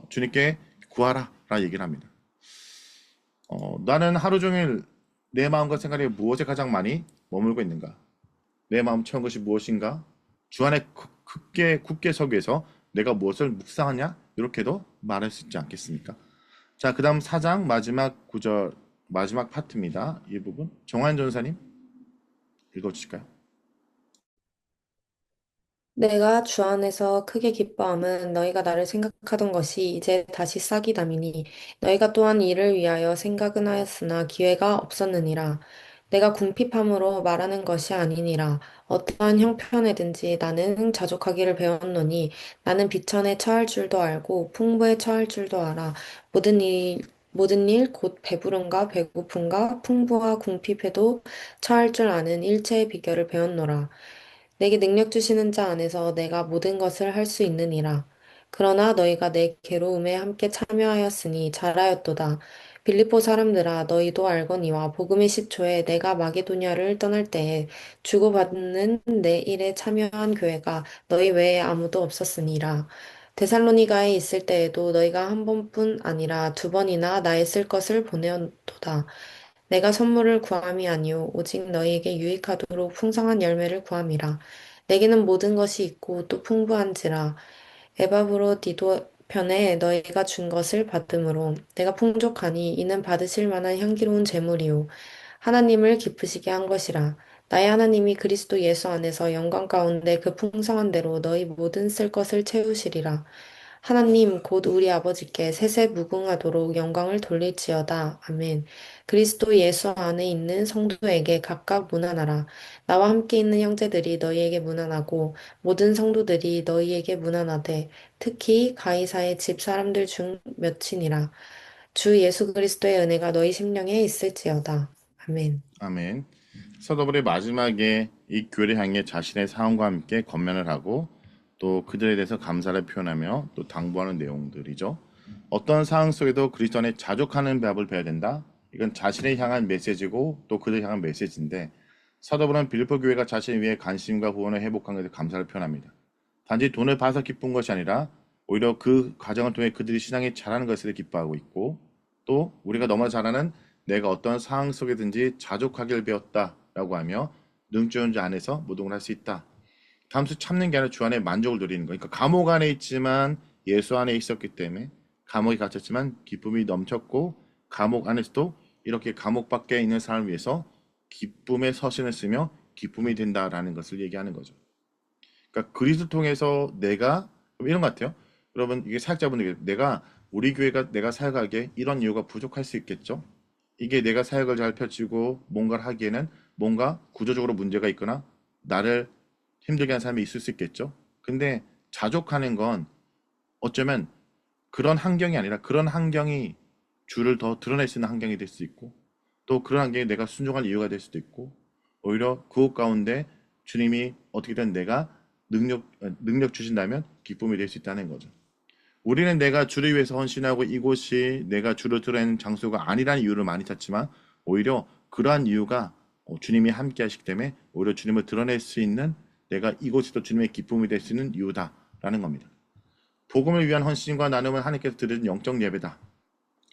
주님께 구하라 라 얘기를 합니다. 나는 하루 종일 내 마음과 생각이 무엇에 가장 많이 머물고 있는가? 내 마음 채운 것이 무엇인가? 주 안에 굳게 서기 위해서 내가 무엇을 묵상하냐? 이렇게도 말할 수 있지 않겠습니까? 자, 그 다음 4장 마지막 구절, 마지막 파트입니다. 이 부분 정환 전사님 읽어주실까요? 내가 주 안에서 크게 기뻐함은 너희가 나를 생각하던 것이 이제 다시 싹이 남이니 너희가 또한 이를 위하여 생각은 하였으나 기회가 없었느니라. 내가 궁핍함으로 말하는 것이 아니니라. 어떠한 형편에든지 나는 자족하기를 배웠노니 나는 비천에 처할 줄도 알고 풍부에 처할 줄도 알아. 모든 일, 곧 배부름과 배고픔과 풍부와 궁핍에도 처할 줄 아는 일체의 비결을 배웠노라. 내게 능력 주시는 자 안에서 내가 모든 것을 할 수 있느니라. 그러나 너희가 내 괴로움에 함께 참여하였으니 잘하였도다. 빌립보 사람들아 너희도 알거니와 복음의 시초에 내가 마게도냐를 떠날 때에 주고받는 내 일에 참여한 교회가 너희 외에 아무도 없었으니라. 데살로니가에 있을 때에도 너희가 한 번뿐 아니라 두 번이나 나의 쓸 것을 보내었도다. 내가 선물을 구함이 아니요 오직 너희에게 유익하도록 풍성한 열매를 구함이라. 내게는 모든 것이 있고 또 풍부한지라. 에바브로디도 편에 너희가 준 것을 받음으로 내가 풍족하니 이는 받으실 만한 향기로운 제물이요 하나님을 기쁘시게 한 것이라. 나의 하나님이 그리스도 예수 안에서 영광 가운데 그 풍성한 대로 너희 모든 쓸 것을 채우시리라. 하나님 곧 우리 아버지께 세세 무궁하도록 영광을 돌릴지어다. 아멘. 그리스도 예수 안에 있는 성도에게 각각 문안하라. 나와 함께 있는 형제들이 너희에게 문안하고 모든 성도들이 너희에게 문안하되 특히 가이사의 집 사람들 중 몇이니라. 주 예수 그리스도의 은혜가 너희 심령에 있을지어다. 아멘. 아멘. 사도 바울이 마지막에 이 교회를 향해 자신의 상황과 함께 권면을 하고 또 그들에 대해서 감사를 표현하며 또 당부하는 내용들이죠. 어떤 상황 속에도 그리스도 안에 자족하는 배합을 배워야 된다. 이건 자신을 향한 메시지고 또 그들을 향한 메시지인데 사도 바울은 빌립보 교회가 자신을 위해 관심과 후원을 회복한 것에 감사를 표현합니다. 단지 돈을 받아서 기쁜 것이 아니라 오히려 그 과정을 통해 그들이 신앙이 자라는 것에 기뻐하고 있고 또 우리가 너무나 잘 아는 내가 어떤 상황 속에든지 자족하길 배웠다라고 하며 능주한 자 안에서 모든 걸 할 수 있다. 감수 참는 게 아니라 주 안에 만족을 누리는 거니까 감옥 안에 있지만 예수 안에 있었기 때문에 감옥에 갇혔지만 기쁨이 넘쳤고 감옥 안에서도 이렇게 감옥 밖에 있는 사람을 위해서 기쁨의 서신을 쓰며 기쁨이 된다라는 것을 얘기하는 거죠. 그러니까 그리스도 통해서 내가 이런 것 같아요. 여러분 이게 사역자분들에게 내가 우리 교회가 내가 사역하기에 이런 이유가 부족할 수 있겠죠. 이게 내가 사역을 잘 펼치고 뭔가를 하기에는 뭔가 구조적으로 문제가 있거나 나를 힘들게 하는 사람이 있을 수 있겠죠. 근데 자족하는 건 어쩌면 그런 환경이 아니라 그런 환경이 주를 더 드러낼 수 있는 환경이 될 수 있고 또 그런 환경에 내가 순종할 이유가 될 수도 있고, 오히려 그것 가운데 주님이 어떻게든 내가 능력 주신다면 기쁨이 될 수 있다는 거죠. 우리는 내가 주를 위해서 헌신하고 이곳이 내가 주를 드러내는 장소가 아니라는 이유를 많이 찾지만, 오히려 그러한 이유가 주님이 함께 하시기 때문에 오히려 주님을 드러낼 수 있는, 내가 이곳이 또 주님의 기쁨이 될 수 있는 이유다라는 겁니다. 복음을 위한 헌신과 나눔은 하나님께서 드리는 영적 예배다.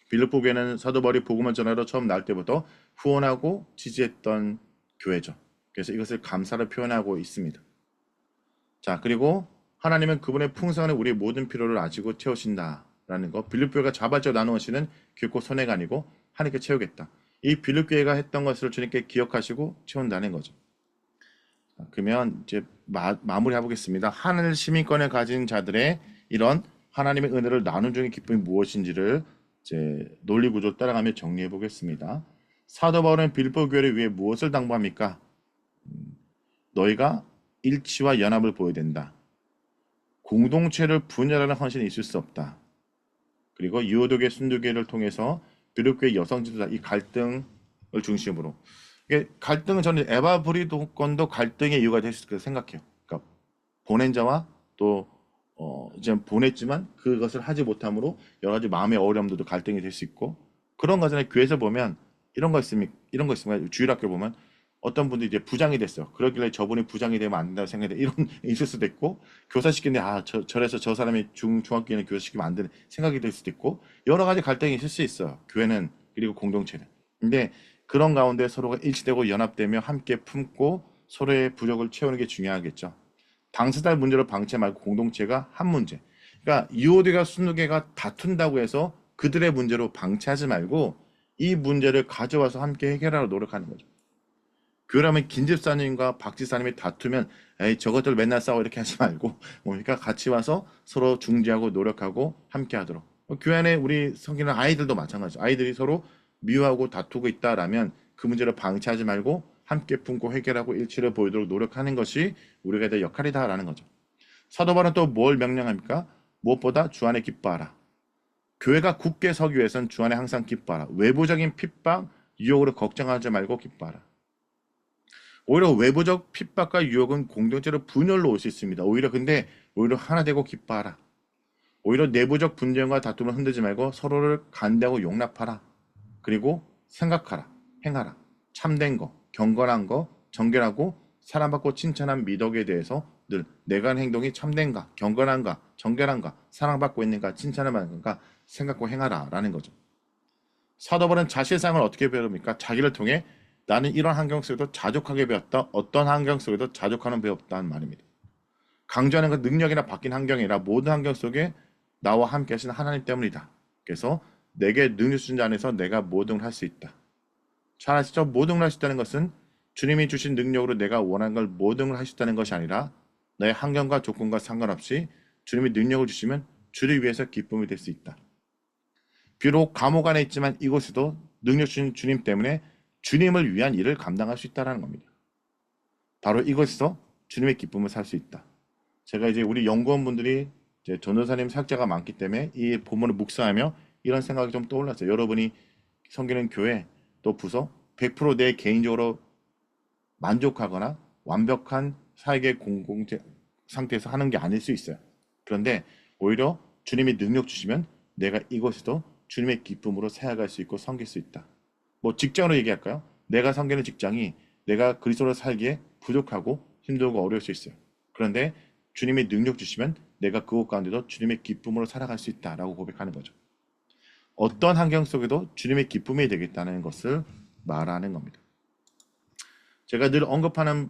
빌립보 교회는 사도 바울이 복음을 전하러 처음 나올 때부터 후원하고 지지했던 교회죠. 그래서 이것을 감사로 표현하고 있습니다. 자, 그리고 하나님은 그분의 풍성한 우리의 모든 필요를 아시고 채우신다라는 거. 빌립보 교회가 자발적으로 나누는 것은 결코 손해가 아니고 하나님께 채우겠다. 이 빌립보 교회가 했던 것을 주님께 기억하시고 채운다는 거죠. 자, 그러면 이제 마무리해 보겠습니다. 하늘 시민권을 가진 자들의 이런 하나님의 은혜를 나눈 중의 기쁨이 무엇인지를 이제 논리 구조를 따라가며 정리해 보겠습니다. 사도 바울은 빌립보 교회를 위해 무엇을 당부합니까? 너희가 일치와 연합을 보여야 된다. 공동체를 분열하는 헌신이 있을 수 없다. 그리고 유오도계 순교계를 통해서 빌립보의 여성 지도자 이 갈등을 중심으로, 이게 갈등은 저는 에바 브리도건도 갈등의 이유가 될 수 있다고 생각해요. 그러니까 보낸 자와 또 이제 보냈지만 그것을 하지 못함으로 여러 가지 마음의 어려움들도 갈등이 될 수 있고, 그런 거잖아요. 교회에서 보면 이런 거 있습니까? 주일학교 보면 어떤 분들이 이제 부장이 됐어요. 그러길래 저분이 부장이 되면 안 된다고 생각해. 이런 있을 수도 있고, 교사시키는데 저래서 저 사람이 중학교에는 교사시키면 안 되는 생각이 될 수도 있고, 여러 가지 갈등이 있을 수 있어요. 교회는, 그리고 공동체는. 근데 그런 가운데 서로가 일치되고 연합되며 함께 품고 서로의 부족을 채우는 게 중요하겠죠. 당사자의 문제를 방치 말고 공동체가 한 문제. 그러니까 유오디가 순교계가 다툰다고 해서 그들의 문제로 방치하지 말고 이 문제를 가져와서 함께 해결하려 노력하는 거죠. 교회라면 김집사님과 박집사님이 다투면 에이 저것들 맨날 싸워 이렇게 하지 말고, 그러니까 같이 와서 서로 중재하고 노력하고 함께 하도록. 교회 안에 우리 성기는 아이들도 마찬가지죠. 아이들이 서로 미워하고 다투고 있다라면 그 문제를 방치하지 말고 함께 품고 해결하고 일치를 보이도록 노력하는 것이 우리가 될 역할이다라는 거죠. 사도 바울은 또 뭘 명령합니까? 무엇보다 주 안에 기뻐하라. 교회가 굳게 서기 위해서는 주 안에 항상 기뻐하라. 외부적인 핍박, 유혹으로 걱정하지 말고 기뻐하라. 오히려 외부적 핍박과 유혹은 공동체로 분열로 올 수 있습니다. 오히려 하나 되고 기뻐하라. 오히려 내부적 분쟁과 다툼을 흔들지 말고 서로를 간대하고 용납하라. 그리고 생각하라, 행하라. 참된 거, 경건한 거, 정결하고 사랑받고 칭찬한 미덕에 대해서 늘 내가 하는 행동이 참된가, 경건한가, 정결한가, 사랑받고 있는가, 칭찬을 받는가 생각하고 행하라 라는 거죠. 사도 바울은 자신상을 어떻게 배웁니까? 자기를 통해 나는 이런 환경 속에도 자족하게 배웠다. 어떤 환경 속에도 자족하는 배웠다는 말입니다. 강조하는 건 능력이나 바뀐 환경이 아니라 모든 환경 속에 나와 함께 하신 하나님 때문이다. 그래서 내게 능력 주신 자 안에서 내가 모든 걸 할 수 있다. 잘 아시죠? 모든 걸 할 수 있다는 것은 주님이 주신 능력으로 내가 원하는 걸 모든 걸 할 수 있다는 것이 아니라 나의 환경과 조건과 상관없이 주님이 능력을 주시면 주를 위해서 기쁨이 될 수 있다. 비록 감옥 안에 있지만 이곳에도 능력 주신 주님 때문에 주님을 위한 일을 감당할 수 있다는 겁니다. 바로 이곳에서 주님의 기쁨을 살 수 있다. 제가 이제 우리 연구원분들이 이제 전도사님 사역자가 많기 때문에 이 본문을 묵상하며 이런 생각이 좀 떠올랐어요. 여러분이 섬기는 교회 또 부서 100% 내 개인적으로 만족하거나 완벽한 사역의 공동체 상태에서 하는 게 아닐 수 있어요. 그런데 오히려 주님이 능력 주시면 내가 이곳에도 주님의 기쁨으로 살아갈 수 있고 섬길 수 있다. 뭐 직장으로 얘기할까요? 내가 섬기는 직장이 내가 그리스도로 살기에 부족하고 힘들고 어려울 수 있어요. 그런데 주님이 능력 주시면 내가 그곳 가운데도 주님의 기쁨으로 살아갈 수 있다라고 고백하는 거죠. 어떤 환경 속에도 주님의 기쁨이 되겠다는 것을 말하는 겁니다. 제가 늘 언급하는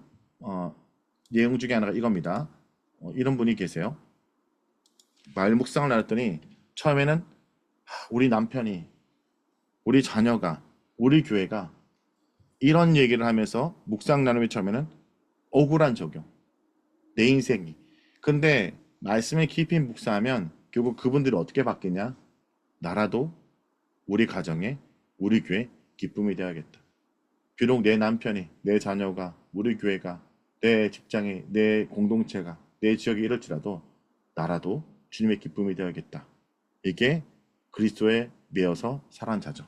내용 중에 하나가 이겁니다. 이런 분이 계세요. 말 묵상을 나눴더니 처음에는 우리 남편이, 우리 자녀가, 우리 교회가 이런 얘기를 하면서 묵상 나눔이 처음에는 억울한 적용, 내 인생이. 근데 말씀을 깊이 묵상하면 결국 그분들이 어떻게 바뀌냐? 나라도 우리 가정에, 우리 교회 기쁨이 되어야겠다. 비록 내 남편이, 내 자녀가, 우리 교회가, 내 직장이, 내 공동체가, 내 지역이 이럴지라도 나라도 주님의 기쁨이 되어야겠다. 이게 그리스도에 매여서 살아간 자죠.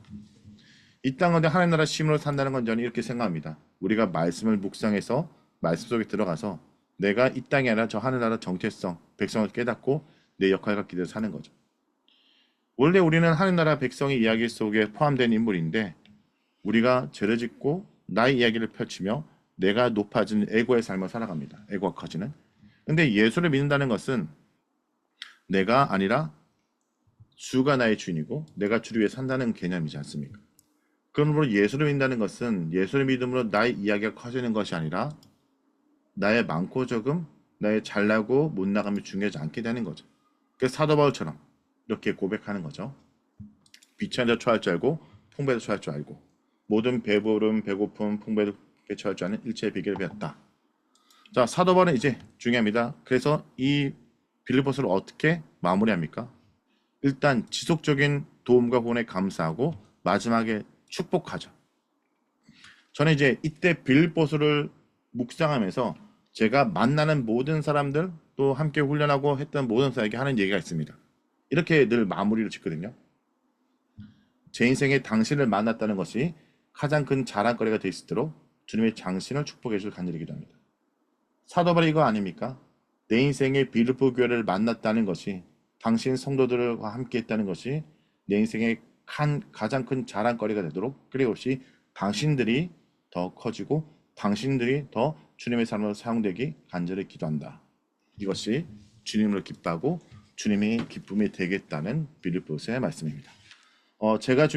이 땅 가운데 하나님 나라 심으로 산다는 건 저는 이렇게 생각합니다. 우리가 말씀을 묵상해서 말씀 속에 들어가서 내가 이 땅이 아니라 저 하늘 나라 정체성, 백성을 깨닫고 내 역할과 기대를 사는 거죠. 원래 우리는 하늘 나라 백성의 이야기 속에 포함된 인물인데 우리가 죄를 짓고 나의 이야기를 펼치며 내가 높아진 에고의 삶을 살아갑니다. 에고가 커지는. 근데 예수를 믿는다는 것은 내가 아니라 주가 나의 주인이고 내가 주를 위해 산다는 개념이지 않습니까? 그러므로 예수를 믿는다는 것은 예수를 믿음으로 나의 이야기가 커지는 것이 아니라 나의 많고 적음, 나의 잘나고 못나감이 중요하지 않게 되는 거죠. 그래서 사도 바울처럼 이렇게 고백하는 거죠. 비천에서 처할 줄 알고 풍부에서 처할 줄 알고 모든 배부름, 배고픔, 풍부에도 처할 줄 아는 일체의 비결을 배웠다. 자, 사도 바울은 이제 중요합니다. 그래서 이 빌립보서를 어떻게 마무리합니까? 일단 지속적인 도움과 후원에 감사하고 마지막에 축복하죠. 저는 이제 이때 빌립보서를 묵상하면서 제가 만나는 모든 사람들 또 함께 훈련하고 했던 모든 사람에게 하는 얘기가 있습니다. 이렇게 늘 마무리를 짓거든요. 제 인생에 당신을 만났다는 것이 가장 큰 자랑거리가 될 수 있도록 주님의 장신을 축복해 줄 간절히 기도합니다. 사도 바울이 이거 아닙니까? 내 인생에 빌립보 교회를 만났다는 것이 당신 성도들과 함께 했다는 것이 내 인생의 가장 큰 자랑거리가 되도록 그리고시 당신들이 더 커지고 당신들이 더 주님의 삶으로 사용되기 간절히 기도한다. 이것이 주님을 기뻐하고 주님의 기쁨이 되겠다는 빌립보서의 말씀입니다. 제가